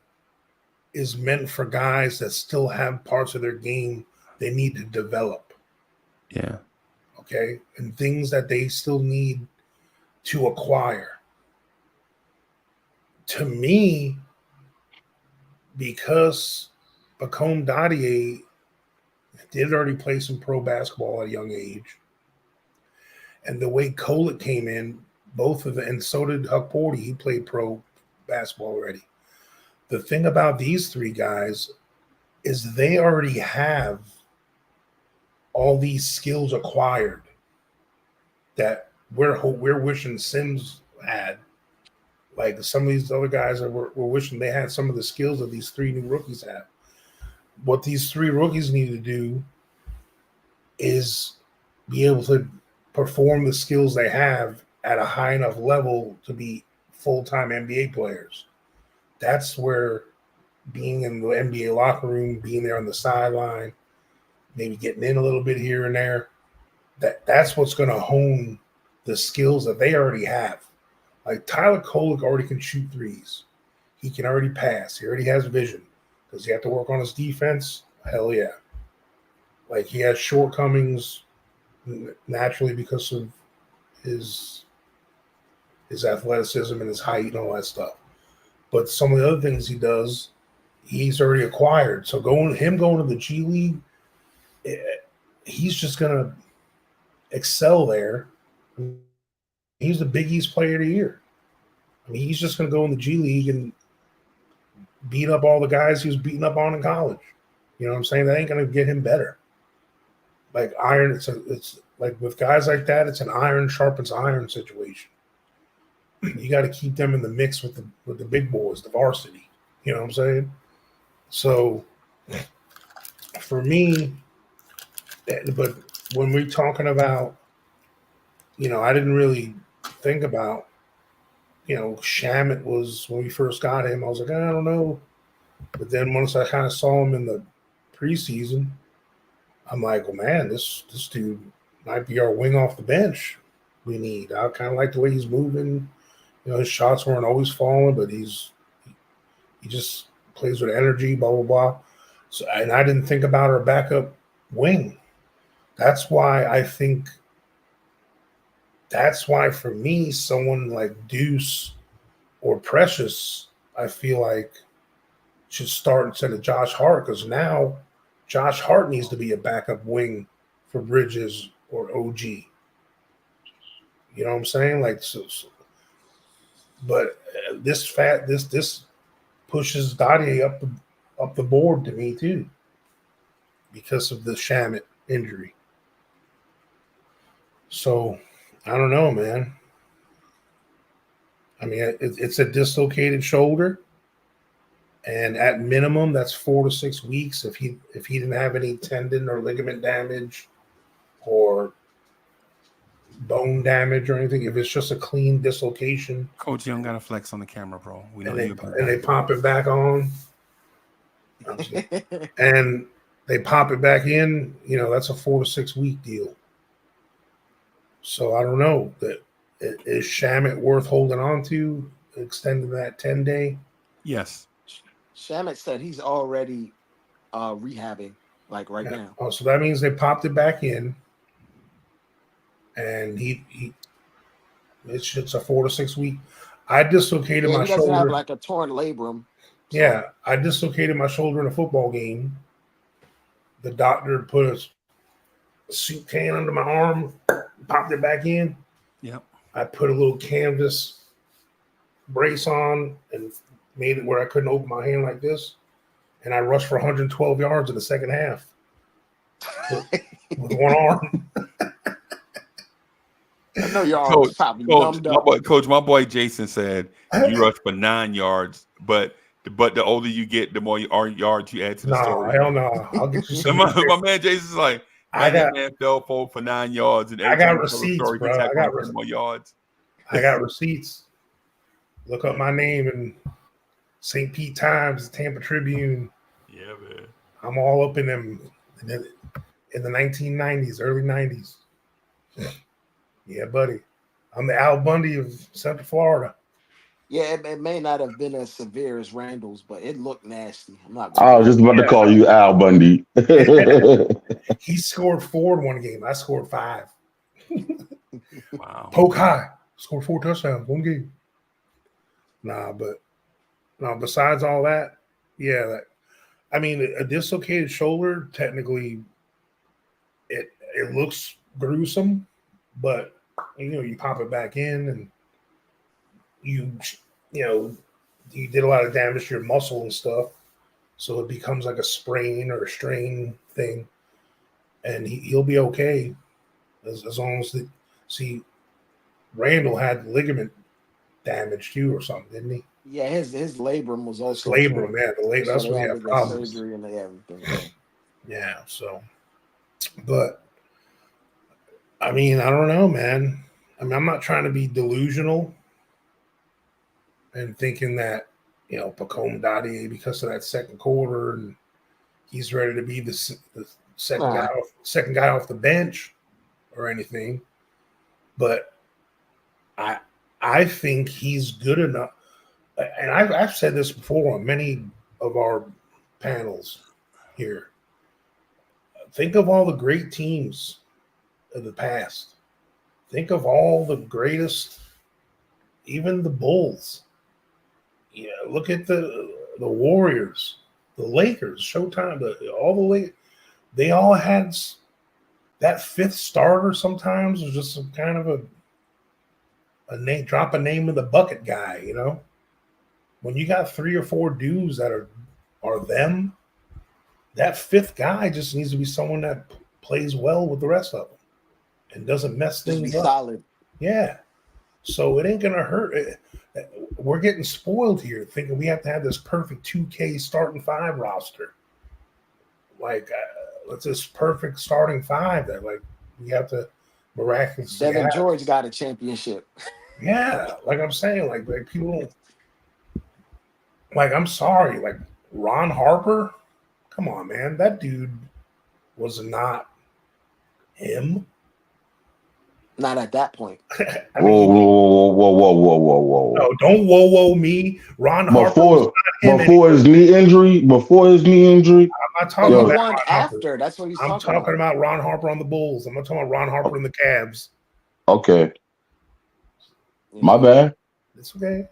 is meant for guys that still have parts of their game they need to develop. Yeah. Okay. And things that they still need to acquire. To me, because Pacome Dadiet did already play some pro basketball at a young age, and the way Kolek came in, both of them, and so did Huck Porty, he played pro basketball already. The thing about these three guys is they already have all these skills acquired that we're wishing Sims had. Like some of these other guys were wishing they had some of the skills that these three new rookies have. What these three rookies need to do is be able to perform the skills they have at a high enough level to be full-time NBA players. That's where being in the NBA locker room, being there on the sideline, maybe getting in a little bit here and there, that's what's going to hone the skills that they already have. Like Tyler Kolek already can shoot threes. He can already pass. He already has vision. Does he have to work on his defense? Hell yeah. Like he has shortcomings naturally because of his athleticism and his height and all that stuff. But some of the other things he does, he's already acquired. So going to the G League, he's just gonna excel there. He's the Big East Player of the Year. I mean, he's just gonna go in the G League and beat up all the guys he was beating up on in college. You know what I'm saying? That ain't gonna get him better. Like iron, it's like with guys like that, it's an iron sharpens iron situation. You got to keep them in the mix with the big boys, the varsity. You know what I'm saying? So for me, but when we're talking about, I didn't really think about, Shamit was when we first got him. I was like, I don't know. But then once I kind of saw him in the preseason, I'm like, well, man, this dude might be our wing off the bench we need. I kind of like the way he's moving. His shots weren't always falling, but he just plays with energy, blah, blah, blah. So, and I didn't think about our backup wing. That's why for me, someone like Deuce or Precious, I feel like should start instead of Josh Hart, because now Josh Hart needs to be a backup wing for Bridges or OG. You know what I'm saying? Like, but this pushes Dadiet up the board to me too, because of the Shamit injury. So I don't know, man. I mean, it's a dislocated shoulder, and at minimum, that's 4 to 6 weeks. If he didn't have any tendon or ligament damage, or bone damage or anything, if it's just a clean dislocation. Coach, you don't got to flex on the camera, bro. We know and they pop it back on. And they pop it back in, that's a 4 to 6 week deal. So I don't know. Is Shamit worth holding on to, extending that 10-day? Yes. Shamit said he's already rehabbing, like right now. Oh, so that means they popped it back in. And it's a 4 to 6 week. I dislocated my shoulder. Have like a torn labrum. So. Yeah, I dislocated my shoulder in a football game. The doctor put a soup can under my arm, popped it back in. Yep. I put a little canvas brace on and made it where I couldn't open my hand like this. And I rushed for 112 yards in the second half with one arm. I know y'all probably numbed up. My boy Jason said you rush for 9 yards, but the older you get, the more yards you add to the story. Hell no. I'll get you some. my man Jason's like, man fell forward for 9 yards, and I got receipts, bro. I got more yards. I got receipts. Look up my name in St. Pete Times, Tampa Tribune. Yeah, man. I'm all up in them in the 1990s, early 90s. Yeah, buddy. I'm the Al Bundy of Central Florida. Yeah, it may not have been as severe as Randall's, but it looked nasty. I was just about to call you Al Bundy. He scored 4 in one game. I scored 5. Wow. Poke high. Scored 4 touchdowns, one game. Besides all that, I mean, a dislocated shoulder, technically, it looks gruesome, but you pop it back in, and you did a lot of damage to your muscle and stuff, so it becomes like a sprain or a strain thing, and he'll be okay as long as Randall had ligament damage too or something, didn't he? Yeah, his labrum was also labrum. Yeah, the labrum. That's what he had problems. Surgery and everything. Yeah. So, but I mean, I don't know, man. I mean, I'm not trying to be delusional and thinking that Pacome Dadiet, because of that second quarter, and he's ready to be the second guy off the bench or anything. But I think he's good enough. And I've said this before on many of our panels here. think of all the great teams of the past. Think of all the greatest, even the Bulls. Yeah, look at the Warriors, the Lakers, Showtime, all the way. They all had that fifth starter. Sometimes was just some kind of a name, drop a name in the bucket guy. You know, when you got 3 or 4 dudes that are them, that fifth guy just needs to be someone that plays well with the rest of them and doesn't mess Just be things up. solid. Yeah. So it ain't gonna hurt. We're getting spoiled here, thinking we have to have this perfect 2K starting 5 roster. Like, it's this perfect starting 5 that like we have to miraculously. Devin have. George got a championship. Yeah, like I'm saying, like people don't. Like, I'm sorry, like Ron Harper. Come on, man, that dude was not him. Not at that point. I mean, whoa. no, don't whoa me. Ron Harper was not him before his knee injury. I'm not talking He about won Ron after. Harper. That's what he's I'm talking about Ron Harper on the Bulls. I'm not talking about Ron Harper in the Cavs. Okay. My bad. It's okay.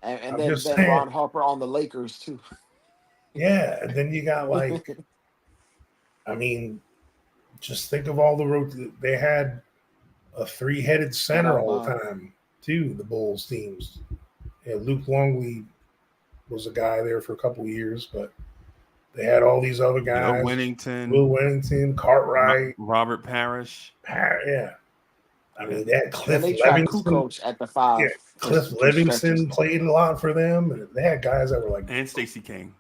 And then Ron Harper on the Lakers too. Yeah, and then you got like, I mean, just think of all the they had a 3-headed center all the time too. The Bulls teams. Yeah, Luke Longley was a guy there for a couple of years, but they had all these other guys: Will Wennington, Cartwright, Robert Parrish. Yeah, I mean, they had Cliff and they tried Livingston. Kukoc at the 5. Yeah, Cliff Livingston played a lot for them, and they had guys that were like and Stacey King,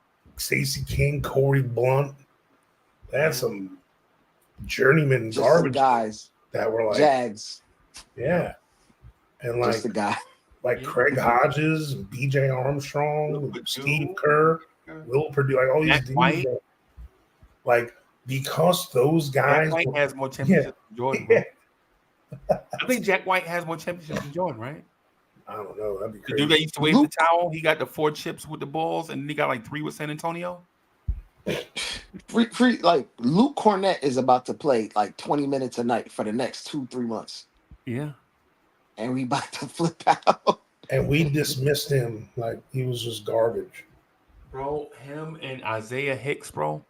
Corey Blunt. They had some journeyman just garbage guys that were like Jags. Yeah, and like just a guy. Like Craig Hodges, B.J. Armstrong, Steve Kerr, Will Purdue, like all these dudes. White. Like, because those guys. Jack White has more championships than Jordan. Yeah. I think Jack White has more championships than Jordan, right? I don't know. That'd be crazy. The dude that used to wave the towel, he got the 4 chips with the Bulls, and then he got like 3 with San Antonio. Like Luke Cornett is about to play like 20 minutes a night for the next 2-3 months. Yeah. And we about to flip out. And we dismissed him like he was just garbage. Bro, him and Isaiah Hicks, bro.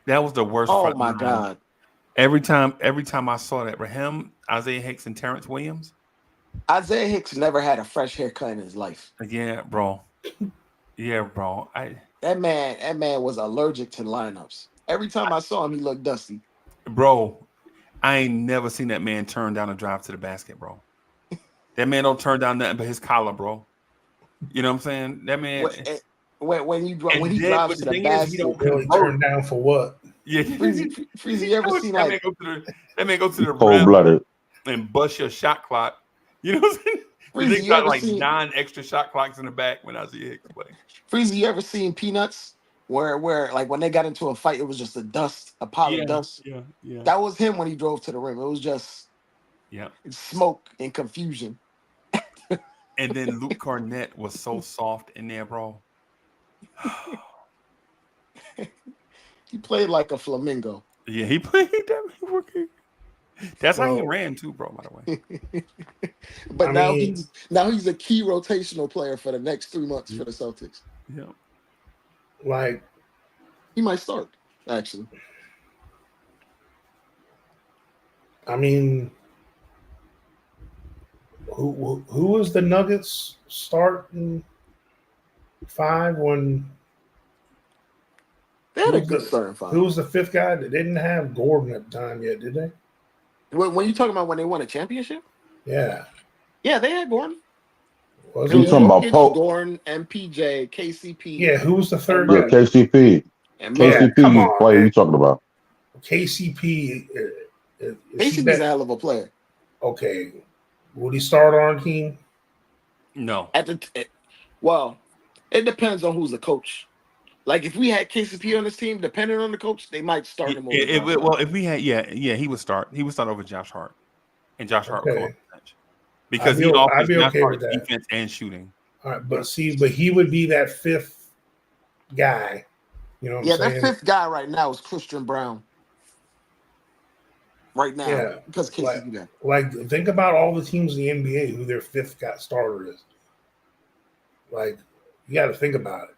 That was the worst. Oh my God. Every time I saw that, for him, Isaiah Hicks and Terrence Williams. Isaiah Hicks never had a fresh haircut in his life. Yeah, bro. Yeah, bro. That man was allergic to lineups. Every time I saw him, he looked dusty. Bro, I ain't never seen that man turn down a drive to the basket, bro. That man don't turn down nothing but his collar, bro. You know what I'm saying? That man. When he drives to the basket, he don't really turn down for what? Yeah, Freezy, you ever seen that man go to the cold-blooded and bust your shot clock? You know what I'm saying? Freezy, they got like 9 extra shot clocks in the back when Isaiah Hicks play. Freezy, you ever seen Peanuts? Where like when they got into a fight, it was just a pile of dust. Yeah. That was him when he drove to the rim. It was just smoke and confusion. And then Luke Cornett was so soft in there, bro. He played like a flamingo. Yeah, he played that. That's how he ran too, bro. By the way. But now he's a key rotational player for the next 3 months for the Celtics. Yeah. Like, he might start, actually. I mean, who was the Nuggets starting 5 when they had a good starting 5? Who was the 5th guy? They didn't have Gordon at the time yet, did they? When you talking about when they won a championship? Yeah. Yeah, they had Gordon. Was you talking about Pope? Gordon, MPJ, KCP. Yeah, who was the 3rd guy? KCP. And KCP, what are you talking about? KCP. KCP's a hell of a player. Okay. Would he start on our team? No. Well, it depends on who's the coach. Like if we had KCP on this team, depending on the coach, they might start him over. Well, if we had, he would start. He would start over Josh Hart, and Josh Hart would go on the bench because he offers Josh Hart's defense and shooting. All right, but he would be that 5th guy. You know what I'm saying? That 5th guy right now is Christian Brown. right now Yeah, because KCP back. like think about all the teams in the NBA who their fifth got starter is. Like, you got to think about it.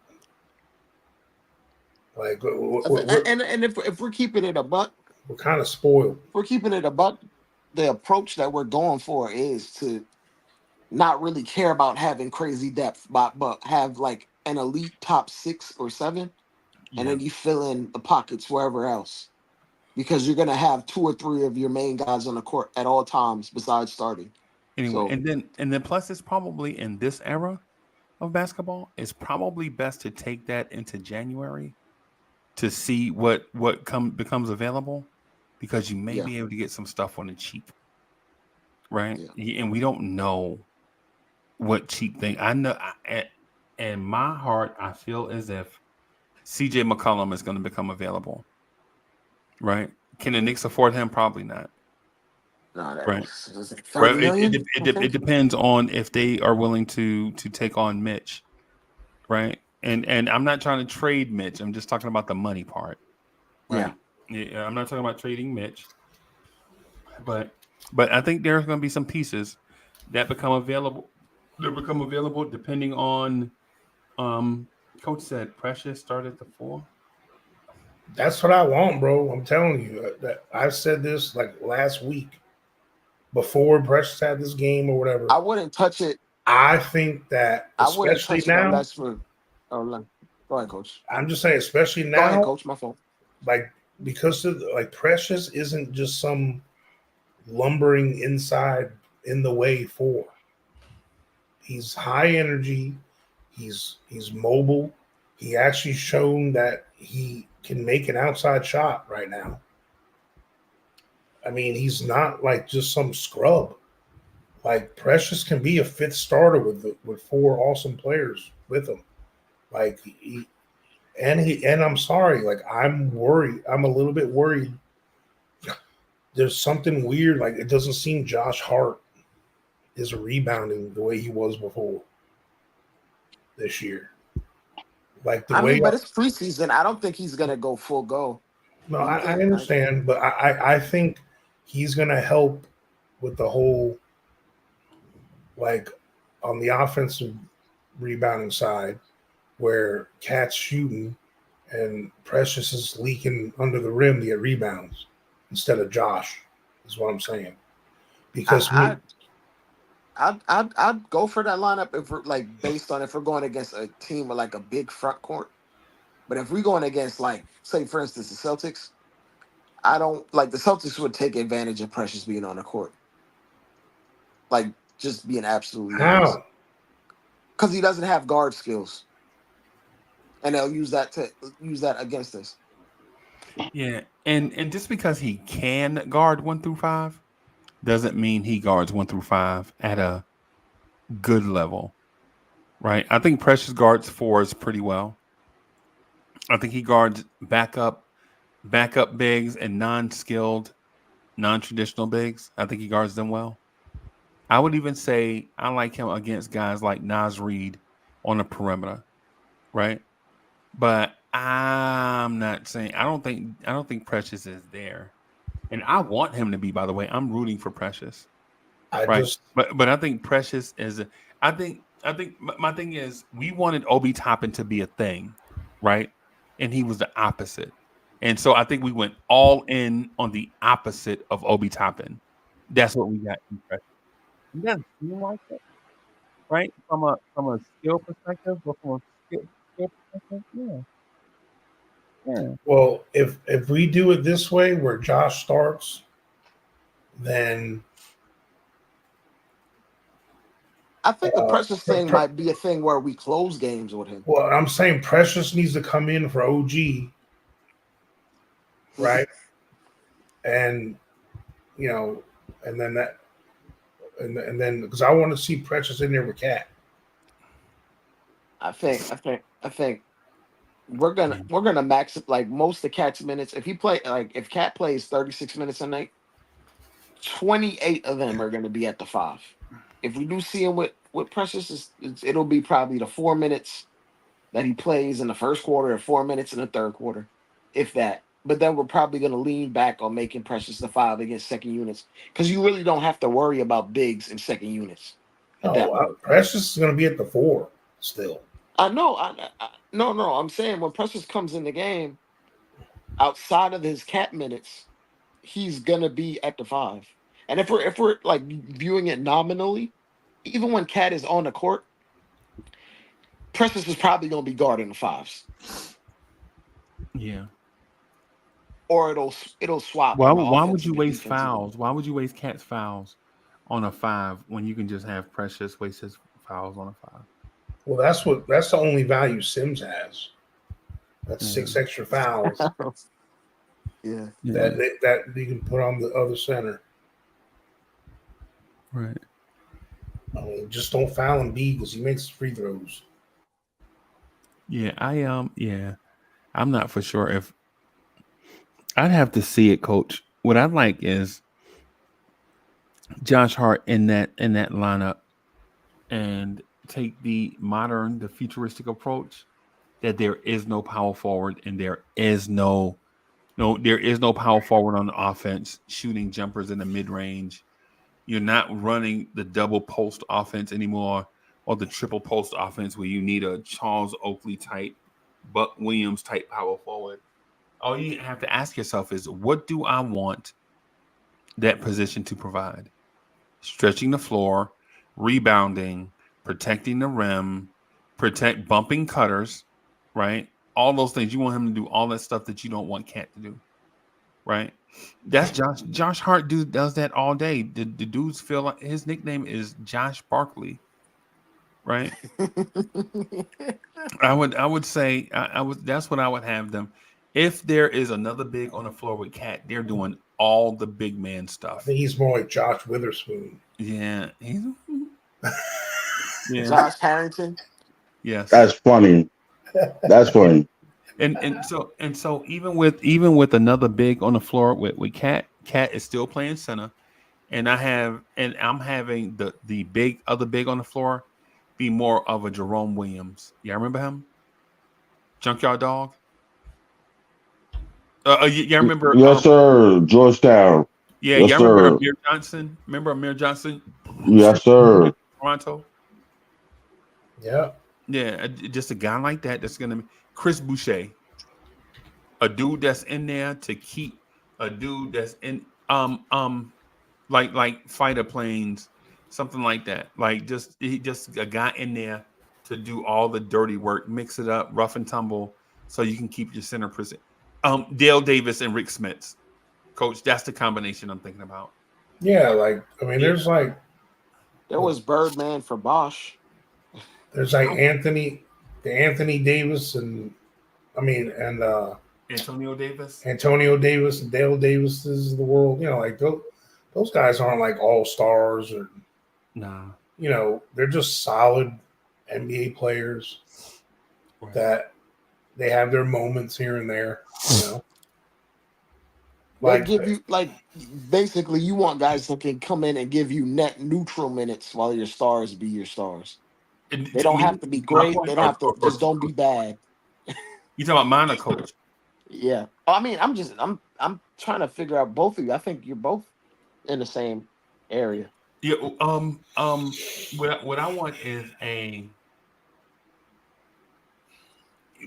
Like, And if we're keeping it a buck, we're kind of spoiled. if we're keeping it a buck, the approach that we're going for is to not really care about having crazy depth, but have like an elite top 6 or 7, and then you fill in the pockets wherever else. Because you're gonna have 2 or 3 of your main guys on the court at all times besides starting. Anyway, So, and then plus it's probably in this era of basketball, it's probably best to take that into January to see what becomes available, because you may be able to get some stuff on the cheap, right? And we don't know what cheap thing. I know, in my heart, I feel as if CJ McCollum is going to become available, right? Can the Knicks afford him? Probably not. No, that right. was 30 million. It depends on if they are willing to take on Mitch, right? And I'm not trying to trade Mitch. I'm just talking about the money part. Right? Yeah, I'm not talking about trading Mitch. But I think there's going to be some pieces that become available. That become available depending on. Coach said Precious started the 4. That's what I want, bro. I'm telling you that I said this like last week before Precious had this game or whatever. I wouldn't touch it. I think that I wouldn't especially touch it now. unless for. Oh, go ahead, Coach. I'm just saying, especially now. Go ahead, Coach. My fault. Like, because of like Precious isn't just some lumbering inside in the way 4. He's high energy. He's mobile. He actually shown that he can make an outside shot right now. I mean, he's not like just some scrub. Like, Precious can be a 5th starter with 4 awesome players with him. Like, and I'm sorry, like, I'm worried. I'm a little bit worried. There's something weird. Like, it doesn't seem Josh Hart is rebounding the way he was before this year. Like, but it's preseason. I don't think he's gonna go full go. No, I understand, but I think he's gonna help with the whole, like, on the offensive rebounding side, where Cat's shooting and Precious is leaking under the rim to get rebounds instead of Josh, is what I'm saying. Because I'd go for that lineup if we're like based on if we're going against a team with like a big front court. But if we're going against, like, say for instance the Celtics, I don't like the Celtics would take advantage of Precious being on the court. Like, just being absolutely how? Because he doesn't have guard skills. And they'll use that against us. Yeah, and just because he can guard 1 through 5 doesn't mean he guards 1 through 5 at a good level, right? I think Precious guards 4s pretty well. I think he guards backup bigs and non-skilled, non-traditional bigs. I think he guards them well. I would even say I like him against guys like Naz Reid on the perimeter, right? But I'm not saying I don't think Precious is there. And I want him to be, by the way. I'm rooting for Precious. But I think Precious is I think my thing is we wanted Obi Toppin to be a thing, right? And he was the opposite. And so I think we went all in on the opposite of Obi Toppin. That's what we got in Precious. It doesn't seem like it, right? From a skill perspective, but from a skill perspective, yeah. Well, if we do it this way, where Josh starts, then I think the Precious thing might be a thing where we close games with him. Well, I'm saying Precious needs to come in for OG, right? And and then because I want to see Precious in there with Cat. I think we're gonna max it like most of Cat's minutes. If Cat plays 36 minutes a night, 28 of them are gonna be at the 5. If we do see him with Precious, it'll be probably the 4 minutes that he plays in the first quarter and 4 minutes in the third quarter, if that. but then we're probably going to lean back on making Precious the 5 against second units because you really don't have to worry about bigs and second units at that point. Precious is going to be at the 4 still. I know. No. I'm saying when Precious comes in the game, outside of his cat minutes, he's gonna be at the 5. And if we're like viewing it nominally, even when Cat is on the court, Precious is probably gonna be guarding the 5s. Yeah. Or it'll swap. Why on the would you offensive and waste defensive end. fouls? Why would you waste Cat's fouls on a 5 when you can just have Precious waste his fouls on a 5? Well, that's the only value Sims has. That's 6 extra fouls Yeah. that you can put on the other center. Right. I mean, just don't foul him, because he makes free throws. Yeah, I'm not for sure if I'd have to see it, Coach. What I'd like is Josh Hart in that lineup and take the modern, the futuristic approach that there is no power forward and there is no power forward on the offense shooting jumpers in the mid-range. You're not running the double post offense anymore or the triple post offense where you need a Charles Oakley type, Buck Williams type power forward. All you have to ask yourself is, what do I want that position to provide? Stretching the floor, rebounding, protecting the rim, bumping cutters, right? All those things. You want him to do all that stuff that you don't want Cat to do, right? That's Josh Hart does that all day. The dudes feel like his nickname is Josh Barkley, right? I would say that's what I would have them. If there is another big on the floor with Cat, they're doing all the big man stuff. I think he's more like Josh Witherspoon. Yeah, Josh Harrington. Yes, That's funny. That's funny. And so even with another big on the floor with Cat is still playing center, and I'm having the other big on the floor be more of a Jerome Williams. Yeah, remember him? Junkyard Dog. Yeah, remember? Yes, sir. Georgetown. Yeah, Yes, y'all remember sir. Amir Johnson? Remember Amir Johnson? Yes, sir. Toronto. Yeah. Yeah, just a guy like that. That's gonna be Chris Boucher, a dude that's in there to keep a dude that's in like fighter planes, something like that. Like just a guy in there to do all the dirty work, mix it up, rough and tumble, so you can keep your center present. Dale Davis and Rick Smits, Coach. That's the combination I'm thinking about. Yeah, there's There was Birdman for Bosch. There's like Anthony Davis and Antonio Davis and Dale Davises of the world. Like those guys aren't like all stars or nah. They're just solid NBA players that they have their moments here and there. They give you basically you want guys that can come in and give you net neutral minutes while your stars be your stars. They don't have to be great. They don't have to just don't be bad. You talking about mine or Coach? Yeah. I mean, I'm trying to figure out both of you. I think you're both in the same area. Yeah. What I want is a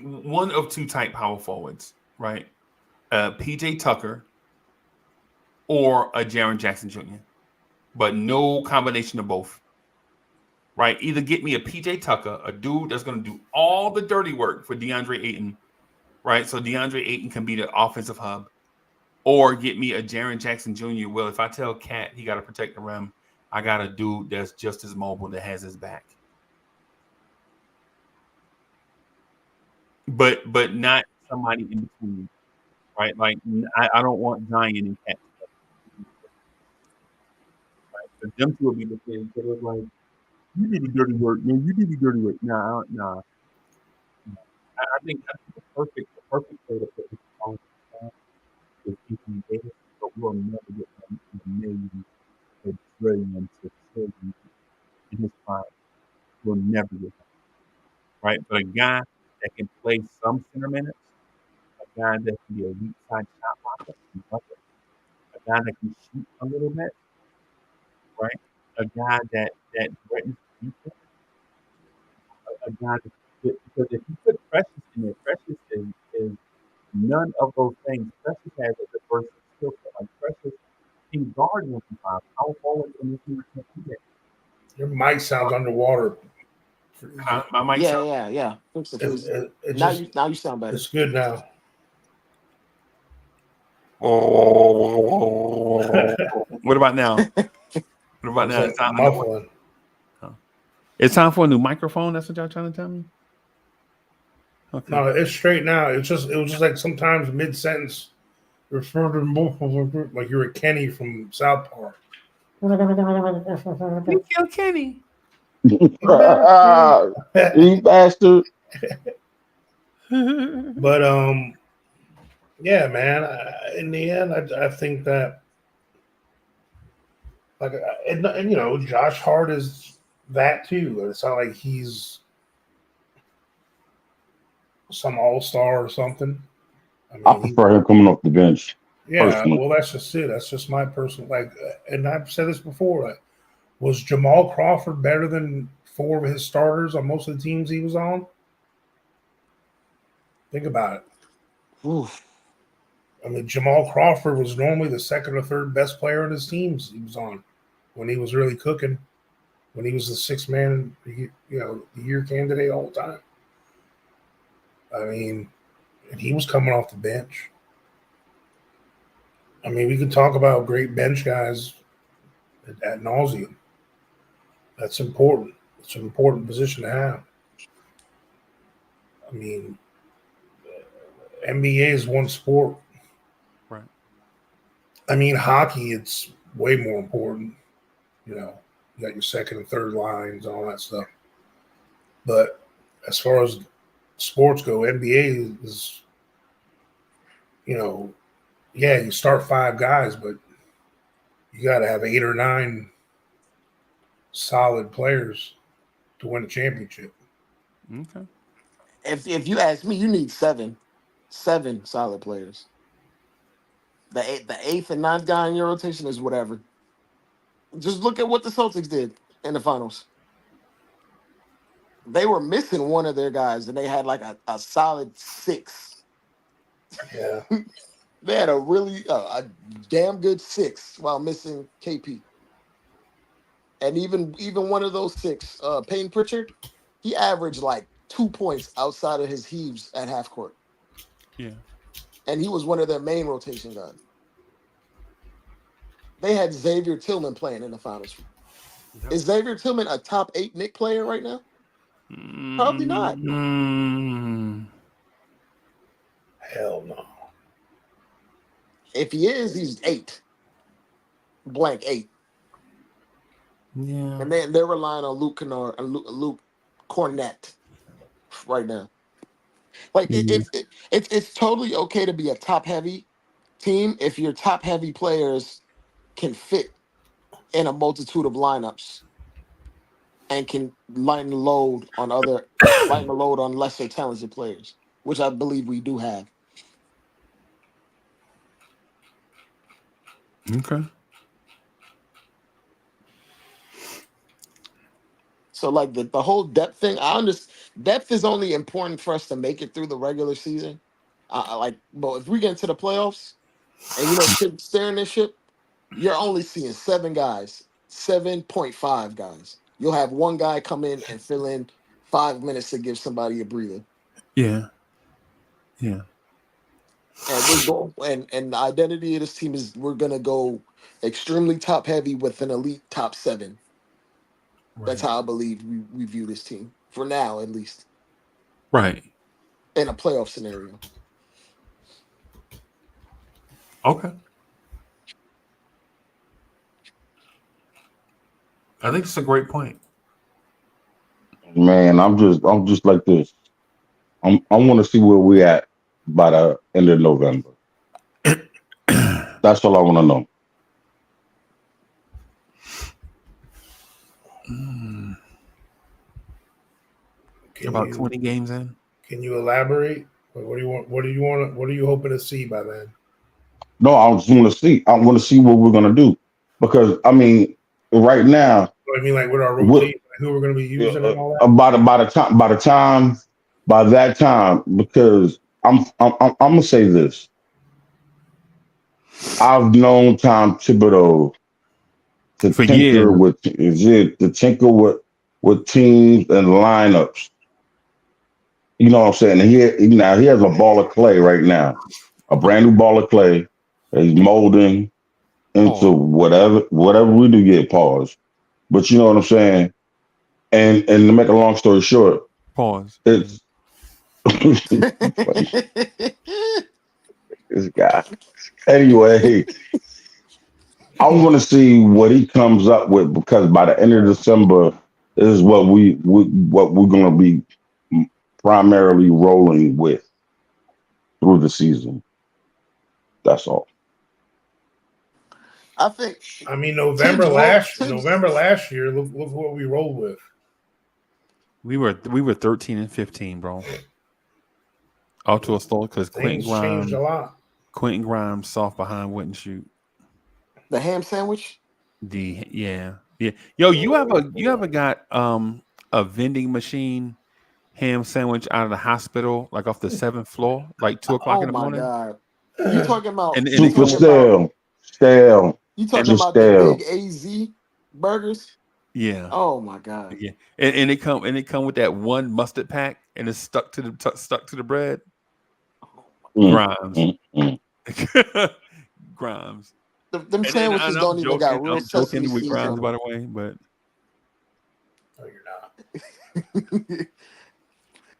one of two type power forwards, right? PJ Tucker or a Jaren Jackson Jr., but no combination of both. Right? Either get me a PJ Tucker, a dude that's going to do all the dirty work for DeAndre Ayton, right? So DeAndre Ayton can be the offensive hub, or get me a Jaren Jackson Jr. Well, if I tell Cat he got to protect the rim, I got a dude that's just as mobile that has his back. But not somebody in between, right? Like I don't want Zion and Cat. Right? But them two will be the thing. They look like, you do the dirty work, man. You do the dirty work. Nah. I think that's the perfect way to put this on is Anthony Davis, but we'll never get him in the millions, a trillion to trillion in his prime. We'll never get him. Right? But a guy that can play some center minutes, guy that can be a weak side shot blocker, a guy that can shoot a little bit, right? A guy that threatens defense, a guy that because if you put Precious in there, Precious is none of those things. Precious has a diverse skill set. Like Precious can guard 1-5. How forward in this team can't do that? Your mic sounds underwater. My mic sound. Yeah. Fix it, please. It Now just, you sound better. it's good now. What about now? What about now? It's like muffling. It's time for a new microphone. That's what y'all trying to tell me? Okay. No, it's straight now. It was just like sometimes mid sentence refer to multiple like you're a Kenny from South Park. You kill Kenny. You bastard. But yeah, man. In the end, I think that like and you know Josh Hart is that too. It's not like he's some all-star or something. I prefer him coming off the bench. Yeah, personally. well, that's just it. That's just my personal and I've said this before. Like, was Jamal Crawford better than 4 of his starters on most of the teams he was on? Think about it. Oof. I mean, Jamal Crawford was normally the second or third best player in his teams he was on when he was really cooking, when he was the 6th man, the year candidate all the time. I mean, and he was coming off the bench. I mean, we could talk about great bench guys ad nauseum. That's important. It's an important position to have. I mean, NBA is one sport. Right. I mean, hockey, it's way more important. You know, you got your second and third lines, all that stuff. But as far as sports go, NBA is, yeah, you start 5 guys, but you got to have 8 or 9 solid players to win a championship. Okay. If you ask me, you need 7 solid players. The 8th and 9th guy in your rotation is whatever. Just look at what the Celtics did in the finals. They were missing one of their guys, and they had like a solid 6. Yeah. They had a damn good 6 while missing KP. And even one of those 6, Payne Pritchard, he averaged like 2 points outside of his heaves at half court. Yeah. And he was one of their main rotation guys. They had Xavier Tillman playing in the finals. Yep. Is Xavier Tillman a top 8 Knicks player right now? Probably not. Hell no. If he is, he's 8. Blank 8. Yeah. And they're relying on Luke Kennard and Luke Cornett right now. Like it's totally okay to be a top heavy team if your top heavy players can fit in a multitude of lineups and can lighten the load on lesser talented players, which I believe we do have. Okay. So like the whole depth thing, I understand. Depth is only important for us to make it through the regular season. But if we get into the playoffs and shit staring this shit, you're only seeing 7 guys, 7.5 guys. You'll have one guy come in and fill in 5 minutes to give somebody a breather. Yeah. Yeah. And the identity of this team is we're gonna go extremely top heavy with an elite top 7. Right. That's how I believe we view this team for now, at least. Right. In a playoff scenario. Okay. I think it's a great point. Man, I'm just like this. I want to see where we at by the end of November. That's all I want to know. About 20 games in. Can you elaborate? What do you want? What do you want? What are you hoping to see by then? No, I just want to see. I want to see what we're gonna do because I mean, right now, I mean, like with our what rotation, who we're going to be using and all that. by that time, because I'm gonna say this. I've known Tom Thibodeau to For tinker years. with teams and lineups. You know what I'm saying? And he has a ball of clay right now, a brand new ball of clay that he's molding into whatever we do get paused. But you know what I'm saying? And to make a long story short, Pause. it's this guy. Anyway, I want to see what he comes up with because by the end of December is what we're going to be primarily rolling with through the season. That's all. I think. I mean, November last year. Look what we rolled with. We were 13 and 15, bro. Out to a start because Things changed a lot. Quentin Grimes soft behind wouldn't shoot. The ham sandwich. Yeah. Yo, you ever got a vending machine ham sandwich out of the hospital, like off the 7th floor, like 2:00 in the morning? Oh my god! You talking about? And Super stale. You talking Just about stale. the big AZ burgers? Yeah. Oh my god! Yeah. And it come with that one mustard pack, and it's stuck to the bread. Grimes. Grimes. Them sandwiches don't even got real sesame with seeds Grimes, on by them. the way, but No, you're not.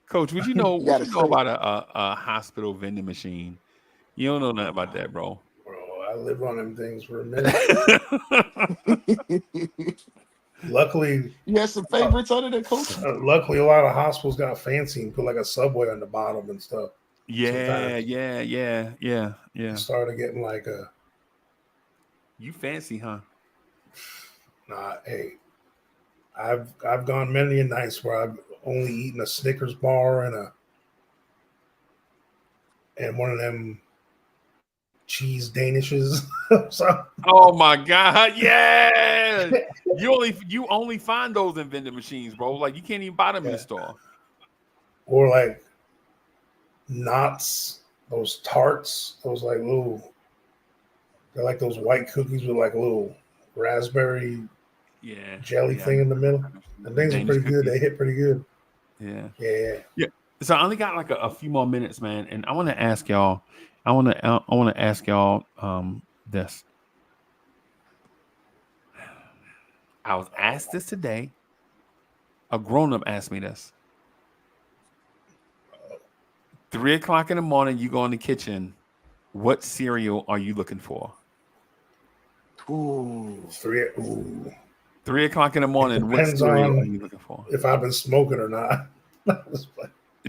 Coach, what you know gotta about a hospital vending machine? You don't know nothing about that, bro. Bro, I lived on them things for a minute. Luckily, You had some favorites under there, Coach? luckily, a lot of hospitals got fancy and put like a Subway on the bottom and stuff. Yeah. I started getting like a. You fancy, huh? Nah, hey, I've gone many a nights where I've only eaten a Snickers bar and one of them cheese Danishes. So, Oh my God! Yeah, you only find those in vending machines, bro. Like you can't even buy them in the store. or like Knots, those tarts, those like little. They're like those white cookies with like a little raspberry jelly thing in the middle. The things are pretty good. They hit pretty good. Yeah. So I only got like a few more minutes, man, and I want to ask y'all. I want to ask y'all this. I was asked this today. A grown-up asked me this. 3:00 in the morning, you go in the kitchen. What cereal are you looking for? Ooh. 3:00 in the morning. What cereal are you looking for? If I've been smoking or not.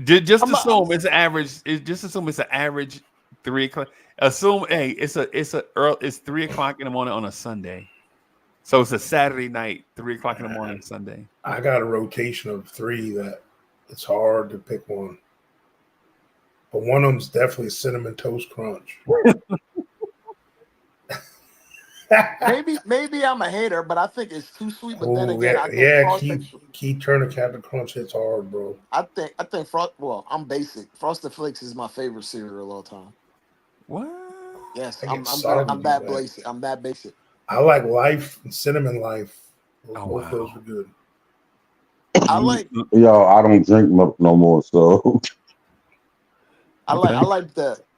Just assume it's average. Just assume it's an average 3:00. Assume it's 3:00 in the morning on a Sunday. So it's a Saturday night, 3:00 in the morning Sunday. I got a rotation of 3 that it's hard to pick one. But one of them's definitely Cinnamon Toast Crunch. maybe I'm a hater, but I think it's too sweet. But then again, I think Keith Turner Captain Crunch hits hard, bro. I think I'm basic. Frosted Flakes is my favorite cereal of all time. What? Yes, I'm that basic. I'm that basic. I like Life and Cinnamon Life. Both those are good. I like. Yo, I don't drink milk no more, so. I like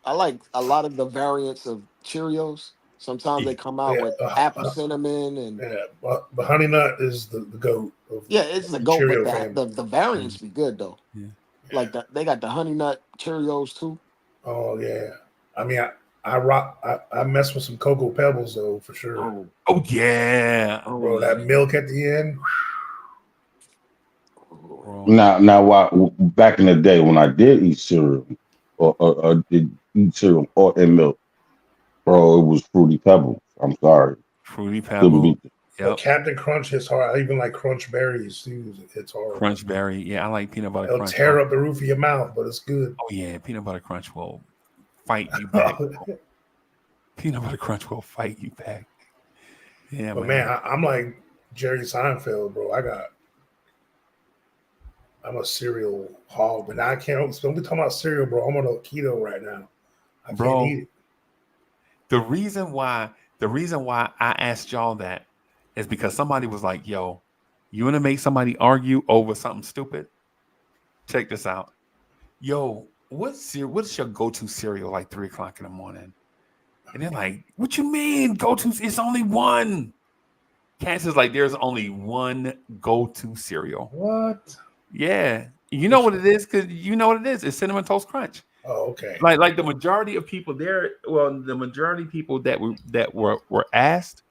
a lot of the variants of Cheerios. Sometimes they come out with apple cinnamon and but Honey Nut is the goat. It's the goat, but the variants be good though. Yeah. Like they got the Honey Nut Cheerios too. Oh yeah, I mean I mess with some Cocoa Pebbles though for sure. Oh yeah, bro, that milk at the end. Now, back in the day when I did eat cereal or did eat cereal or in milk, bro, it was Fruity Pebbles. I'm sorry, Fruity Pebbles. But Captain Crunch hits hard. I even like Crunch Berries too. It's hard. Crunch berry. Yeah, I like peanut butter It'll crunch. tear up the roof of your mouth, but it's good. Oh yeah, peanut butter crunch will fight you back. Peanut butter crunch will fight you back. Yeah, but man, I'm like Jerry Seinfeld, bro. I'm a cereal hog, but I can't. Don't be talking about cereal, bro. I'm on a keto right now. I can't eat it. The reason why I asked y'all that is because somebody was like, "Yo, you want to make somebody argue over something stupid? Check this out. Yo, what's your go-to cereal like 3 o'clock in the morning?" And they're like, "What you mean go-to? It's only one." Cass is like, "There's only one go-to cereal." What? Yeah, you know what it is because you know what it is. It's Cinnamon Toast Crunch. Oh, okay. Like the majority of people there, the majority of people that were asked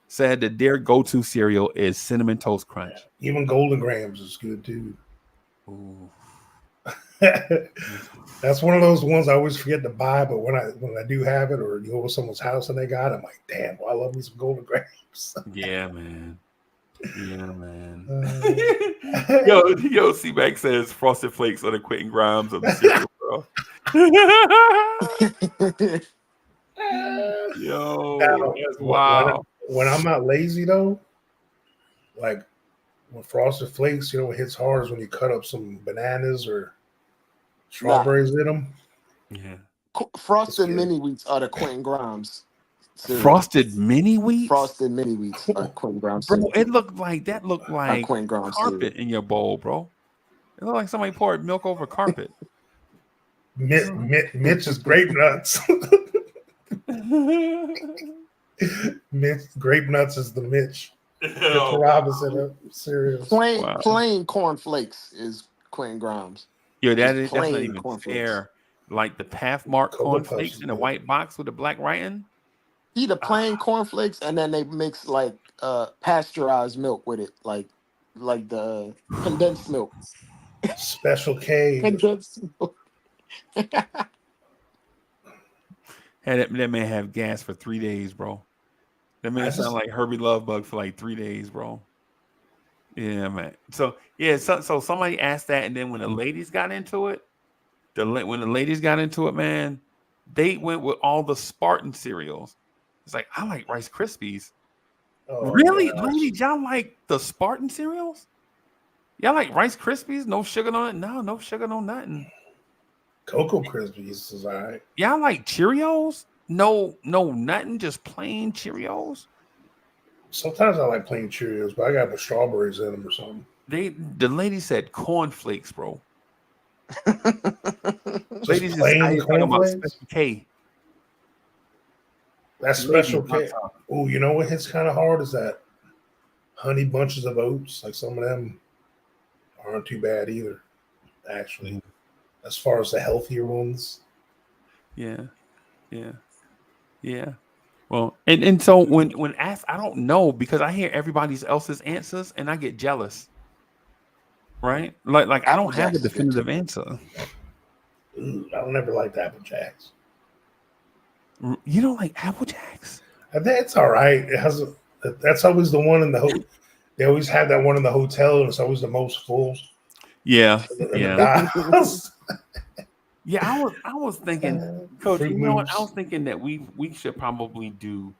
said that their go-to cereal is Cinnamon Toast Crunch. Yeah. Even Golden Grams is good too. Ooh. That's one of those ones I always forget to buy, but when I do have it, or you go to someone's house and they got it, I'm like, damn, well, I love me some Golden Grams. Yeah, man. Yeah, man. Yo, C-Mac says Frosted Flakes are the Quentin Grimes of the cereal, bro. Yo, that's wow. When I'm not lazy though, like when Frosted Flakes, you know, what hits hard is when you cut up some bananas or strawberries in them. Yeah. Frosted mini wheats are the Quentin Grimes. Cereal. Frosted mini wheats. Frosted mini wheats are Quentin Grimes. Bro, it looked like Quentin Grimes carpet cereal. in your bowl, bro. It looked like somebody poured milk over carpet. Mitch is grape nuts. Grape nuts is the Mitch. The Robinson of cereals. Plain cornflakes is Quentin Grimes. Yo, that's not even fair. Like the Pathmark cornflakes in a white box with a black writing. Eat a plain cornflakes and then they mix like pasteurized milk with it, like the condensed milk. Special K. Condensed milk. That man have gas for 3 days, bro. That man sound like Herbie Lovebug for like 3 days, bro. Yeah, man. So somebody asked that, and then when the ladies got into it, man, they went with all the Spartan cereals. It's like, I like Rice Krispies. Oh, really? Ladies, y'all like the Spartan cereals? Y'all like Rice Krispies? No sugar on it? No sugar, no nothing. Cocoa Krispies is all right. Y'all like Cheerios? No, nothing, just plain Cheerios? Sometimes I like plain Cheerios, but I got the strawberries in them or something. The lady said cornflakes, bro. Ladies plain cornflakes? K. That's Special K. Oh, you know what hits kind of hard is that Honey Bunches of Oats. Like some of them aren't too bad either, actually. As far as the healthier ones. Yeah. Well, and so when asked, I don't know because I hear everybody else's answers and I get jealous. Right? Like I don't have a definitive answer. Ooh, I don't never liked Apple Jacks. You don't like Apple Jacks? I think it's all right. It has that's always the one in the hotel. They always have that one in the hotel, and it's always the most full. Yeah. Yeah, I was thinking, Coach. You know what? I was thinking that we should probably do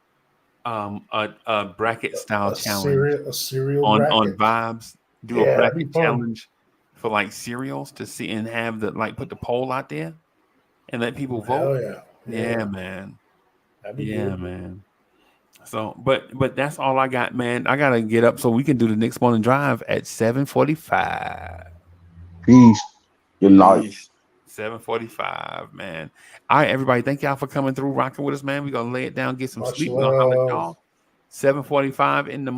a bracket style challenge. A cereal on Vibes. Do a bracket challenge for like cereals to see and have put the poll out there and let people vote. Hell yeah. Yeah, man. Yeah, good. Man. So, but that's all I got, man. I gotta get up so we can do the Knicks morning drive at 7:45. Peace. Good night. 7:45, man. All right, everybody. Thank y'all for coming through, rocking with us, man. We're gonna lay it down, get some Much sleep. love. We're gonna holler at y'all. 7:45 in the morning.